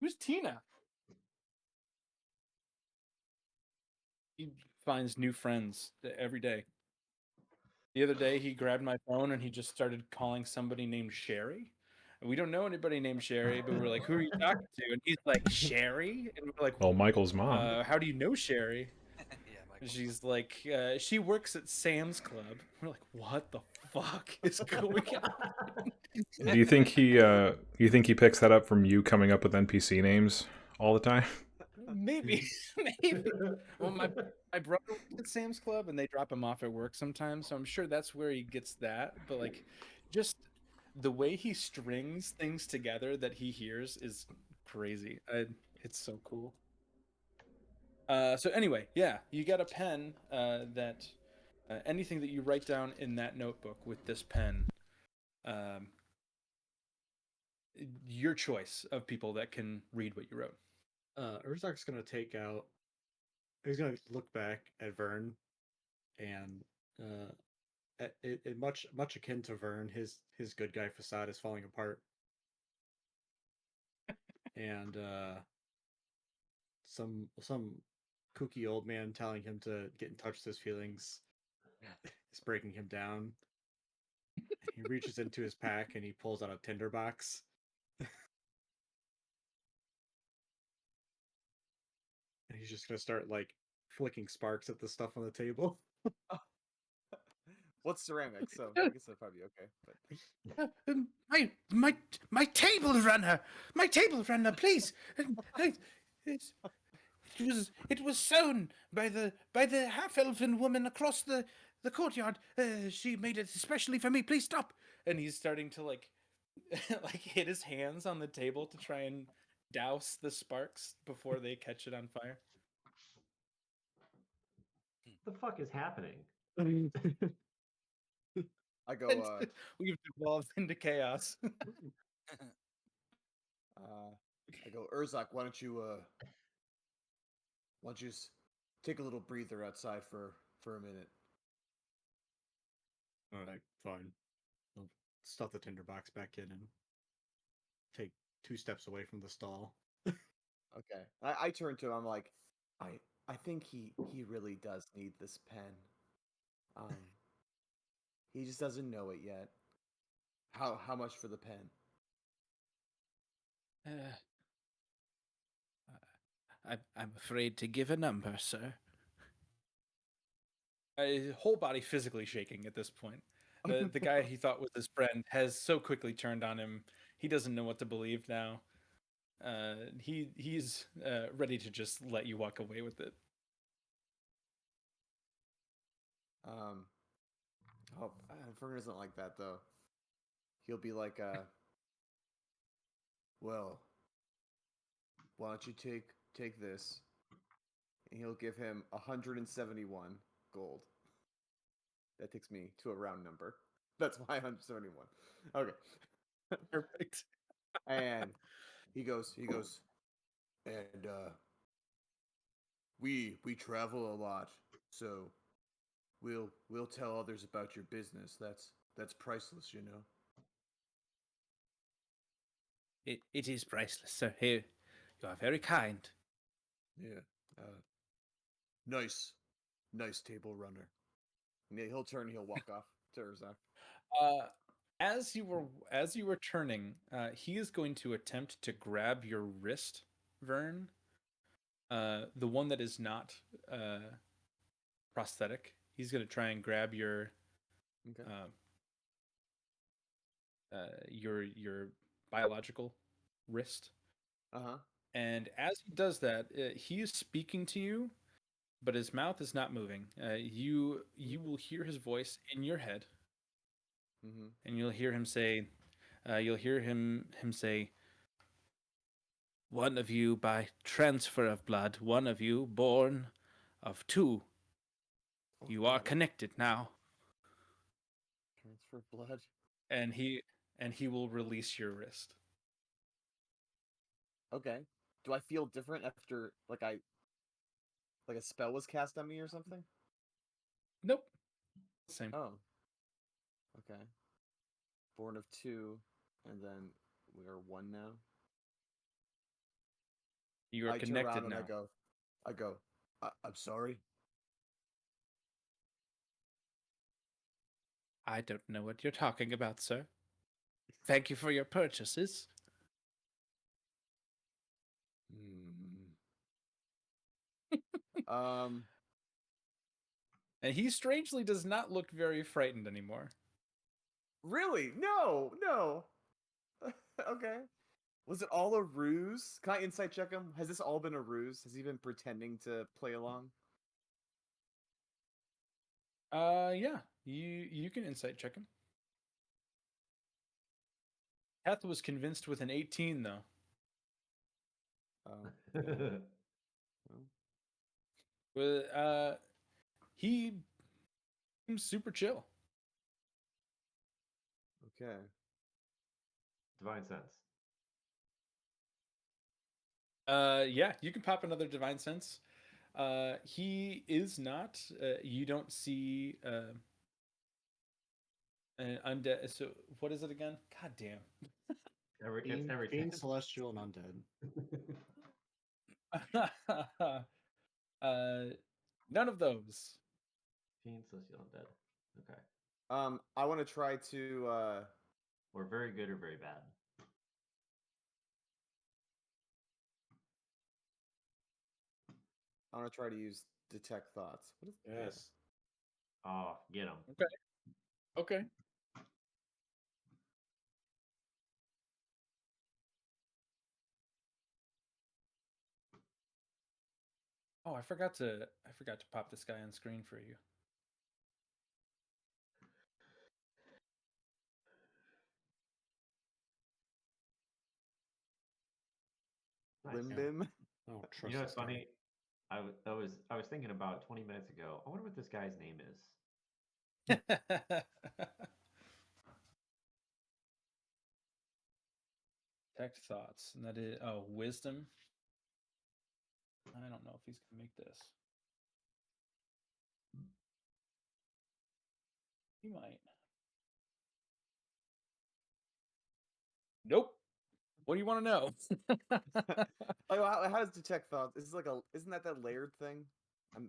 Who's Tina? He finds new friends every day. The other day, he grabbed my phone and he just started calling somebody named Sherry. And we don't know anybody named Sherry, but we're like, "Who are you talking to?" And he's like, "Sherry," and we're like, Oh, Michael's mom. "How do you know Sherry?" Yeah, And she's like, "She works at Sam's Club." We're like, "What the fuck is going on?" Do you think he picks that up from you coming up with NPC names all the time? Maybe, maybe. Well, my brother works at Sam's Club, and they drop him off at work sometimes, so I'm sure that's where he gets that. But like, just the way he strings things together that he hears is crazy. It's so cool. So anyway, yeah, you got a pen that anything that you write down in that notebook with this pen, um, your choice of people that can read what you wrote. Urzak's gonna take out. He's gonna look back at Vern, and it much akin to Vern. His good guy facade is falling apart, and some kooky old man telling him to get in touch with his feelings is breaking him down. He reaches into his pack and he pulls out a tinder box. And he's just gonna start like flicking sparks at the stuff on the table. What's ceramic? So I guess that'd probably be okay. But My table runner, please. It was sewn by the half elven woman across the courtyard. She made it especially for me. Please stop. And he's starting to like like hit his hands on the table to try and douse the sparks before they catch it on fire. What the fuck is happening? I go, And we've devolved into chaos. I go, Urzak, why don't you just take a little breather outside for a minute? All right, fine. I'll stuff the tinderbox back in and take 2 steps away from the stall. Okay. I turn to him. I'm like, I think he really does need this pen. He just doesn't know it yet. How much for the pen? I'm afraid to give a number, sir. His whole body physically shaking at this point. The guy he thought was his friend has so quickly turned on him. He doesn't know what to believe now. He's ready to just let you walk away with it. Vern isn't like that though. He'll be like, well, why don't you take this? And he'll give him 171 gold. That takes me to a round number. That's my 171. Okay. Perfect. And he goes, and we travel a lot, so we'll tell others about your business. That's priceless, you know. It is priceless, sir. Here, you are very kind. Yeah. Nice table runner. And yeah, he'll turn. He'll walk off to Urzak. As you were turning, he is going to attempt to grab your wrist, Vern. The one that is not prosthetic. He's going to try and grab your Okay. Your biological wrist. Uh-huh. And as he does that, he is speaking to you, but his mouth is not moving. You will hear his voice in your head, and you'll hear him say, One of you by transfer of blood, one of you born of two. You are connected now. Transfer blood. and he will release your wrist. Okay. Do I feel different after like a spell was cast on me or something? Nope. Same. Oh. Okay. Born of 2, and then we are 1 now. You are I turn connected around now. and I go, I'm sorry. I don't know what you're talking about, sir. Thank you for your purchases. And he strangely does not look very frightened anymore. Really? No. Okay. Was it all a ruse? Can I insight check him? Has this all been a ruse? Has he been pretending to play along? Yeah. You can insight check him. Heth was convinced with an 18 though. Yeah. Well, he seems super chill. Okay. Divine sense. Yeah, you can pop another divine sense. He is not. You don't see an undead. So what is it again? God damn. It's everything. Being celestial and undead. None of those. Fiend, celestial, undead. Okay. I want to try to. Or very good or very bad. I want to try to use detect thoughts. What is? Yes. Oh, get him. Okay. Oh, I forgot to pop this guy on screen for you. Nice. Lim Yeah. Bim. I don't trust You know what's this guy. funny? I was thinking about 20 minutes ago. I wonder what this guy's name is. Tech thoughts, and that is wisdom. I don't know if he's gonna make this. He might. Nope. What do you want to know? Like, how does detect thoughts? Is this like isn't that layered thing?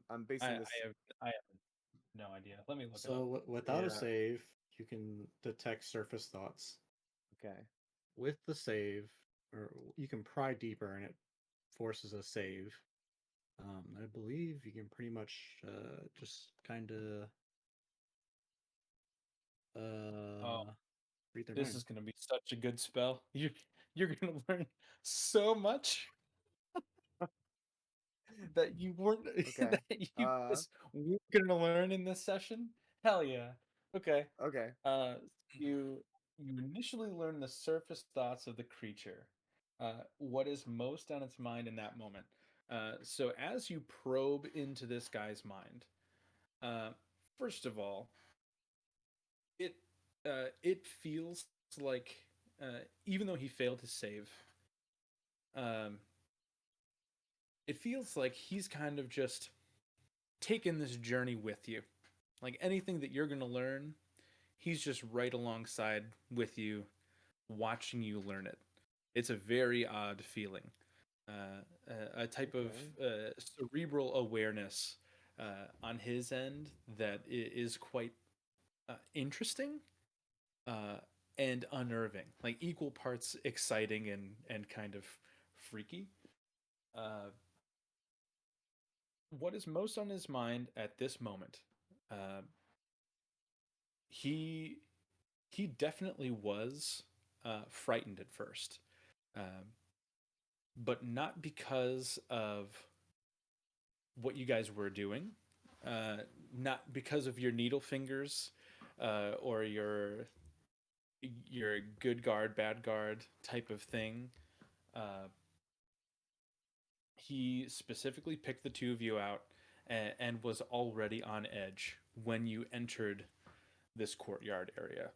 I'm basing this. I have no idea. Let me look it So up. without a Yeah. save, you can detect surface thoughts. Okay. With the save, or you can pry deeper, and it forces a save. I believe you can pretty much just kind of read their This mind. is gonna be such a good spell. You're gonna learn so much that you weren't Okay. that you just weren't gonna learn in this session. Hell yeah. Okay. Okay. You initially learn the surface thoughts of the creature. What is most on its mind in that moment. So as you probe into this guy's mind, first of all, it feels like even though he failed to save, um, it feels like he's kind of just taken this journey with you. Like anything that you're gonna learn, he's just right alongside with you, watching you learn it. It's a very odd feeling, a type of cerebral awareness on his end that is quite interesting and unnerving, like equal parts exciting and kind of freaky. Uh, what is most on his mind at this moment? Uh, he he definitely was frightened at first, but not because of what you guys were doing, not because of your needle fingers or your good guard, bad guard type of thing. Uh, he specifically picked the two of you out and was already on edge when you entered this courtyard area.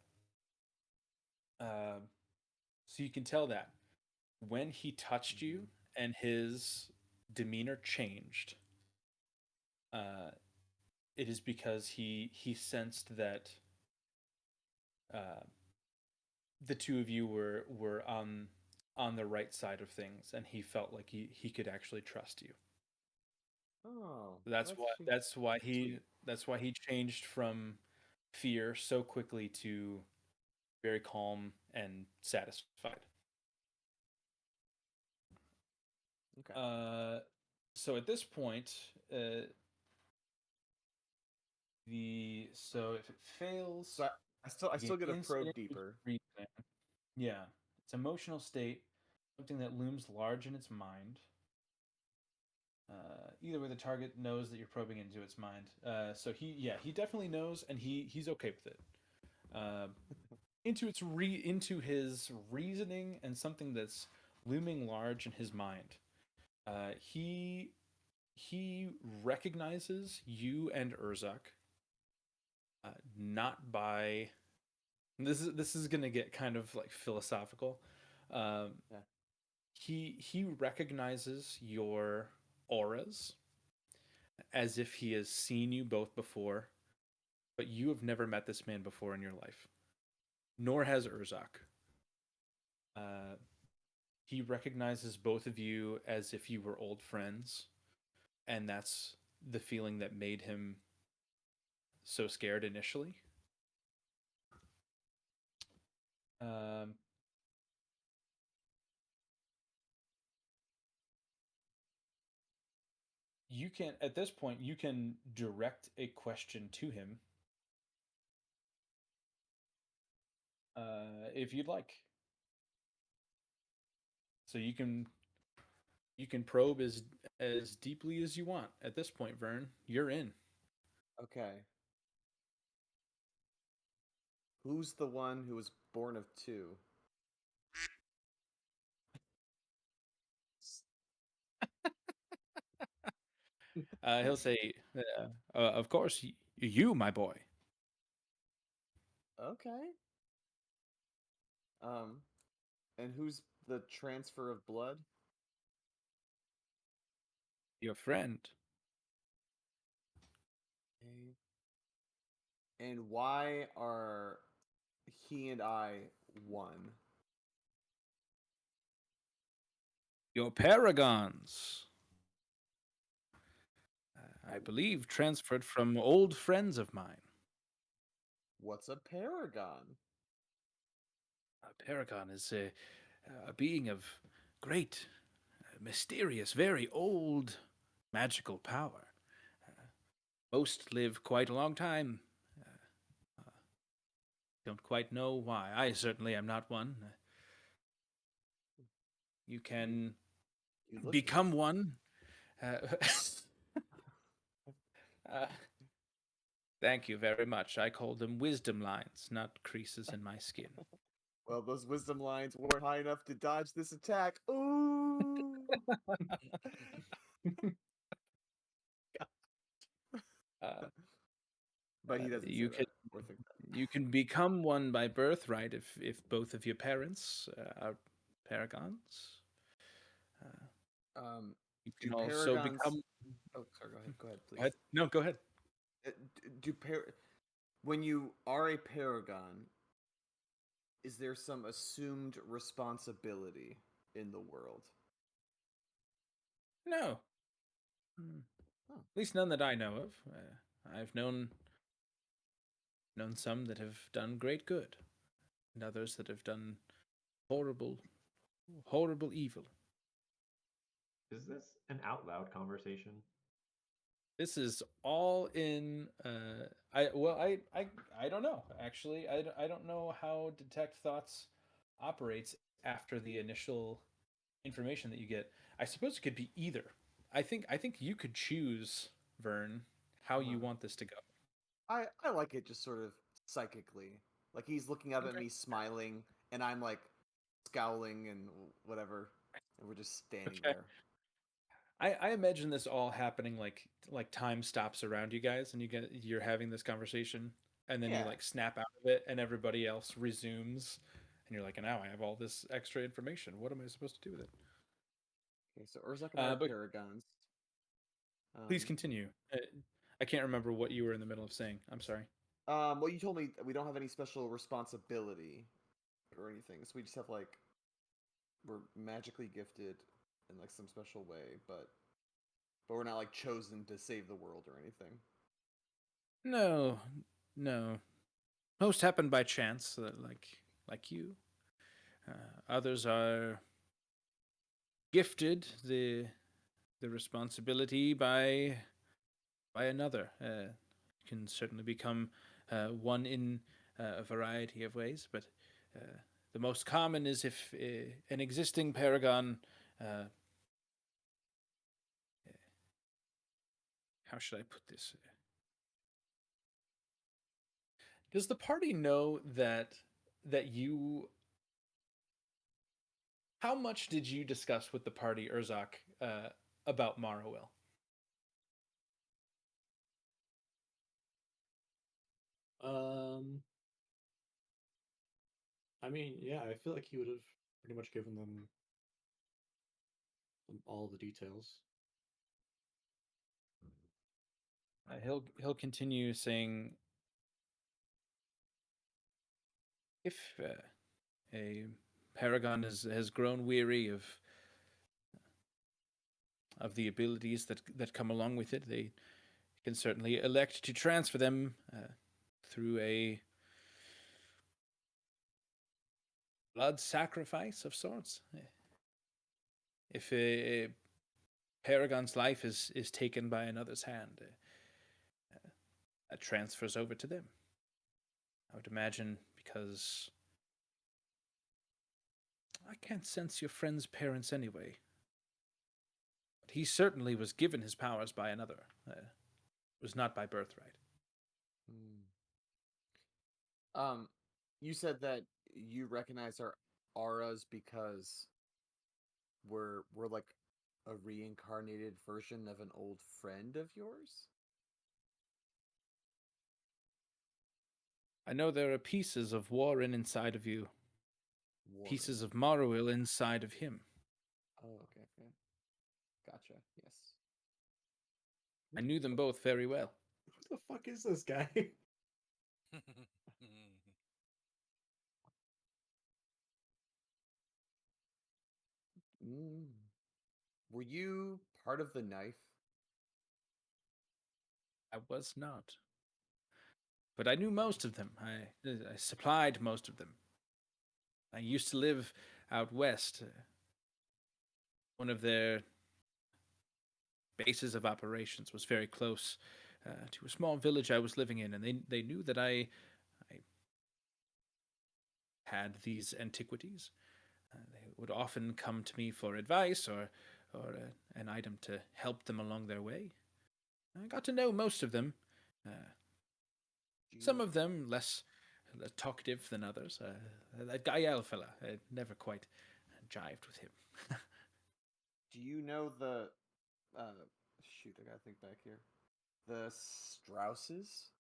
So you can tell that when he touched you and his demeanor changed, uh, it is because he sensed that uh, the two of you were on the right side of things, and he felt like he could actually trust you. Oh. That's why he changed from fear so quickly to very calm and satisfied. Okay. So at this point, so if it fails, So I still get a probe insight deeper. reasoning. Yeah, it's emotional state, something that looms large in its mind. Either way, the target knows that you're probing into its mind. So he definitely knows, and he's okay with it. Uh, into his reasoning and something that's looming large in his mind. He recognizes you and Urzak. not by. This is gonna get kind of like philosophical. Um, Yeah. he recognizes your auras as if he has seen you both before, but you have never met this man before in your life, nor has Urzak. Uh, he recognizes both of you as if you were old friends, and that's the feeling that made him so scared initially. Um, you can at this point you can direct a question to him if you'd like. So you can probe as deeply as you want at this point, Vern. You're in. Okay. Who's the one who was born of two? He'll say, "Of course, you, my boy." Okay. Um, and who's the transfer of blood? Your friend. Okay. And why are he and I one? Your paragons. I believe transferred from old friends of mine. What's a paragon? A paragon is a being of great, mysterious, very old magical power. Most live quite a long time. Don't quite know why. I certainly am not one. You can You look become one. Uh, uh, thank you very much. I call them wisdom lines, not creases in my skin. well. Those wisdom lines weren't high enough to dodge this attack. Ooh. Uh, But he doesn't say you can that or think that. you can become one by birthright if both of your parents are paragons. You Do can also paragons? become. Oh, sorry. Go ahead. Go ahead, Go please. ahead. No, go ahead. Do when you are a paragon, is there some assumed responsibility in the world? No. Hmm. Oh. At least none that I know of. I've known some that have done great good, and others that have done horrible, horrible evil. Is this an out loud conversation? This is all in. I don't know. Actually, I don't know how detect thoughts operates after the initial information that you get. I suppose it could be either. I think you could choose, Vern, how you Uh-huh. want this to go. I like it just sort of psychically. Like he's looking up at Okay. me smiling and I'm like scowling and whatever and we're just standing Okay. there. I imagine this all happening like time stops around you guys and you're having this conversation and then you Yeah. like snap out of it and everybody else resumes and you're like, now I have all this extra information. What am I supposed to do with it? Okay, so Urzak and I are But paragons. please Um, continue. I can't remember what you were in the middle of saying. I'm sorry. well, you told me that we don't have any special responsibility or anything, so we just have like we're magically gifted in like some special way, but we're not like chosen to save the world or anything. No, no. Most happen by chance, like you. Others are gifted the responsibility by another. Can certainly become one in a variety of ways, but the most common is if an existing paragon. How should I put this? Does the party know that you? How much did you discuss with the party, Urzak, about Morrowill? I mean, yeah, I feel like he would have pretty much given them all the details. He'll continue saying, if a paragon has grown weary of the abilities that come along with it, they can certainly elect to transfer them through a blood sacrifice of sorts. If a paragon's life is taken by another's hand, that transfers over to them. I would imagine because I can't sense your friend's parents anyway. But he certainly was given his powers by another. Was not by birthright. You said that you recognize our auras because we're like a reincarnated version of an old friend of yours? I know there are pieces of Warren inside of you, pieces of Morrowill inside of him. Oh, okay. Gotcha. Yes. I knew them both very well. What the fuck is this guy? Were you part of the knife? I was not. But I knew most of them. I supplied most of them. I used to live out west. One of their bases of operations was very close to a small village I was living in, and they knew that I had these antiquities. They would often come to me for advice or an item to help them along their way. I got to know most of them. Some of them less talkative than others. That Gael fella, I never quite jived with him. Do you know the shoot, I gotta think back here. The Strausses?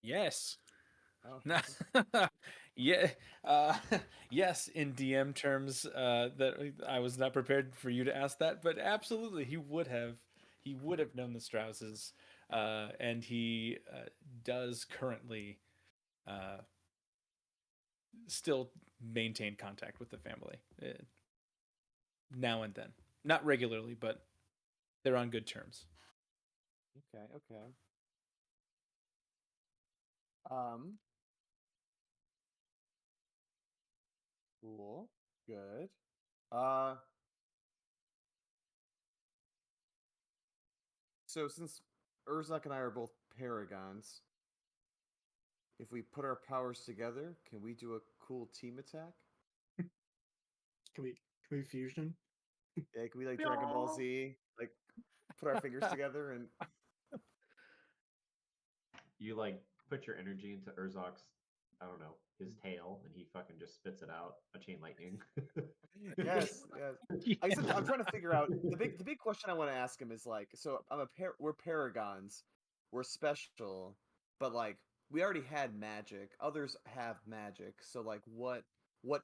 Yes. Oh. Yeah. Yes, in DM terms, that I was not prepared for you to ask that, but absolutely, he would have. He would have known the Strausses, and he does currently still maintain contact with the family now and then. Not regularly, but they're on good terms. Okay. Cool. Good. So since Urzak and I are both paragons, if we put our powers together, can we do a cool team attack? Can we fusion? Yeah, can we like Dragon Ball Z? Like put our fingers together and You like put your energy into Urzok's, I don't know, his tail, and he fucking just spits it out a chain lightning. yes. I guess I'm trying to figure out the big question I want to ask him is like, so we're paragons, we're special, but like we already had magic, others have magic, so like what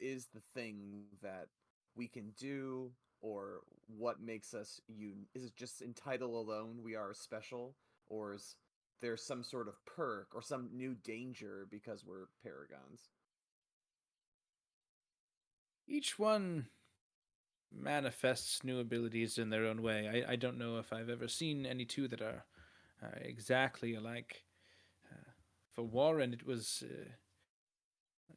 is the thing that we can do, or what makes us is it just in title alone we are special, or is there some sort of perk or some new danger because we're paragons? Each one manifests new abilities in their own way. I don't know if I've ever seen any two that are exactly alike. For Warren, it was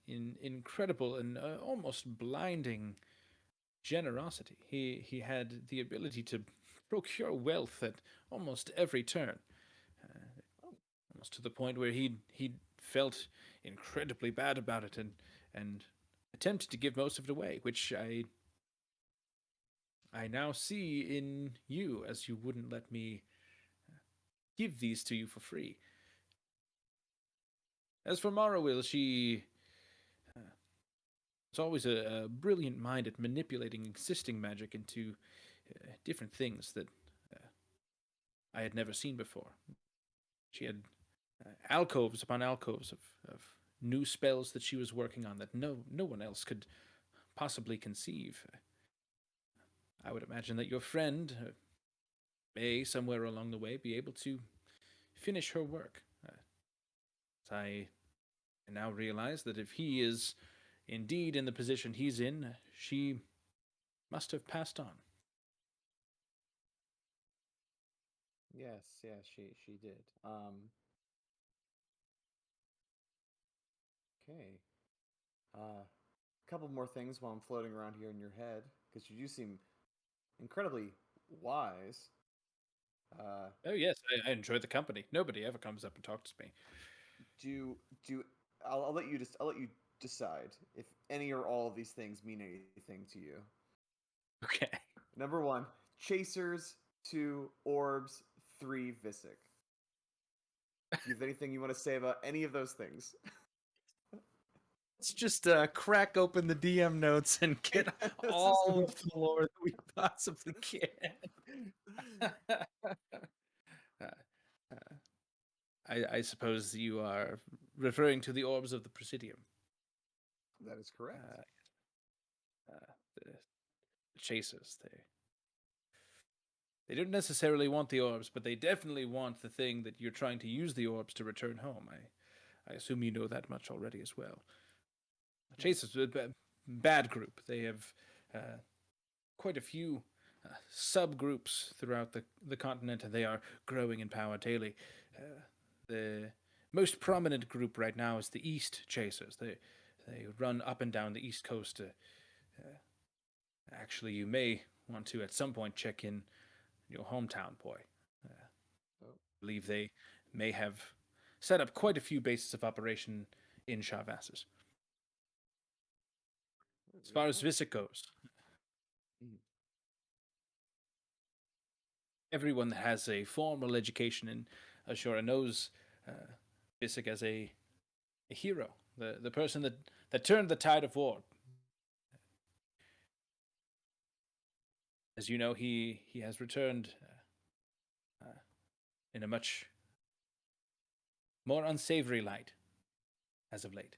incredible and almost blinding generosity. He had the ability to procure wealth at almost every turn, almost to the point where he felt incredibly bad about it and attempted to give most of it away, which I now see in you, as you wouldn't let me give these to you for free. As for Morrowill, she was always a brilliant mind at manipulating existing magic into different things that I had never seen before. She had alcoves upon alcoves of new spells that she was working on that no one else could possibly conceive. I would imagine that your friend may, somewhere along the way, be able to finish her work. I now realize that if he is indeed in the position he's in, she must have passed on. Yes, yes, she did. Okay. A couple more things while I'm floating around here in your head, because you do seem incredibly wise. Oh yes, I enjoy the company. Nobody ever comes up and talks to me. Do I'll let you decide if any or all of these things mean anything to you. Okay. Number one, chasers. Two, orbs. Three, Visic. Do you have anything you want to say about any of those things? Let's just crack open the DM notes and get This is all cool. of the lore that we possibly can. I suppose you are referring to the orbs of the Presidium. That is correct. The chasers. They don't necessarily want the orbs, but they definitely want the thing that you're trying to use the orbs to return home. I assume you know that much already as well. The chasers are a bad group. They have quite a few subgroups throughout the continent, and they are growing in power daily. The most prominent group right now is the East Chasers. They run up and down the East Coast. Actually, you may want to at some point check in your hometown, boy. I believe they may have set up quite a few bases of operation in Sharvassus. As far as Visic goes, everyone that has a formal education in Ashura knows Visic as a hero, the person that turned the tide of war. As you know, he has returned in a much more unsavory light as of late.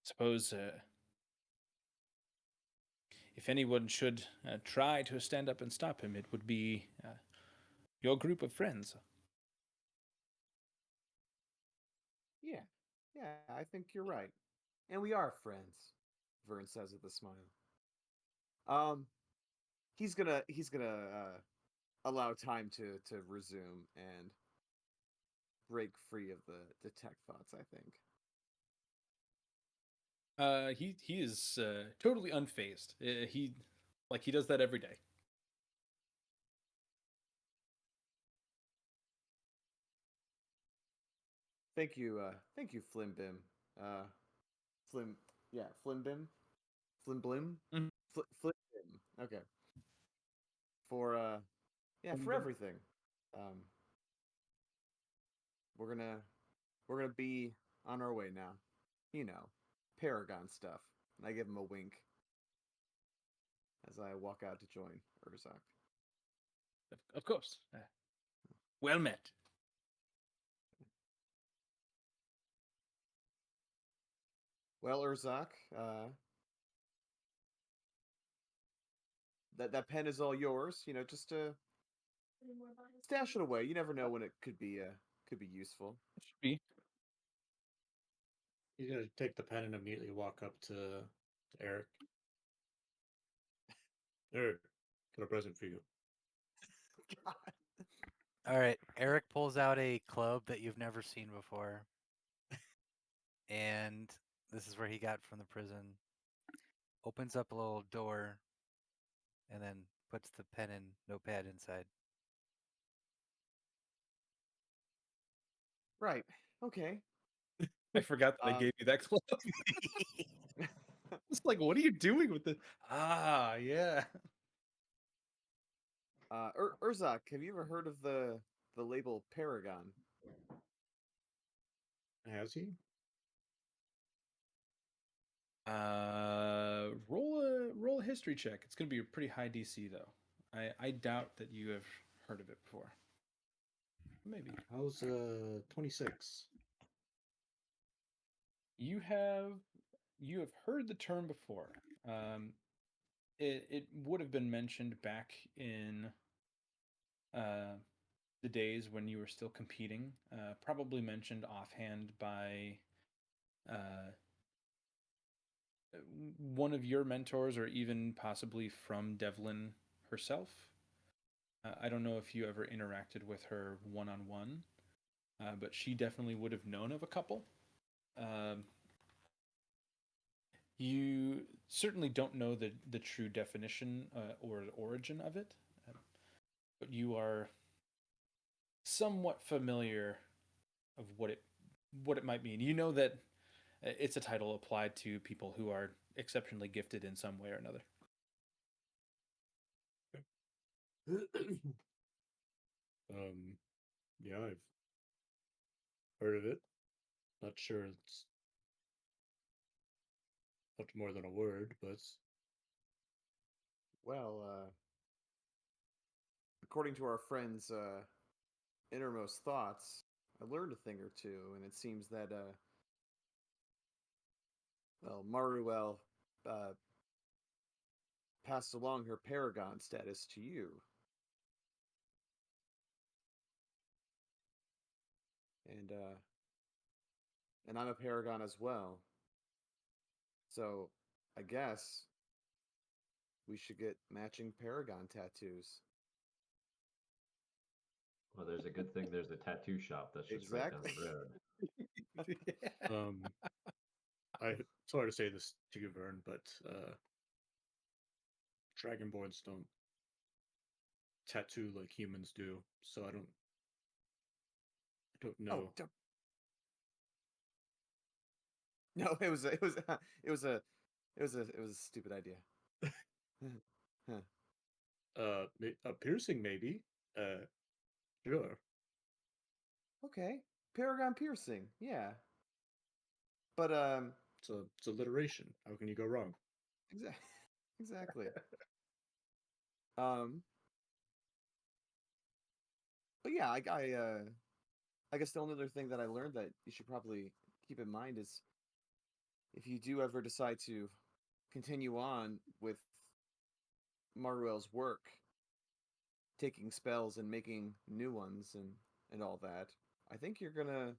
Suppose if anyone should try to stand up and stop him, it would be your group of friends. Yeah, I think you're right. And we are friends, Vern says with a smile. Um, he's gonna allow time to resume and break free of the tech thoughts, I think. He is totally unfazed. He does that every day. Thank you, Flimbim. Uh, Flim, yeah, Flimbim, Flimblim, Mhm. Flimbim. Okay. For yeah, for everything. Um, we're gonna we're gonna be on our way now. You know, Paragon stuff. And I give him a wink as I walk out to join Urzak. Of course. Well met. Well, Urzak, that pen is all yours. You know, just stash it away. You never know when it could be useful. Should be. He's gonna take the pen and immediately walk up to Eric. Eric, got a present for you. God. All right, Eric pulls out a club that you've never seen before, and this is where he got from the prison. Opens up a little door, and then puts the pen and notepad inside. Right. Okay. I forgot that I Um, gave you that club. It's like, what are you doing with it? Ah, yeah. Urzak, have you ever heard of the label Paragon? Has he? Roll a history check. It's going to be a pretty high DC though. I doubt that you have heard of it before. Maybe How's 26? you have heard the term before. It would have been mentioned back in the days when you were still competing. Probably mentioned offhand by uh, one of your mentors, or even possibly from Devlin herself. I don't know if you ever interacted with her one on one, but she definitely would have known of a couple. Um, you certainly don't know the true definition or origin of it, but you are somewhat familiar of what it might mean. You know that it's a title applied to people who are exceptionally gifted in some way or another. Yeah, I've heard of it. Not sure it's much more than a word, but Well, according to our friend's innermost thoughts, I learned a thing or two, and it seems that, well, Maruel uh, passed along her paragon status to you. And I'm a paragon as well. So I guess we should get matching paragon tattoos. Well, there's a good thing there's a tattoo shop that's just right down Exactly. the road. I sorry to say this to you, Vern, but dragonborns don't tattoo like humans do, so I don't Oh, know. don't. No, it was a stupid idea. Huh. A piercing maybe. Sure. Okay, paragon piercing, yeah. But It's alliteration. How can you go wrong? exactly. Um, but yeah, I guess the only other thing that I learned that you should probably keep in mind is if you do ever decide to continue on with Maruel's work, taking spells and making new ones and all that, I think you're gonna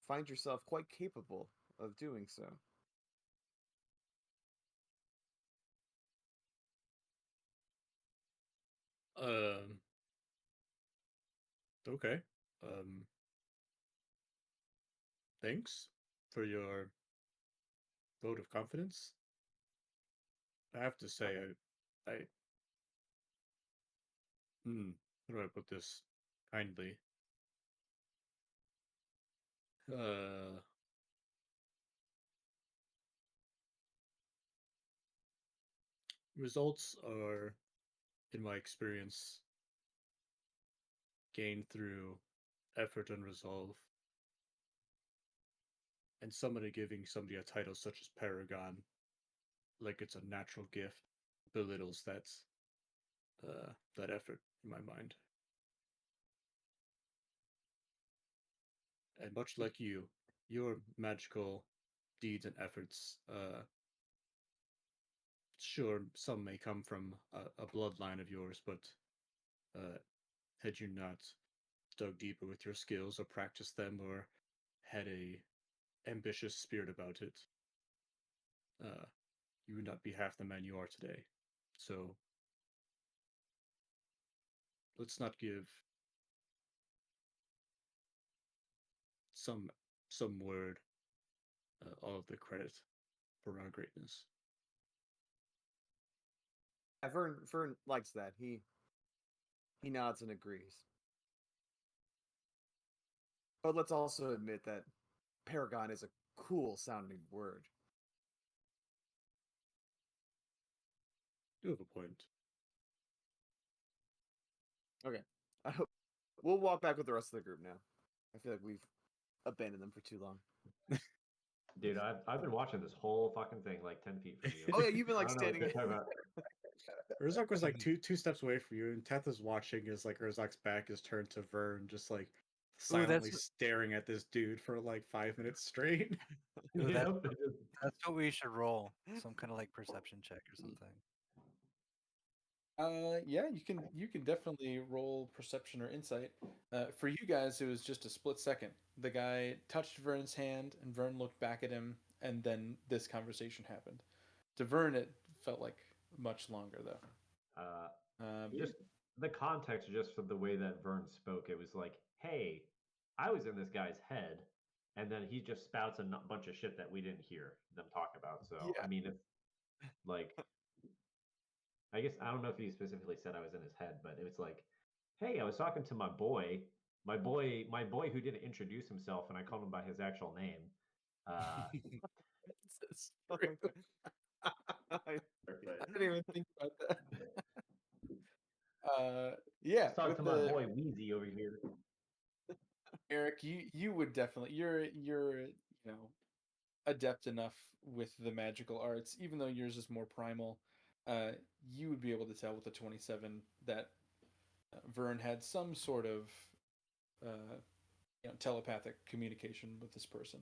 find yourself quite capable of doing so. Um. Okay. Um. Thanks for your vote of confidence. I have to say, how do I put this kindly? Uh, Results are, in my experience, gained through effort and resolve. And somebody giving somebody a title such as Paragon, like it's a natural gift, belittles that effort in my mind. And much like you, your magical deeds and efforts, sure, some may come from a bloodline of yours, but uh, had you not dug deeper with your skills or practiced them or had a ambitious spirit about it, uh, you would not be half the man you are today. So let's not give some some word all of the credit for our greatness. Yeah, Vern likes that. He nods and agrees. But let's also admit that paragon is a cool sounding word. You have a point. Okay. I hope we'll walk back with the rest of the group now. I feel like we've abandoned them for too long. Dude, I've been watching this whole fucking thing like 10 feet from you. Oh yeah, you've been I like don't know what standing. you're talking about. Urzak was like two steps away from you, and Teth is watching as like Urzak's back is turned to Vern, just like silently staring at this dude for like 5 minutes straight. Ooh, that's, Yep, it is. that's what we should roll. Some kind of like perception check or something. Yeah, you can definitely roll perception or insight. For you guys, it was just a split second. The guy touched Vern's hand, and Vern looked back at him, and then this conversation happened. To Vern, it felt like much longer though. But Just the context, just for the way that Vern spoke, it was like, "Hey, I was in this guy's head," and then he just spouts a bunch of shit that we didn't hear them talk about. So Yeah. I mean, if like, I guess I don't know if he specifically said I was in his head, but it was like, "Hey, I was talking to my boy who didn't introduce himself, and I called him by his actual name." That's true. I didn't even think about that. Yeah, Let's talk with to my the boy Wheezy over here. Eric, you would definitely you're adept enough with the magical arts, even though yours is more primal. You would be able to tell with the 27 that Vern had some sort of uh, telepathic communication with this person.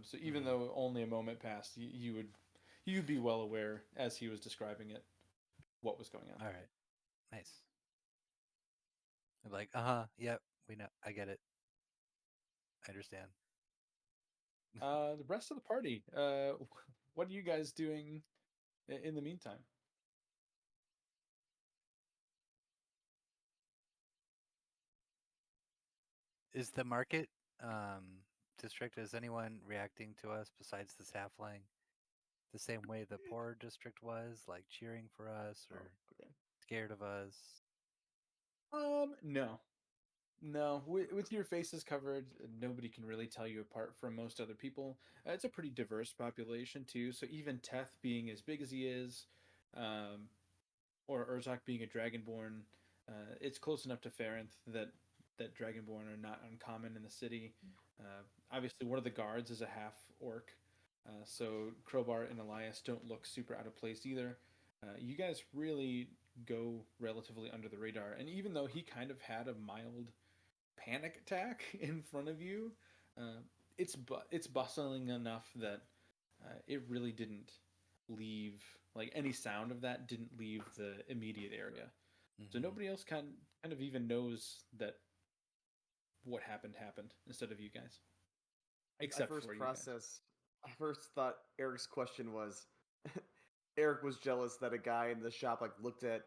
So even though only a moment passed, you'd be well aware as he was describing it what was going on. All right, nice. I'm like, yep, we know. I get it. I understand. The rest of the party, what are you guys doing in the meantime? Is the market district, is anyone reacting to us besides this halfling the same way the poor district was, like cheering for us or Okay. scared of us? No. No, with your faces covered, nobody can really tell you apart from most other people. It's a pretty diverse population too. So even Teth being as big as he is, um, or Urzak being a Dragonborn, it's close enough to Farinth that Dragonborn are not uncommon in the city. Obviously, one of the guards is a half orc, so Crowbar and Elias don't look super out of place either. You guys really go relatively under the radar, and even though he kind of had a mild panic attack in front of you, uh, it's bustling enough that it really didn't leave, like any sound of that didn't leave the immediate area. So Mhm. nobody else kind of even knows that what happened instead of you guys, except for you guys. I first thought Eric's question was Eric was jealous that a guy in the shop like looked at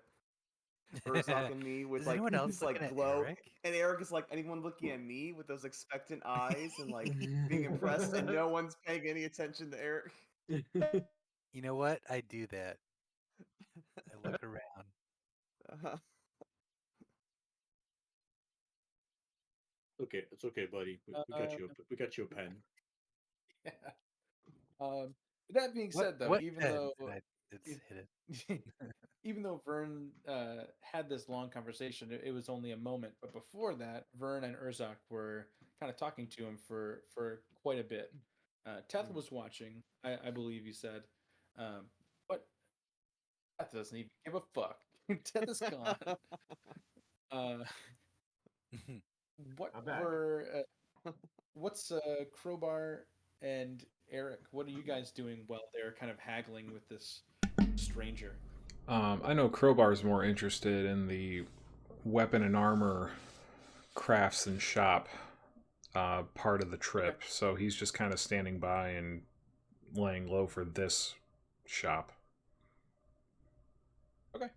Urzak and me with Is like anyone else this looking like at glow, Eric? and Eric is like, anyone looking at me with those expectant eyes and like being impressed, and no one's paying any attention to Eric. You know what? I do that. I look around. Okay, it's okay, buddy. We got Uh, you. We got you a pen. yeah. Um, that being What said, though, what even pen? though It's hidden. even though Vern had this long conversation, it was only a moment. But before that, Vern and Urzak were kind of talking to him for quite a bit. Teth was watching, I believe you said, but Teth doesn't even give a fuck. Teth is gone. Uh, what I'm back. were what's Crowbar and Eric? What are you guys doing while they're kind of haggling with this stranger? I know Crowbar's more interested in the weapon and armor crafts and shop part of the trip, so he's just kind of standing by and laying low for this shop. Okay.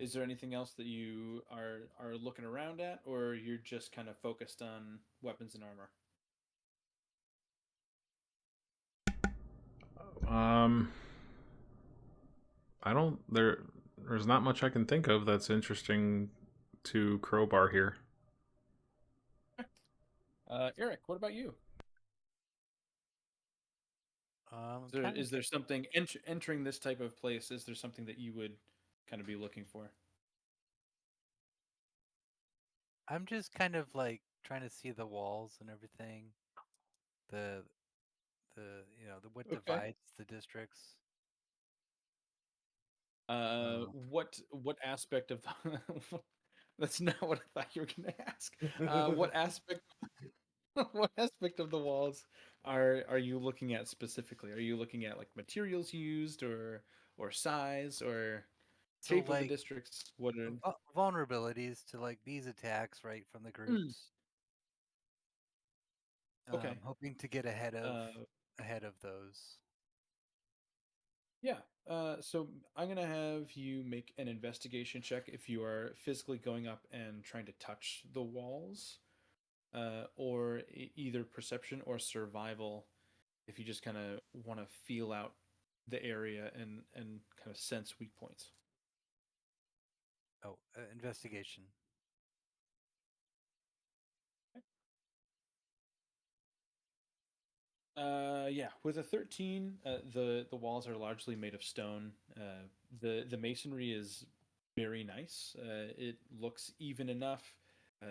Is there anything else that you are looking around at, or you're just kind of focused on weapons and armor? Um, I don't there. There's not much I can think of that's interesting to Crowbar here. Eric, what about you? Is there something entering this type of place? Is there something that you would kind of be looking for? I'm just kind of like trying to see the walls and everything. The what Okay. divides the districts. What aspect of the That's not what I thought you were going to ask. What aspect what aspect of the walls are you looking at specifically? Are you looking at like materials used or size or So shape of the like districts? What are vulnerabilities to like these attacks right from the Hmm, groups. okay. Hoping to get ahead Uh of those. yeah. So I'm gonna have you make an investigation check if you are physically going up and trying to touch the walls, or either perception or survival if you just kind of want to feel out the area and kind of sense weak points. Oh, investigation. Yeah, with a 13, the walls are largely made of stone. The masonry is very nice. It looks even enough.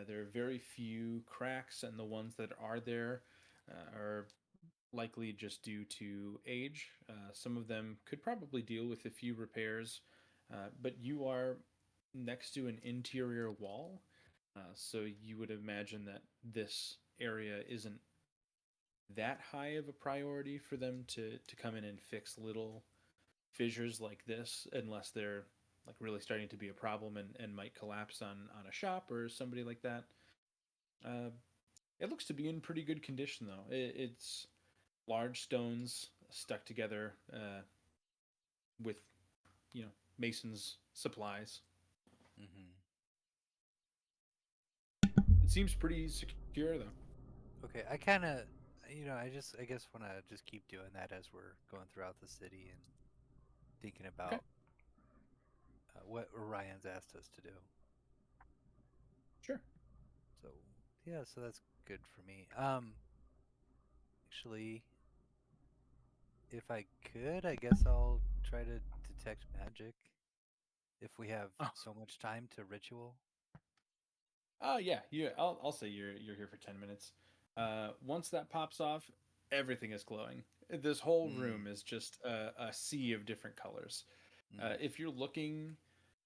There are very few cracks, and the ones that are there are likely just due to age. Some of them could probably deal with a few repairs, but you are next to an interior wall, so you would imagine that this area isn't that high of a priority for them to come in and fix little fissures like this unless they're like really starting to be a problem and might collapse on a shop or somebody like that. Uh, it looks to be in pretty good condition though. It's large stones stuck together with mason's supplies. Mm-hmm. It seems pretty secure though. Okay, I guess want to just keep doing that as we're going throughout the city and thinking Okay, about what Orion's asked us to do. sure. So yeah, so that's good for me. Actually, if I could, I guess I'll try to detect magic if we have Oh, so much time to ritual. yeah. I'll say you're here for 10 minutes. Once that pops off, everything is glowing. This whole Mm, room is just a sea of different colors. mm, If you're looking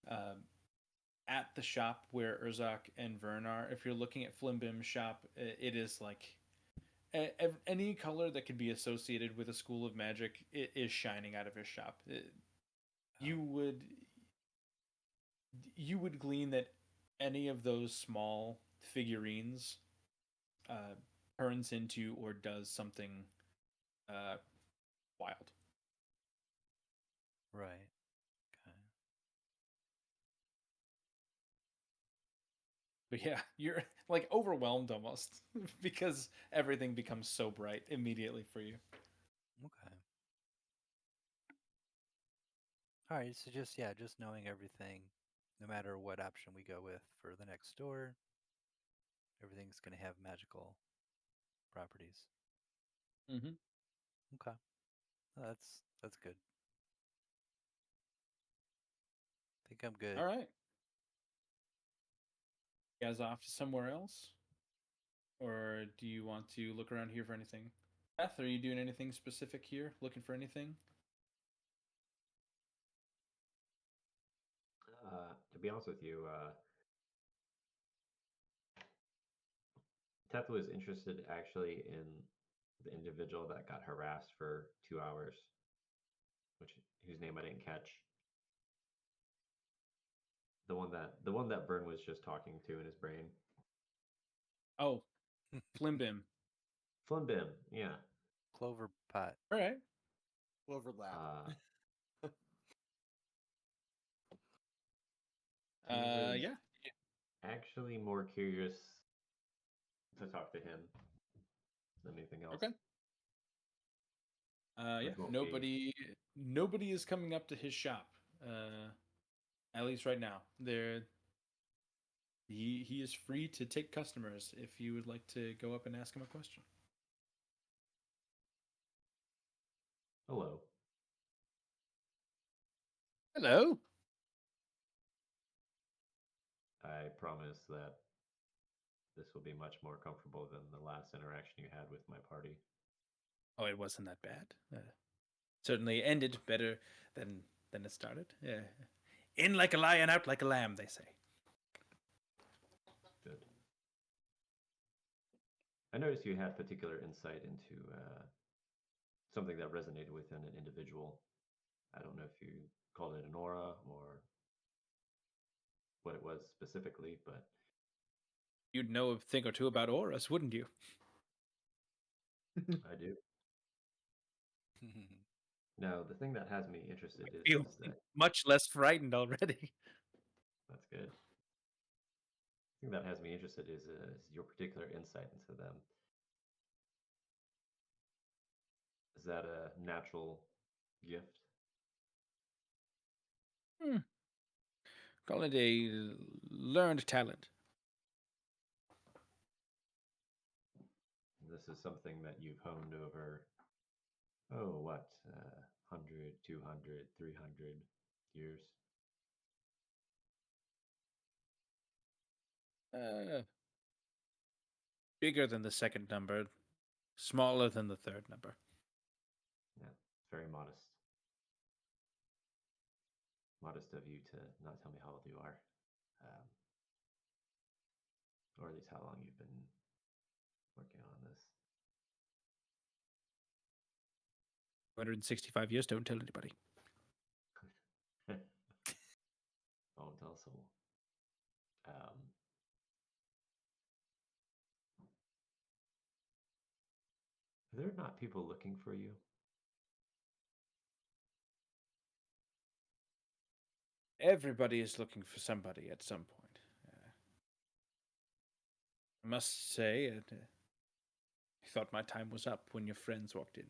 uh, at the shop where Urzak and Vern are, if you're looking at Flimbim's shop, it is like any color that could be associated with a school of magic is shining out of his shop. oh, You would you would glean that any of those small figurines uh, turns into or does something uh, wild. right. Okay. But yeah, you're like overwhelmed almost because everything becomes so bright immediately for you. Okay. All right. So just yeah, just knowing everything, no matter what option we go with for the next store, everything's gonna have magical properties. Mm-hmm. Okay. That's good. I think I'm good. All right, you guys off to somewhere else, or do you want to look around here for anything? Beth, are you doing anything specific here? Looking for anything? To be honest with you, Teth was interested actually in the individual that got harassed for 2 hours, whose name I didn't catch. The one that Vern was just talking to in his brain. Oh, Flimbim. Flimbim, yeah. Clover pot. All right. Overlap. Uh, he was Yeah. actually more curious to talk to him than anything else, Okay. Yeah. which won't be. Nobody is coming up to his shop. At least right now. He is free to take customers if you would like to go up and ask him a question. Hello. Hello. I promise that this will be much more comfortable than the last interaction you had with my party. Oh, it wasn't that bad. Certainly ended better than it started. In like a lion, out like a lamb, they say. Good. I noticed you had particular insight into something that resonated within an individual. I don't know if you called it an aura or what it was specifically, but You'd know a thing or two about auras, wouldn't you? I do. Now, the thing that has me interested Feel is that much less frightened already. that's good. The thing that has me interested is your particular insight into them. Is that a natural gift? Call it a learned talent. This is something that you've honed over, oh, what, 100, 200, 300 years? Bigger than the second number, smaller than the third number. Yeah, it's very modest. Modest of you to not tell me how old you are, or at least how long you've been working on this. 265 years, don't tell anybody. Won't tell a soul. Are there not people looking for you? Everybody is looking for somebody at some point. I must say, I thought my time was up when your friends walked in.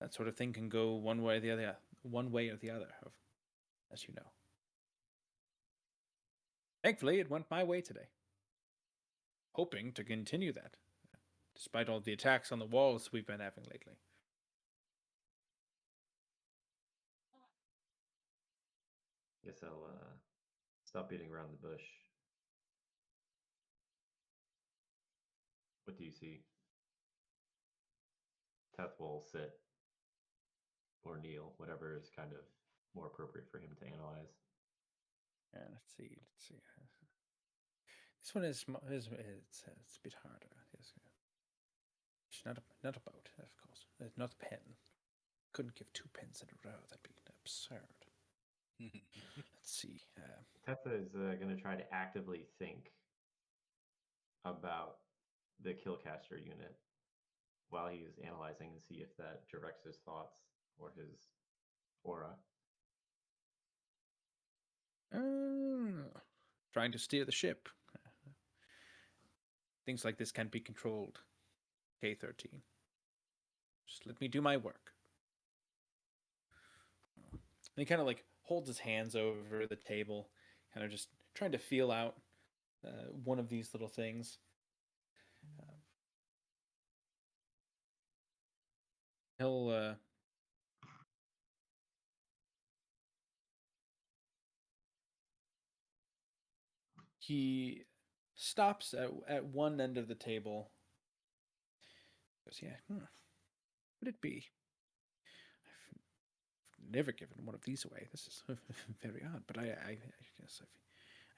That sort of thing can go one way or the other, as you know. Thankfully, it went my way today. Hoping to continue that, despite all the attacks on the walls we've been having lately. Guess I'll stop beating around the bush. What do you see? Teth will sit or kneel, whatever is kind of more appropriate for him to analyze. Yeah, let's see. This one is it's a bit harder. It's not a boat, of course. Not a pen. Couldn't give 2 pens in a row. That'd be absurd. Let's see. Tetha is going to try to actively think about the Killcaster unit while he's analyzing and see if that directs his thoughts or his aura. Trying to steer the ship. Things like this can't be controlled. K-13. Just let me do my work. And he kind of like holds his hands over the table, kind of just trying to feel out one of these little things. He'll he stops at one end of the table. Goes, yeah, what would it be? I've never given one of these away. This is very odd, but I guess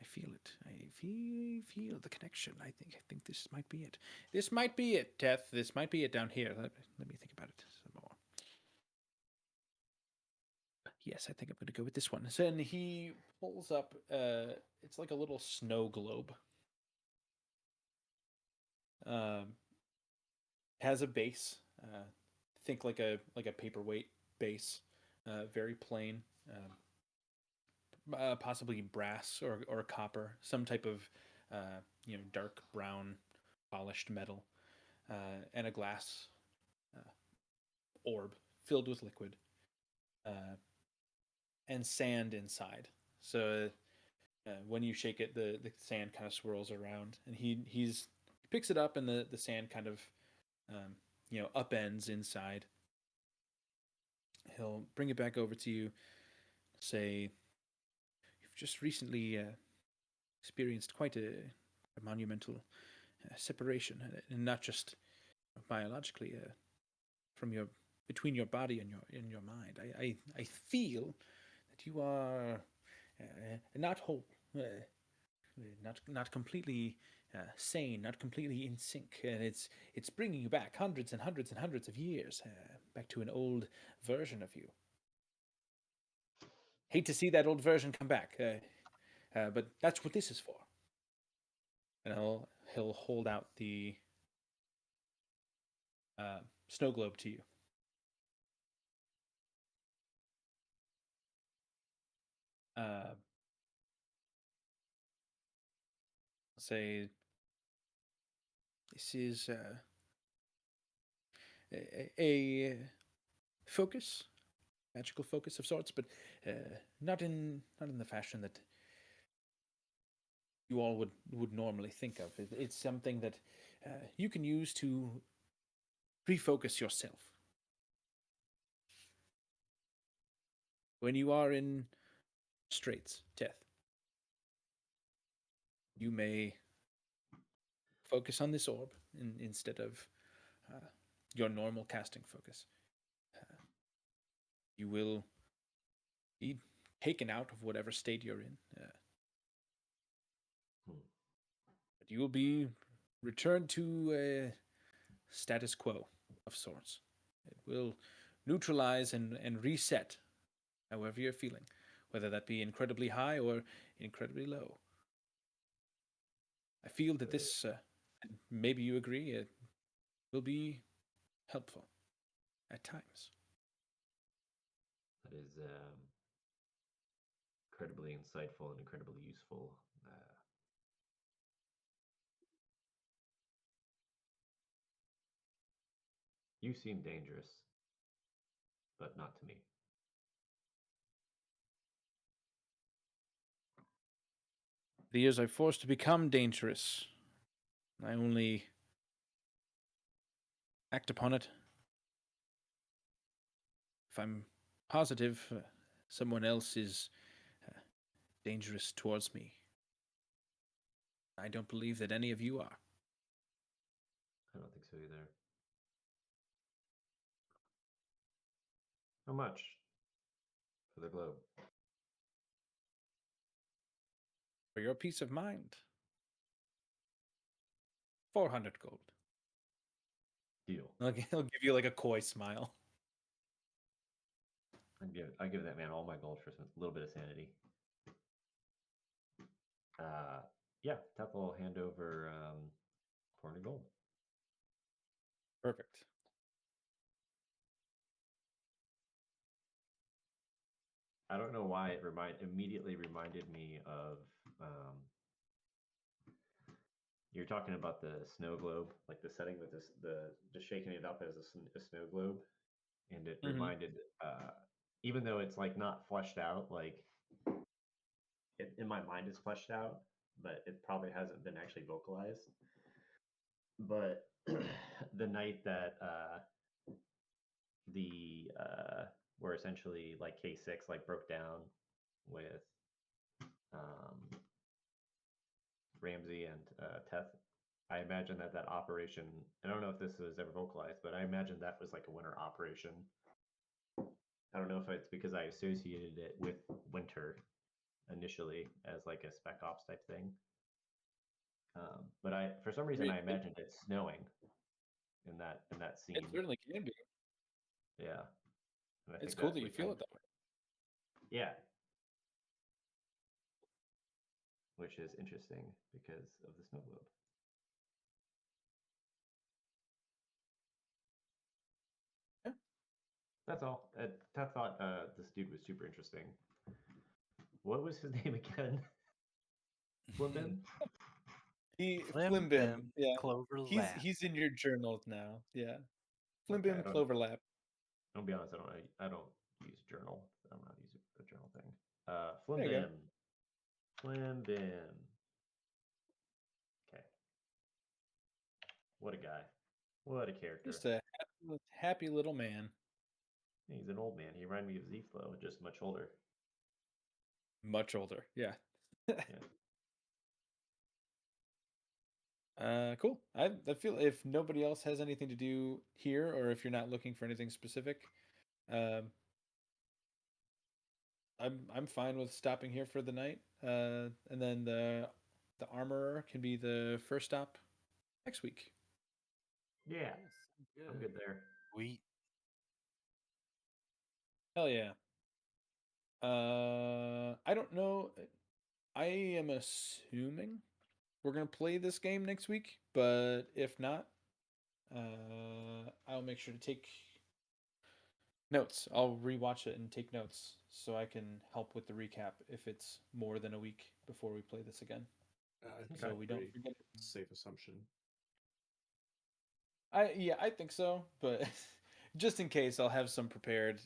I feel it. I feel the connection. I think this might be it. This might be it, Teth. This might be it down here. Let me think about it some more. Yes, I think I'm going to go with this one. So, and he pulls up. It's like a little snow globe. Has a base. Think like a paperweight base. Very plain. Possibly brass or copper, some type of dark brown polished metal, and a glass orb filled with liquid, and sand inside. So when you shake it, the sand kind of swirls around, and he picks it up, and the sand kind of upends inside. He'll bring it back over to you. Say, you've just recently experienced quite a monumental separation, and not just biologically, from your between your body and your mind. I feel that you are not whole, not completely sane, not completely in sync, and it's bringing you back hundreds and hundreds and hundreds of years, back to an old version of you. Hate to see that old version come back, but that's what this is for. And he'll hold out the snow globe to you. Say this is a focus, magical focus of sorts, but not in the fashion that you all would normally think of. It's something that you can use to refocus yourself when you are in straits, death. You may focus on this orb instead of your normal casting focus. You will be taken out of whatever state you're in. But you will be returned to a status quo of sorts. It will neutralize and reset however you're feeling, whether that be incredibly high or incredibly low. I feel that this, maybe you agree, it will be helpful at times. That is incredibly insightful and incredibly useful. You seem dangerous, but not to me. The years I've forced to become dangerous, I only act upon it if I'm positive someone else is dangerous towards me. I don't believe that any of you are. I don't think so either. How much for the globe? For your peace of mind, 400 gold. Deal. He'll give you like a coy smile. I give that man all my gold for a little bit of sanity. Yeah, Teth will hand over 400 gold. Perfect. I don't know why it immediately reminded me of you're talking about the snow globe, like the setting with this, the just shaking it up as a snow globe, and it reminded, even though it's like not fleshed out, like in my mind it's fleshed out, but it probably hasn't been actually vocalized. But the night that the where essentially like K6 like broke down with Ramsey and Teth, I imagine that operation, I don't know if this was ever vocalized, but I imagine that was like a winter operation. I don't know if it's because I associated it with winter initially as like a spec ops type thing. But for some reason I imagined it snowing in that scene. It certainly can be. Yeah. And I It's think cool that's that you what feel kind it that way. Yeah. Which is interesting because of the snow globe. Yeah. That's all. I thought this dude was super interesting. What was his name again? Flimbim? Flimbim. Yeah. Clover He's in your journals now. Yeah. Okay, Flimbim Cloverlap. I'll be honest, I don't use journal. I'm not using the journal thing. There you go. Flimbim. Okay. What a guy. What a character. Just a happy little man. He's an old man. He reminded me of Z-Flow, just much older. Much older. Yeah. Yeah. Cool. I feel if nobody else has anything to do here, or if you're not looking for anything specific, um, I'm fine with stopping here for the night. And then the armorer can be the first stop next week. Yeah, Yes, I'm good there. We Hell yeah. I don't know. I am assuming we're gonna play this game next week, but if not, I'll make sure to take notes. I'll rewatch it and take notes so I can help with the recap if it's more than a week before we play this again. I think So that's we a don't pretty forget. safe assumption. I think so, but just in case, I'll have some prepared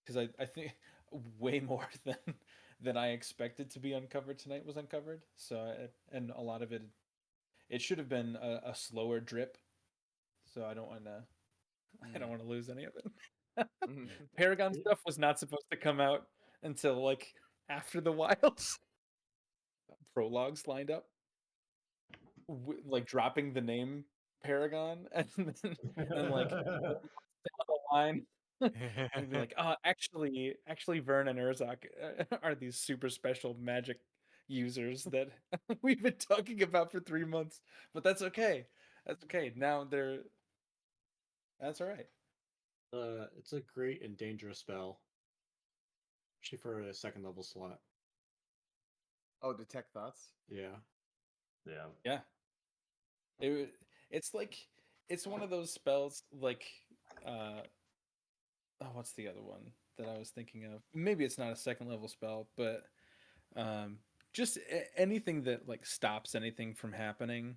because I think way more than I expected to be uncovered tonight was uncovered. So and a lot of it should have been a slower drip. So I don't want to I don't want to lose any of it. Paragon stuff was not supposed to come out until like after the wilds. Prologues lined up, like dropping the name Paragon, and then like 4 months down the line, and be like, oh, actually, Vern and Urzok are these super special magic users that we've been talking about for 3 months. But that's okay. That's okay. Now they're. That's all right. It's a great and dangerous spell, especially for a second level slot. Oh, detect thoughts. Yeah. Yeah. Yeah. It's like it's one of those spells like uh oh, what's the other one that I was thinking of? Maybe it's not a second level spell, but just anything that like stops anything from happening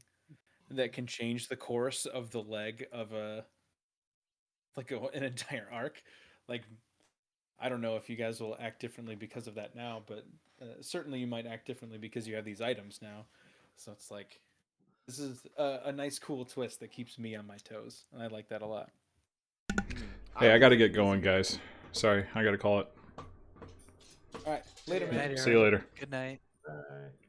that can change the course of the leg of an entire arc. Like I don't know if you guys will act differently because of that now, but certainly you might act differently because you have these items now. So it's like this is a nice, cool twist that keeps me on my toes, and I like that a lot. Hey, I got to was get busy going, guys. Sorry, I got to call it. All right, later, Good man. night, See you Aaron. later. Good night. Bye.